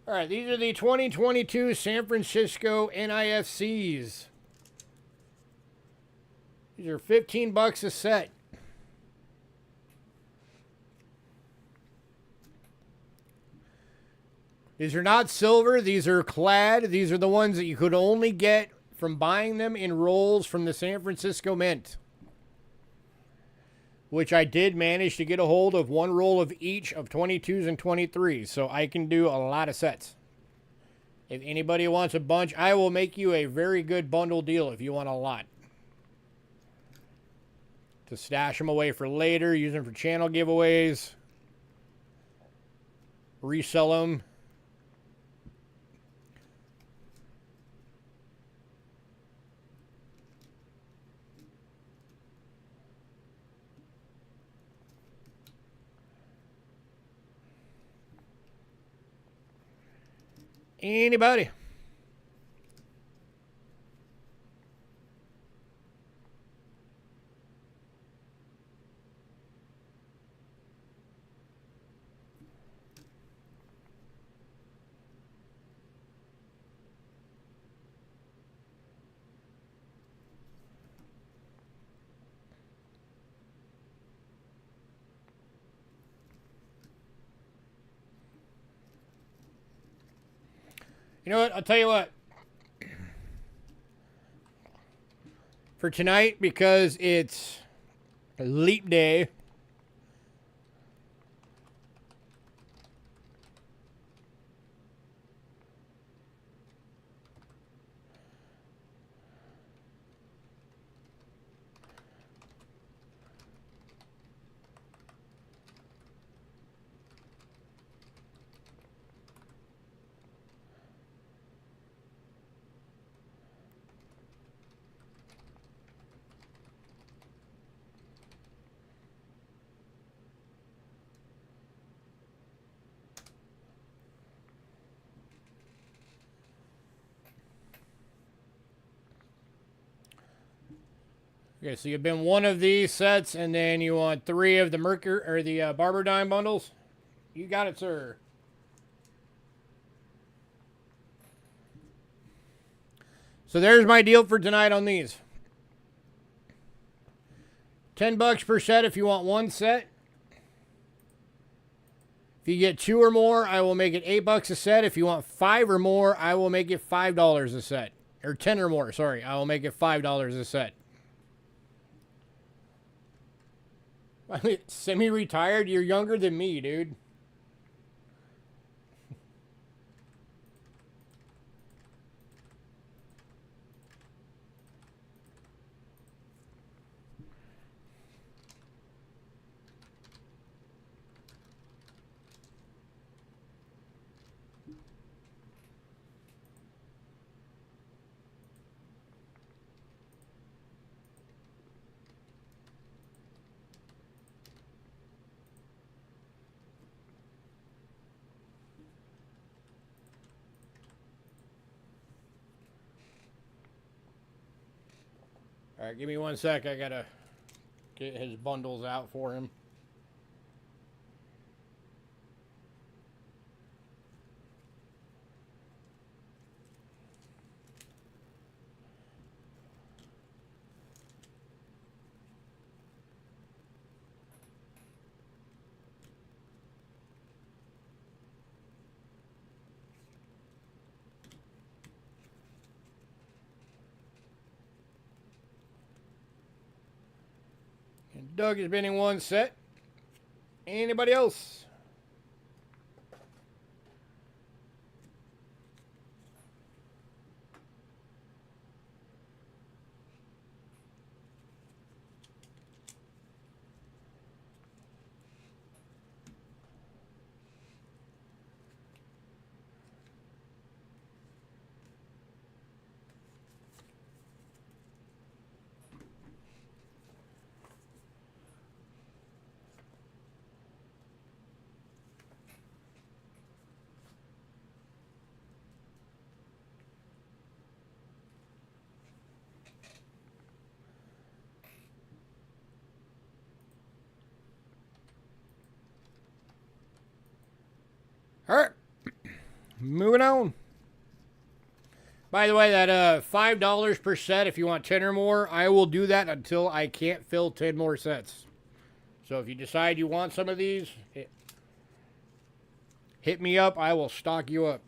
All right, these are the 2022 San Francisco NIFCs. These are $15 a set. These are not silver. These are clad. These are the ones that you could only get from buying them in rolls from the San Francisco Mint, which I did manage to get a hold of one roll of each of 22s and 23s, so I can do a lot of sets. If anybody wants a bunch, I will make you a very good bundle deal if you want a lot. To stash them away for later, use them for channel giveaways, resell them. Anybody? You know what? I'll tell you what. For tonight, because it's a leap day, okay, so you've been one of these sets, and then you want 3 of the Mercury or the Barber Dime bundles. You got it, sir. So there's my deal for tonight on these. $10 per set if you want one set. If you get 2 or more, I will make it $8 a set. If you want 5 or more, I will make it $5 a set. Or 10 or more, sorry. I will make it $5 a set. Semi-retired? You're younger than me, dude. All right, give me 1 sec. I gotta get his bundles out for him. And Doug has been in 1 set. Anybody else? moving on. By the way, that $5 per set, if you want 10 or more, I will do that until I can't fill 10 more sets. So if you decide you want some of these, hit me up. I will stock you up.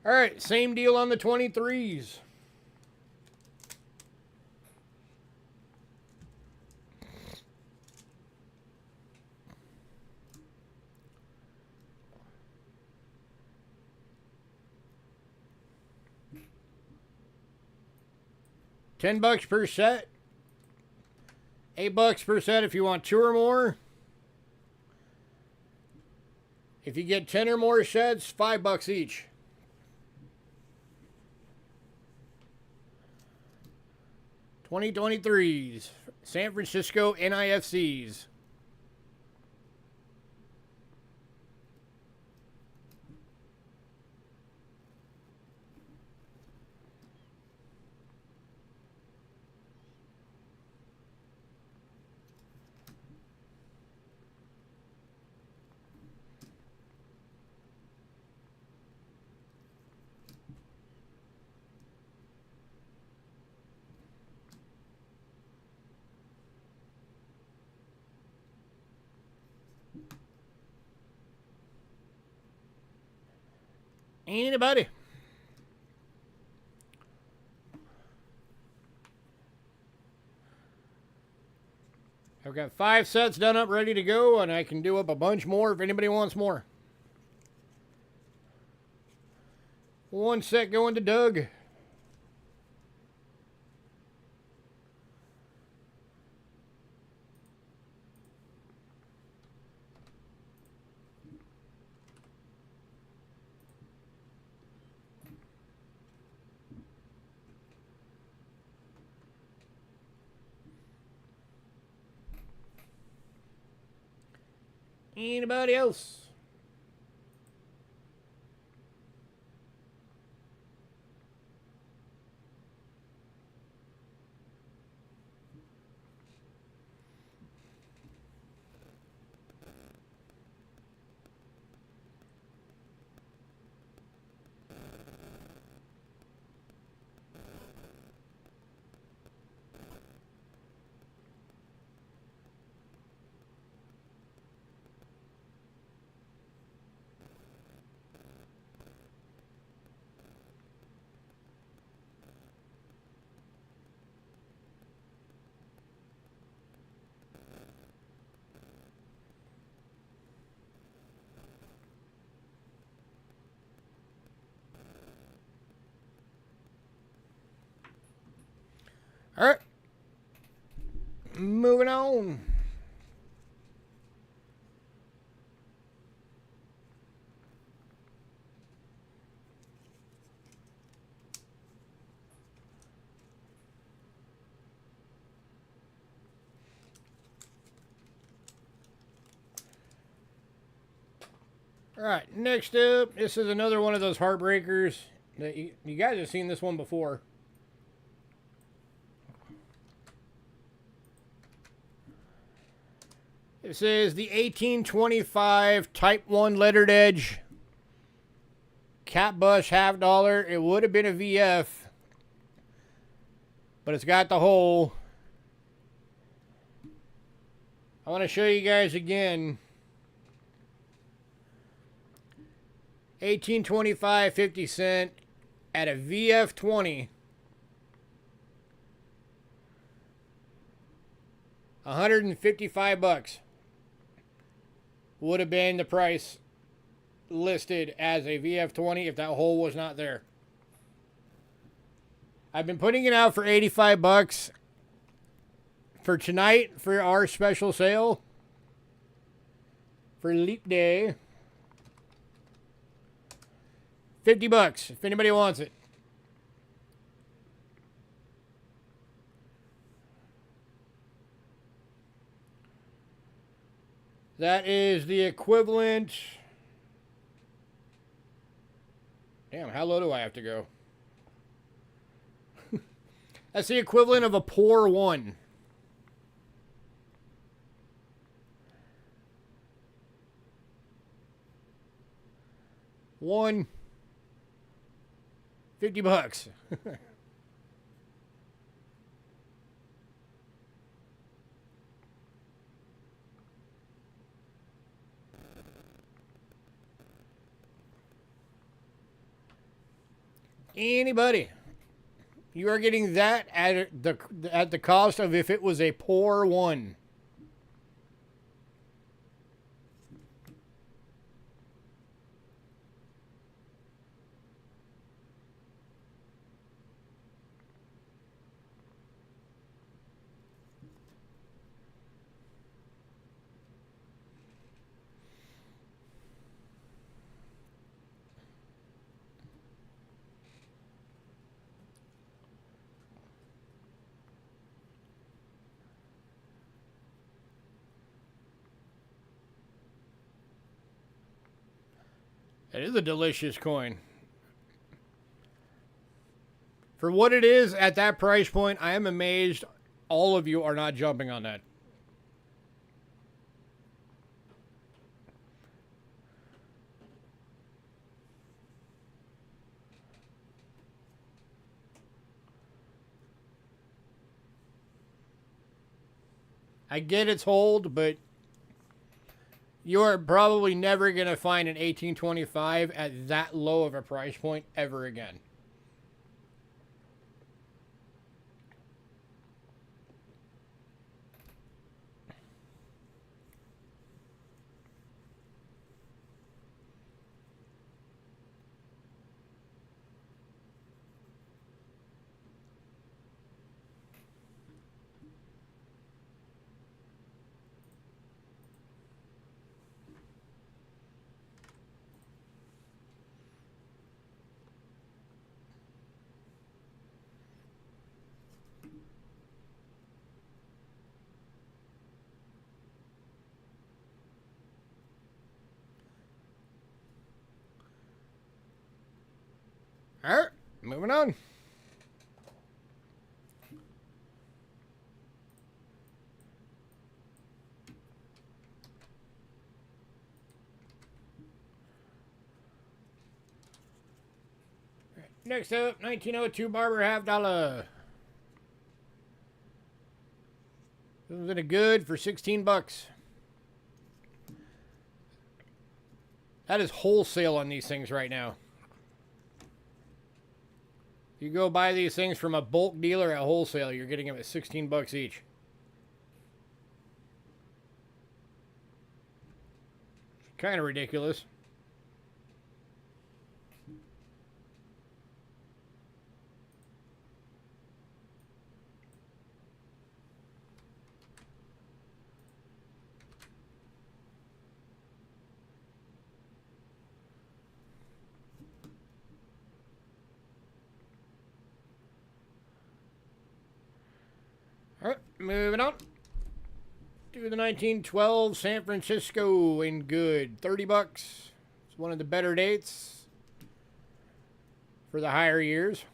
All right, same deal on the 23s. $10 per set. $8 per set if you want 2 or more. If you get 10 or more sets, $5 each. $2023s, San Francisco NIFCs. Anybody? I've got 5 sets done up, ready to go, and I can do up a bunch more if anybody wants more. 1 set going to Doug. Anybody else? All right. Moving on. All right, next up, this is another one of those heartbreakers that you guys have seen this one before. This is the 1825 Type 1 lettered edge cap bush $50. It would have been a VF, but it's got the hole. I want to show you guys again. 1825 50 cent at a VF 20. $155 would have been the price listed as a VF 20 if that hole was not there. I've been putting it out for $85 for tonight for our special sale for Leap Day. $50 if anybody wants it. That is the equivalent. Damn, how low do I have to go? That's the equivalent of a pour 1. One. $50. Anybody? You are getting that at the cost of if it was a poor one. It is a delicious coin. For what it is at that price point, I am amazed all of you are not jumping on that. I get its hold, but you're probably never going to find an 1825 at that low of a price point ever again. All right, moving on. Next up, 1902 Barber half dollar. This was in a good for 16 bucks. That is wholesale on these things right now. You go buy these things from a bulk dealer at wholesale, you're getting them at 16 bucks each. Kind of ridiculous. All right, moving on to the 1912 San Francisco in good. 30 bucks. It's one of the better dates for the higher years.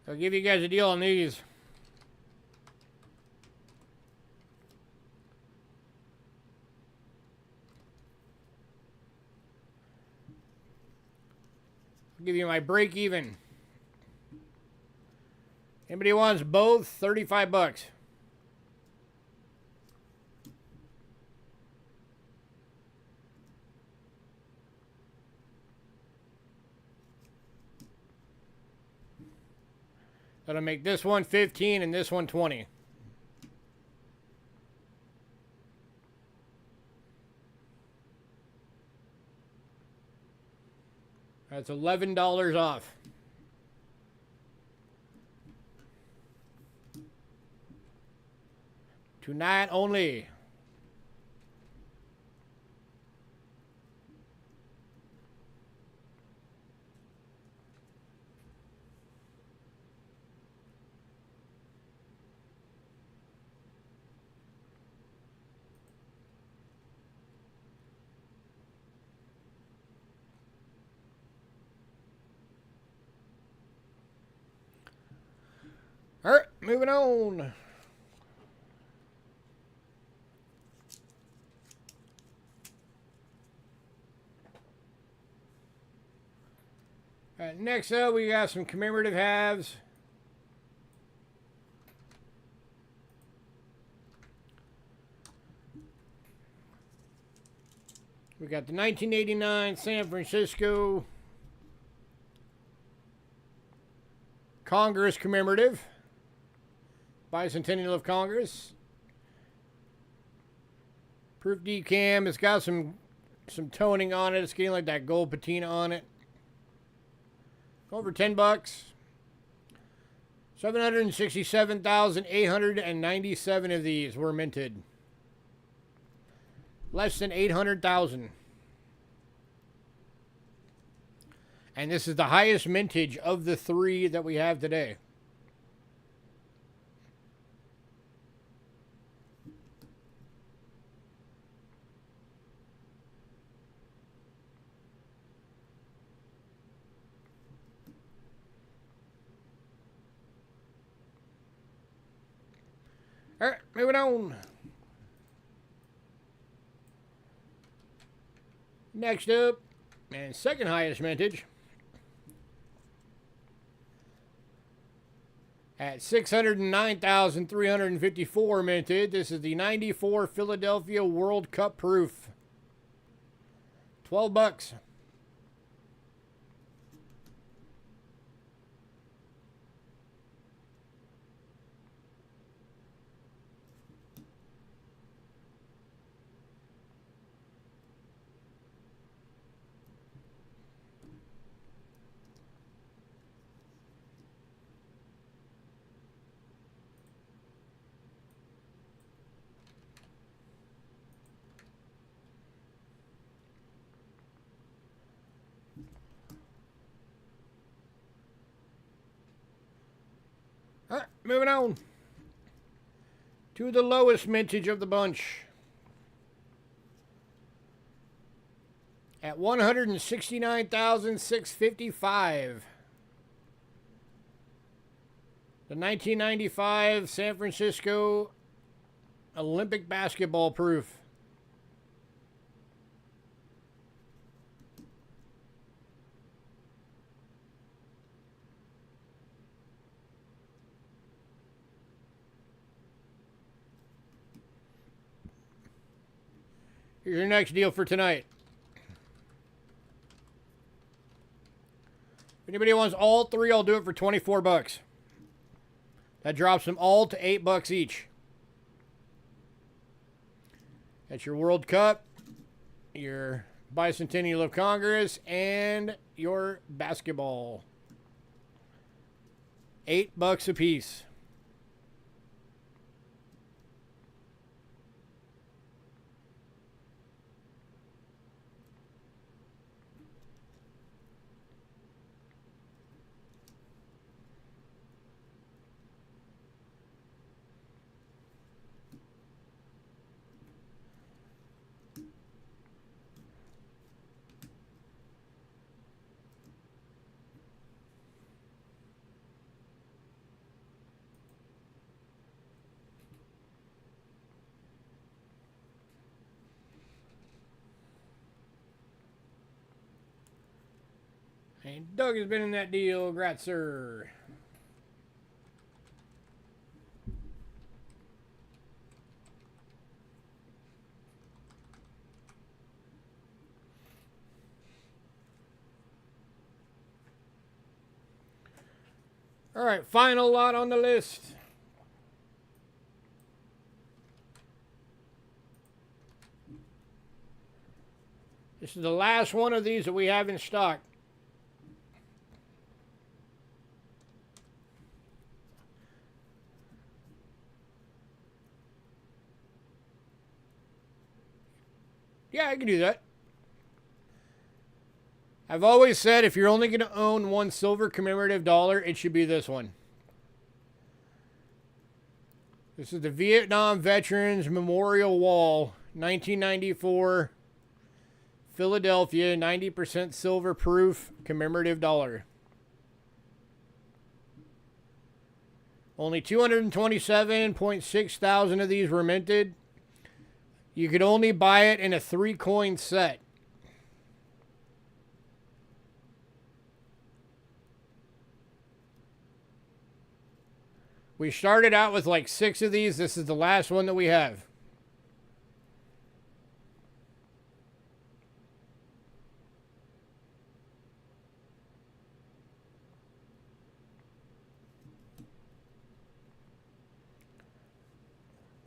I'll give you guys a deal on these. I'll give you my break even. Anybody wants both? 35 bucks. That'll make this one 15 and this one 20. That's $11 off. Tonight only. All right, moving on. All right, next up, we got some commemorative halves. We got the 1989 San Francisco Congress commemorative. Bicentennial of Congress. Proof decam. It's got some toning on it. It's getting like that gold patina on it. Over $10. 767,897 of these were minted. Less than 800,000. And this is the highest mintage of the three that we have today. All right, moving on. Next up, and second highest mintage, at 609,354 minted. This is the 94 Philadelphia World Cup proof. $12. All right, moving on to the lowest mintage of the bunch. At 169,655. The 1995 San Francisco Olympic basketball proof. Here's your next deal for tonight. If anybody wants all three, I'll do it for $24. That drops them all to $8 each. That's your World Cup, your Bicentennial of Congress, and your basketball. $8 a piece. And Doug has been in that deal. Congrats, sir. All right, final lot on the list. This is the last one of these that we have in stock. Yeah, I can do that. I've always said if you're only going to own one silver commemorative dollar, it should be this one. This is the Vietnam Veterans Memorial Wall, 1994, Philadelphia, 90% silver proof commemorative dollar. Only 227.6 thousand of these were minted. You could only buy it in a 3-coin set. We started out with like 6 of these. This is the last one that we have.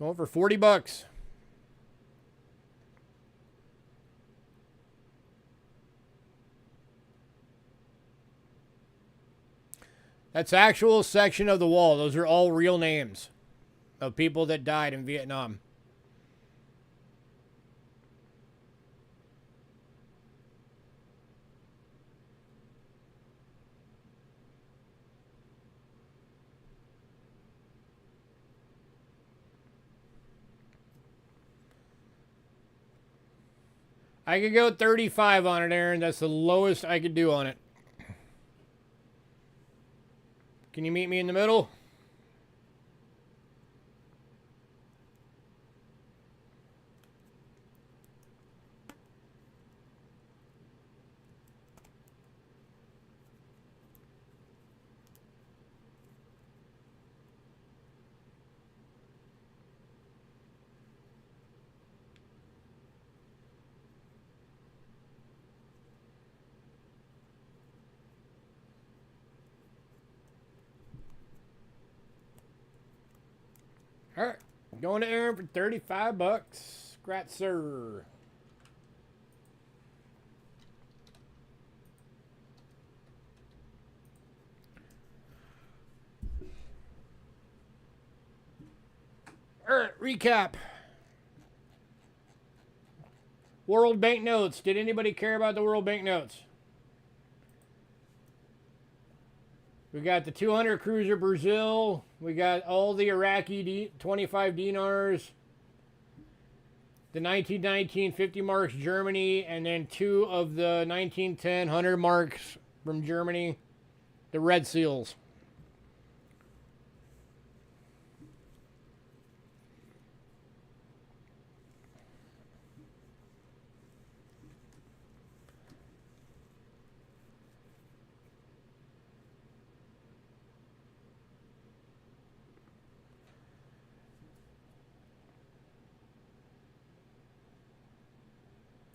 Going for 40 bucks. That's actual section of the wall. Those are all real names of people that died in Vietnam. I could go 35 on it, Aaron. That's the lowest I could do on it. Can you meet me in the middle? All right, going to Aaron for 35 bucks. Scratch, sir. All right, recap. World banknotes. Did anybody care about the world banknotes? We got the 200 Cruiser Brazil. We got all the Iraqi 25 dinars. The 1919 50 marks Germany. And then 2 of the 1910 100 marks from Germany. The red seals.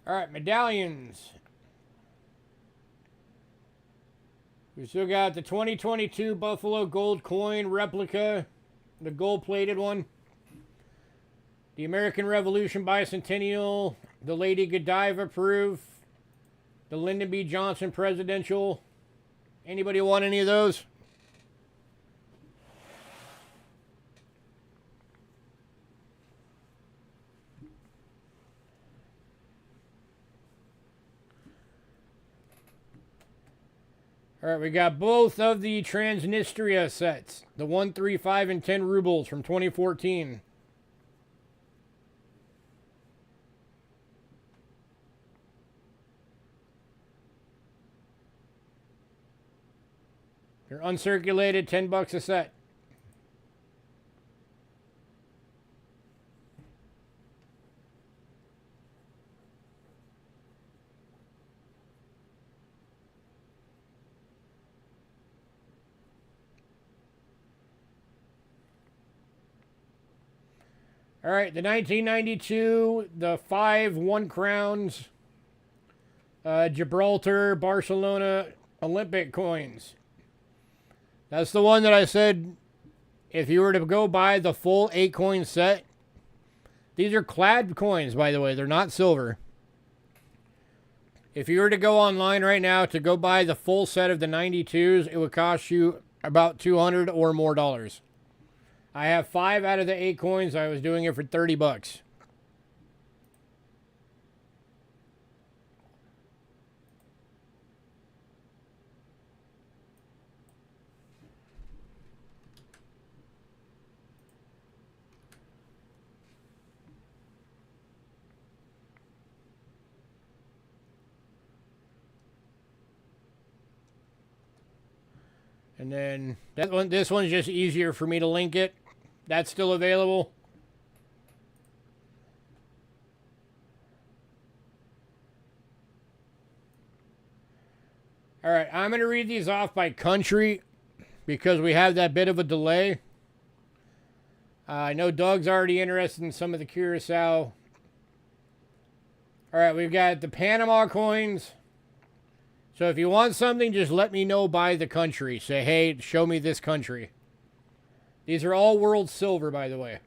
All right, medallions. We still got the 2022 Buffalo Gold Coin replica, the gold-plated one. The American Revolution Bicentennial, the Lady Godiva proof, the Lyndon B. Johnson Presidential. Anybody want any of those? All right, we got both of the Transnistria sets. The 1, 3, 5, and 10 rubles from 2014. They're uncirculated, 10 bucks a set. All right, the 1992, the 5 1 crowns, Gibraltar, Barcelona, Olympic coins. That's the one that I said, if you were to go buy the full 8-coin set, these are clad coins, by the way. They're not silver. If you were to go online right now to go buy the full set of the 92s, it would cost you about $200 or more. I have 5 out of the 8 coins. I was doing it for 30 bucks. And then this one's just easier for me to link it. That's still available. All right, I'm going to read these off by country because we have that bit of a delay. I know Doug's already interested in some of the Curacao. All right, we've got the Panama coins. So if you want something, just let me know by the country. Say, hey, show me this country. These are all world silver, by the way.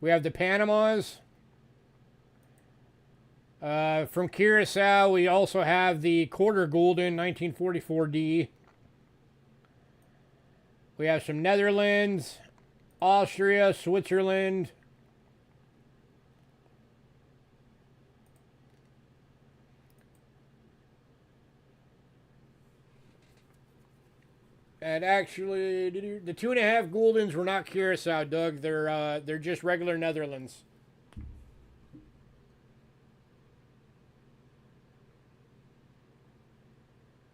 We have the Panamas. From Curacao, we also have the quarter gulden 1944D. We have some Netherlands, Austria, Switzerland. And actually, the 2.5 guldens were not Curacao, Doug. They're just regular Netherlands.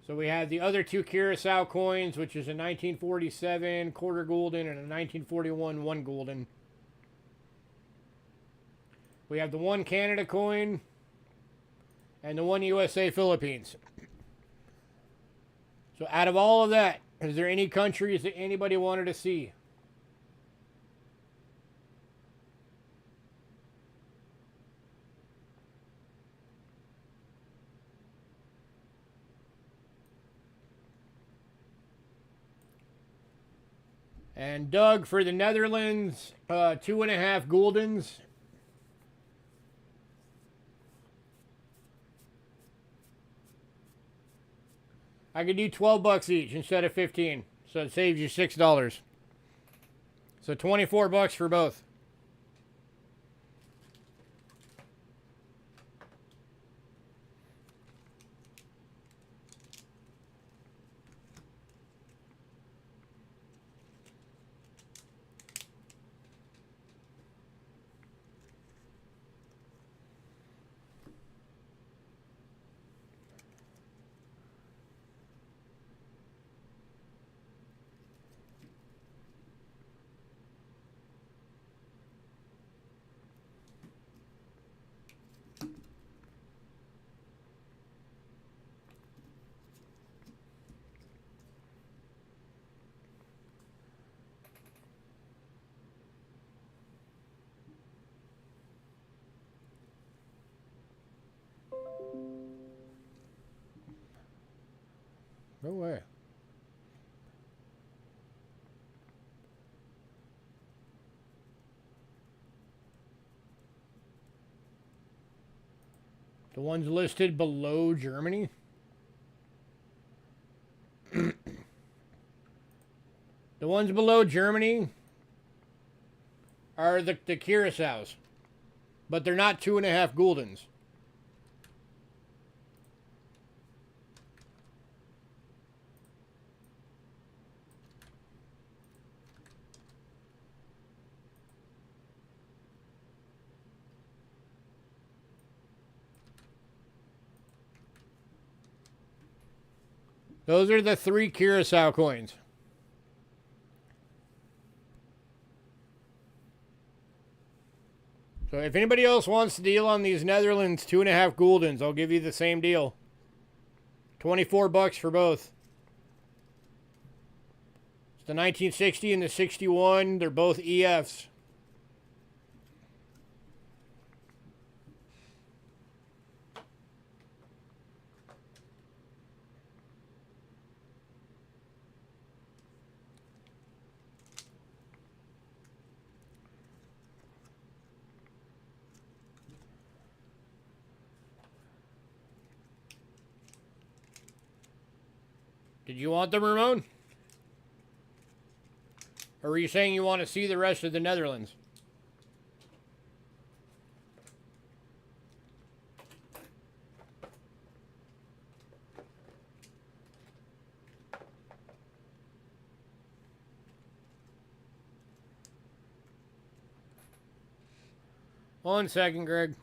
So we have the other two Curacao coins, which is a 1947 quarter gulden and a 1941 1 gulden. We have the 1 Canada coin and the 1 USA Philippines. So out of all of that, is there any countries that anybody wanted to see? And Doug, for the Netherlands, 2.5 guldens. I could do $12 each instead of 15, so it saves you $6. So $24 for both. No way. The ones listed below Germany? The ones below Germany are the Curaçaos. But they're not 2.5 guldens. Those are the 3 Curacao coins. So if anybody else wants to deal on these Netherlands 2.5 guldens, I'll give you the same deal. $24 for both. It's the 1960 and the 61. They're both EFs. Did you want them, Ramon? Or were you saying you want to see the rest of the Netherlands? One second, Greg.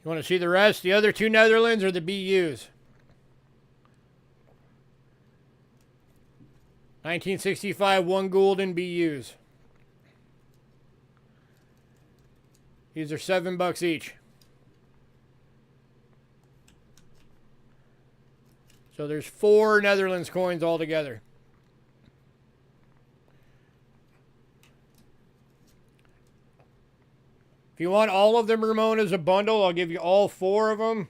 You want to see the rest? The other two Netherlands are the BUs. 1965 1 gulden BUs. These are $7 each. So there's 4 Netherlands coins altogether. If you want all of them, Ramon, as a bundle, I'll give you all 4 of them.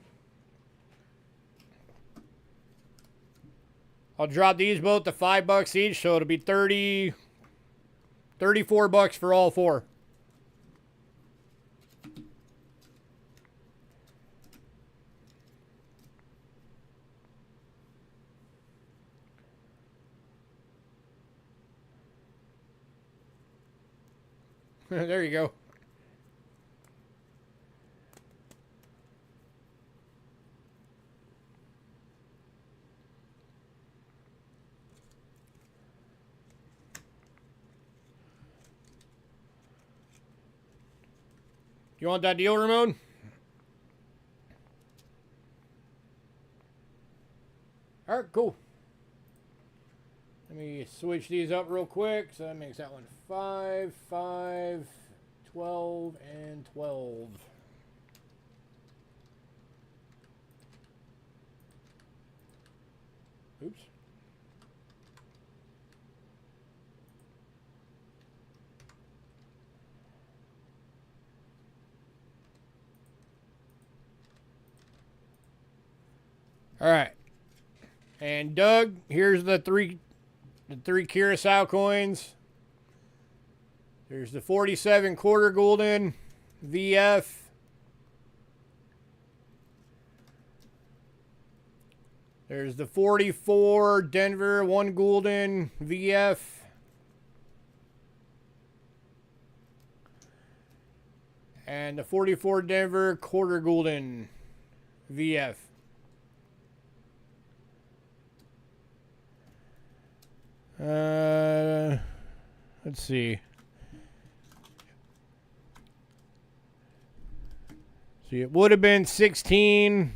I'll drop these both to $5 each, so it'll be $34 for all 4. There you go. You want that deal, Ramon? All right, cool. Let me switch these up real quick. So that makes that one 5, 5, 12, and 12. Oops. All right. And Doug, here's the three Curacao coins. There's the 47 quarter gulden VF. There's the 44 Denver 1 gulden VF. And the 44 Denver quarter gulden VF. Let's see. See, it would have been 16.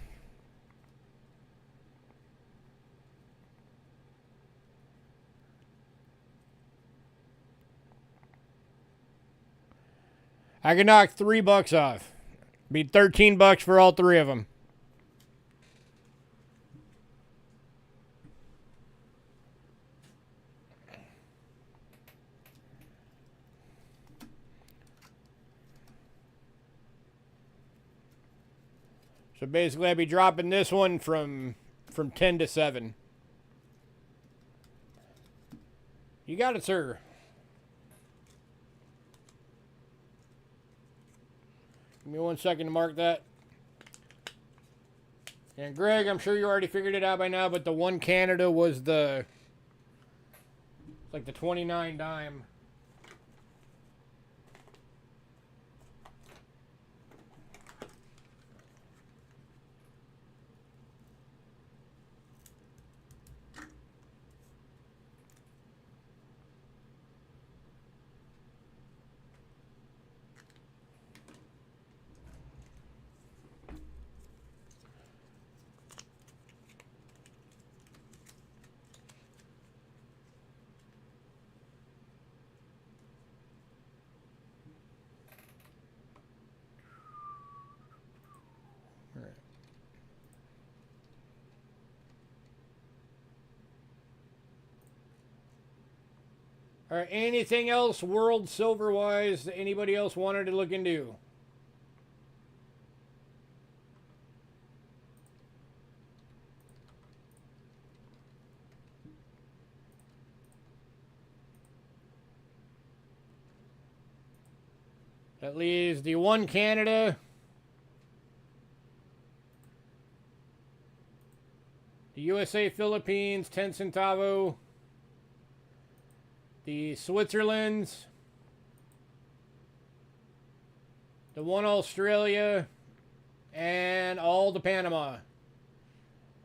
I could knock $3 off. Be $13 for all 3 of them. So basically, I'd be dropping this one from 10 to 7. You got it, sir. Give me 1 second to mark that. And Greg, I'm sure you already figured it out by now, but the 1 Canada was the like the 29 dime. All right, anything else world silver wise that anybody else wanted to look into? That leaves the 1 Canada, the USA Philippines 10 centavo, the Switzerland's, the 1 Australia, and all the Panama,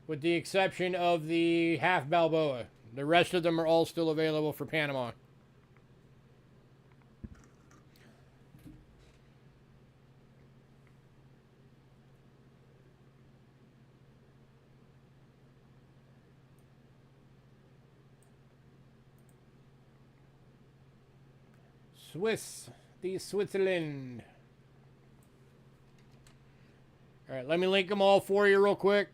with the exception of the half Balboa. The rest of them are all still available for Panama. Switzerland. All right, let me link them all for you real quick.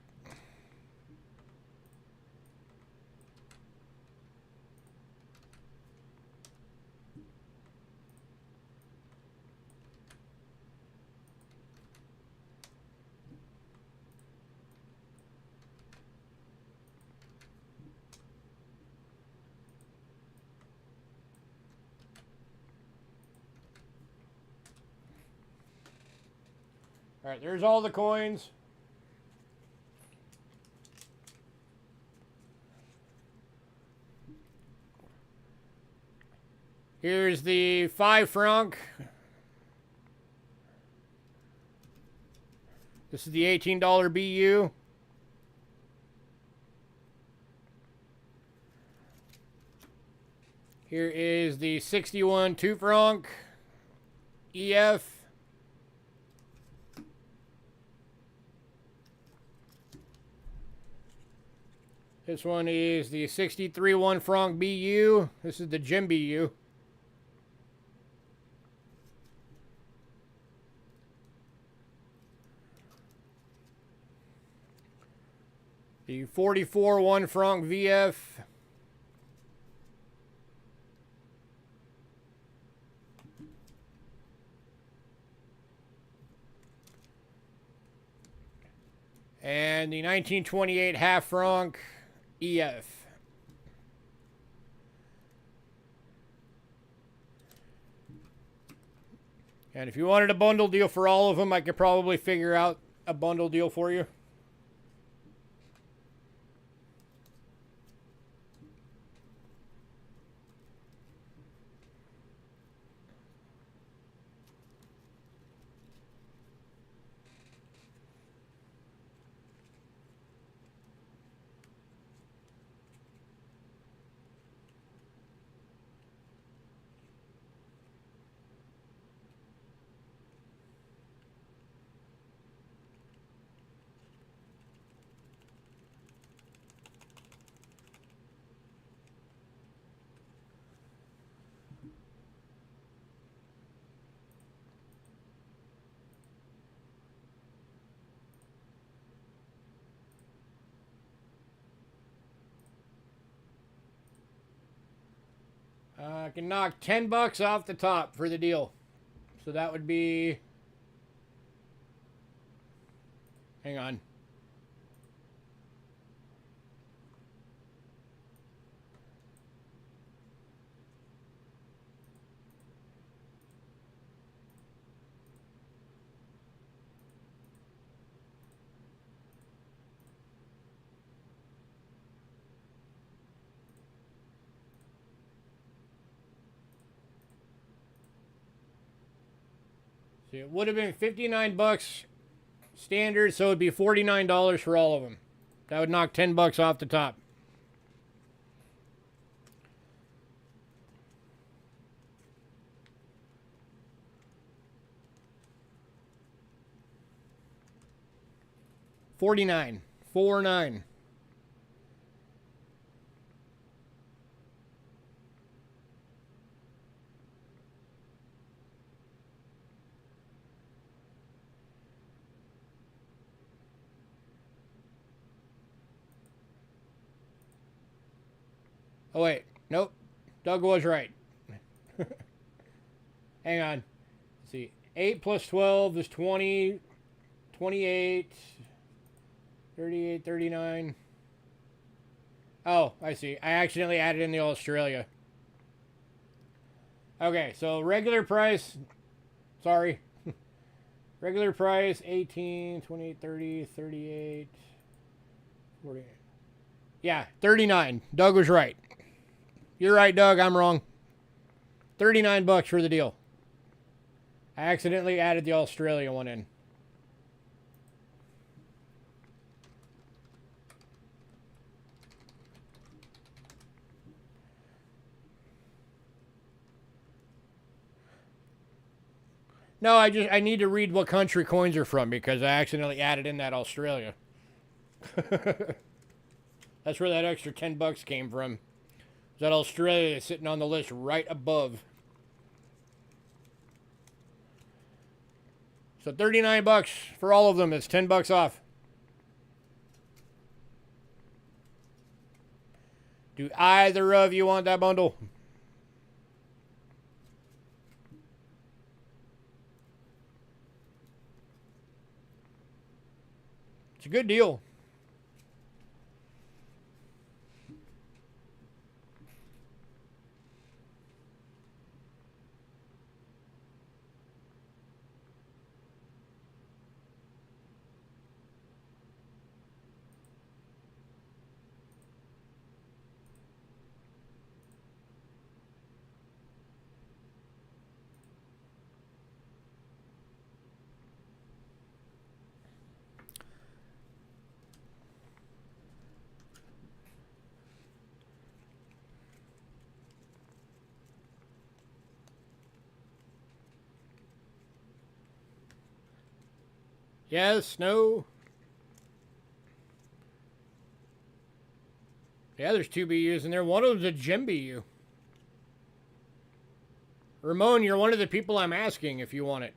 All right, there's all the coins. Here's the 5 franc. This is the $18 BU. Here is the 61 2 franc EF. This one is the 63 1 franc BU. This is the gem BU. The 44 1 franc VF. And the 1928 half franc EF. And if you wanted a bundle deal for all of them, I could probably figure out a bundle deal for you. I can knock $10 off the top for the deal. So that would be... Hang on. See, it would have been $59 standard, so it would be $49 for all of them. That would knock $10 off the top. $49. $49. Oh, wait. Nope. Doug was right. Hang on. Let's see. 8 plus 12 is 20. 28. 38, 39. Oh, I see. I accidentally added in the Australia. Okay, so regular price. Sorry. Regular price 18, 28, 30, 38, 48. Yeah, 39. Doug was right. You're right, Doug. I'm wrong. $39 for the deal. I accidentally added the Australia one in. No, I need to read what country coins are from because I accidentally added in that Australia. That's where that extra $10 came from. That Australia is sitting on the list right above. So 39 bucks for all of them. It's 10 bucks off. Do either of you want that bundle? It's a good deal. Yes, no. Yeah, there's 2 BUs in there. One of them's a gem BU. Ramon, you're one of the people I'm asking if you want it.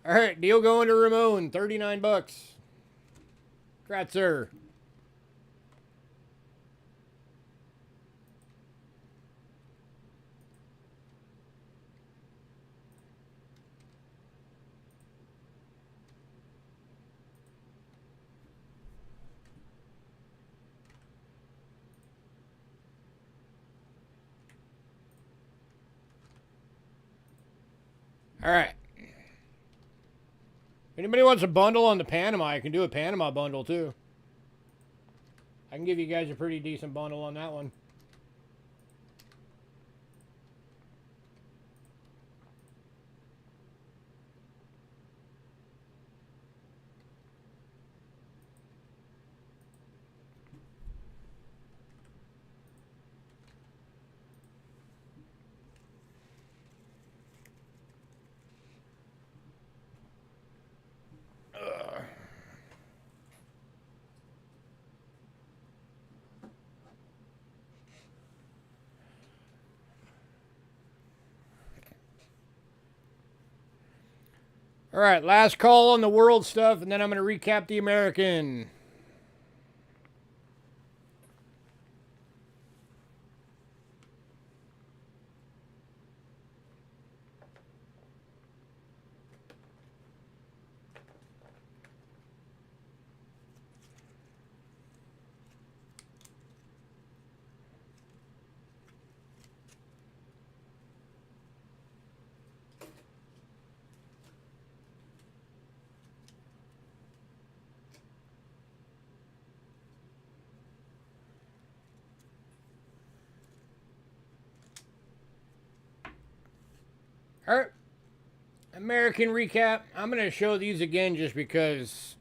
All right, deal going to Ramon. 39 bucks. Congrats, sir. All right. If anybody wants a bundle on the Panama, I can do a Panama bundle too. I can give you guys a pretty decent bundle on that one. All right, last call on the world stuff, and then I'm going to recap the American. All right, American recap. I'm going to show these again just because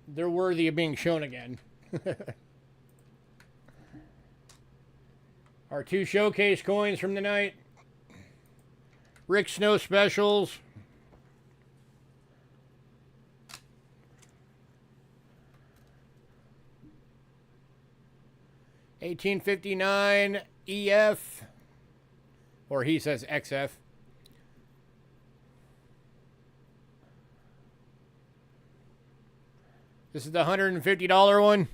they're worthy of being shown again. Our 2 showcase coins from the night. Rick Snow specials. $18.59 EF. Or he says XF. This is the $150 one.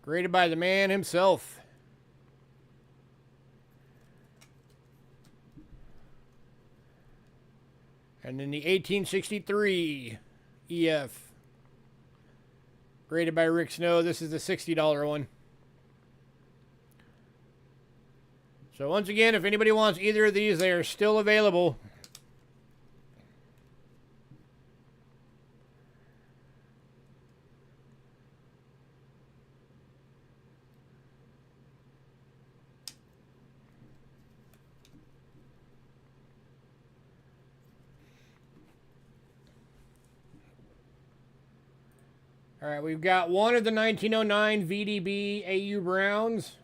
Graded by the man himself. And then the 1863 EF. Graded by Rick Snow. This is the $60 one. So once again, if anybody wants either of these, they are still available. All right, we've got one of the 1909 VDB AU Browns.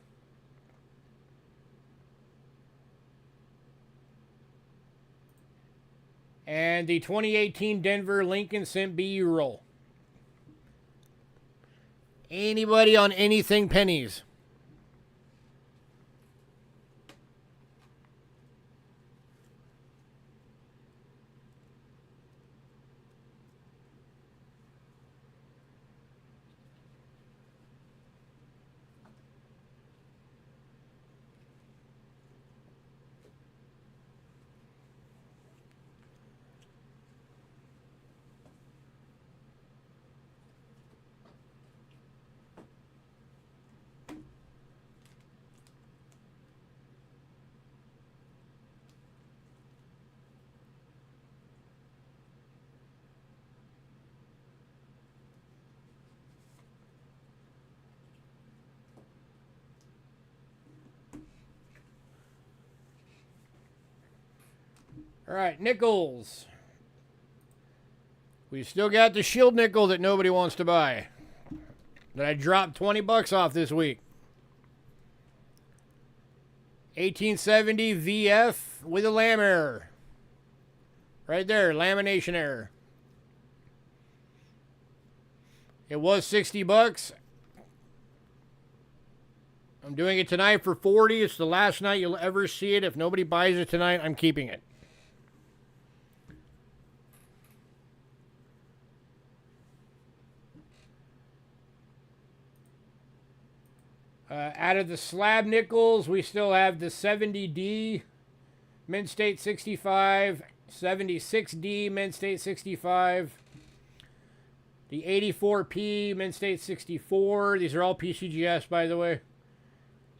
And the 2018 Denver Lincoln Cent BU roll. Anybody on anything pennies? All right, nickels. We still got the shield nickel that nobody wants to buy. That I dropped 20 bucks off this week. 1870 VF with a lam error. Right there, lamination error. It was 60 bucks. I'm doing it tonight for 40. It's the last night you'll ever see it. If nobody buys it tonight, I'm keeping it. Out of the slab nickels, we still have the 70D Mint State 65, 76D Mint State 65, the 84P Mint State 64. These are all PCGS, by the way.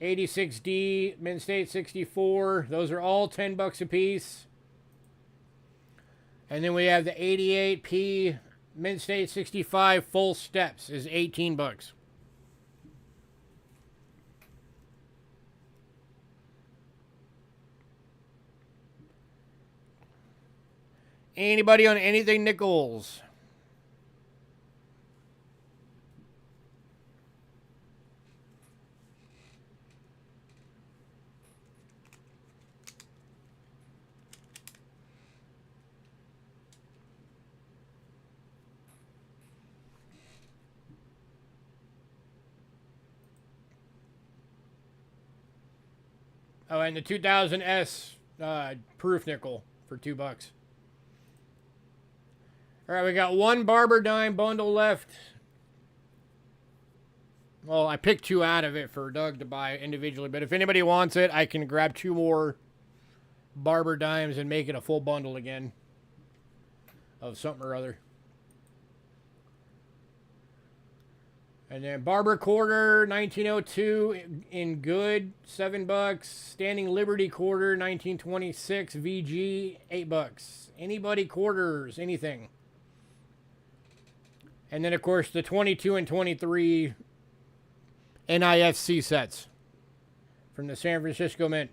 86D Mint State 64. Those are all 10 bucks a piece. And then we have the 88P Mint State 65 full steps is 18 bucks. Anybody on anything nickels? Oh, and the 2000S proof nickel for $2. All right, we got one Barber Dime bundle left. Well, I picked two out of it for Doug to buy individually, but if anybody wants it, I can grab two more Barber Dimes and make it a full bundle again of something or other. And then Barber Quarter, 1902 in good, $7. Standing Liberty Quarter, 1926 VG, $8. Anybody quarters, anything. And then, of course, the 22 and 23 NIFC sets from the San Francisco Mint.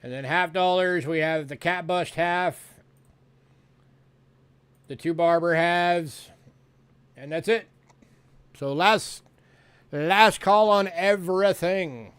And then $50, we have the Cat Bust half, the two Barber halves, and that's it. So last call on everything.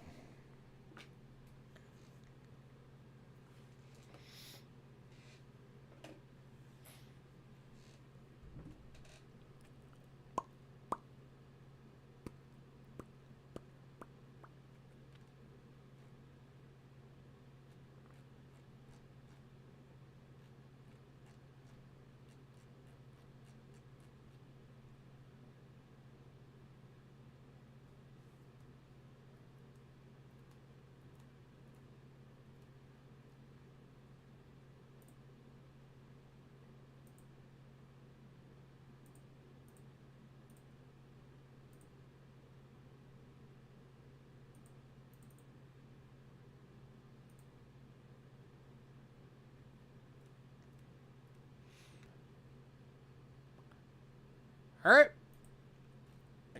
All right.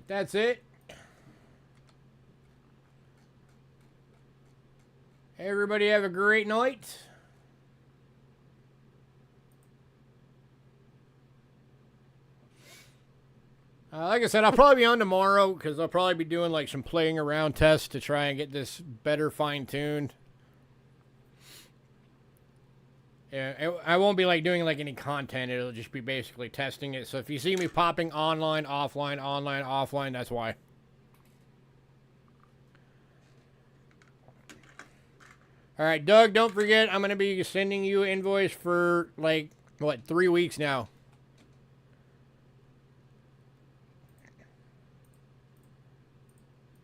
That's it. Everybody have a great night. Like I said, I'll probably be on tomorrow because I'll probably be doing like some playing around tests to try and get this better fine-tuned. Yeah, I won't be like doing like any content. It'll just be basically testing it. So if you see me popping online, offline, that's why. All right, Doug, don't forget, I'm going to be sending you an invoice for like, what, 3 weeks now.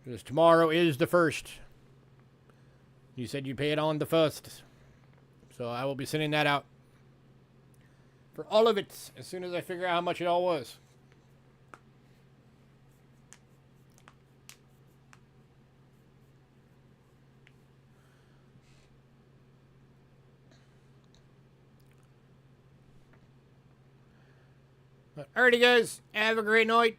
Because tomorrow is the 1st. You said you'd pay it on the 1st. So I will be sending that out for all of it as soon as I figure out how much it all was. Alrighty, guys. Have a great night.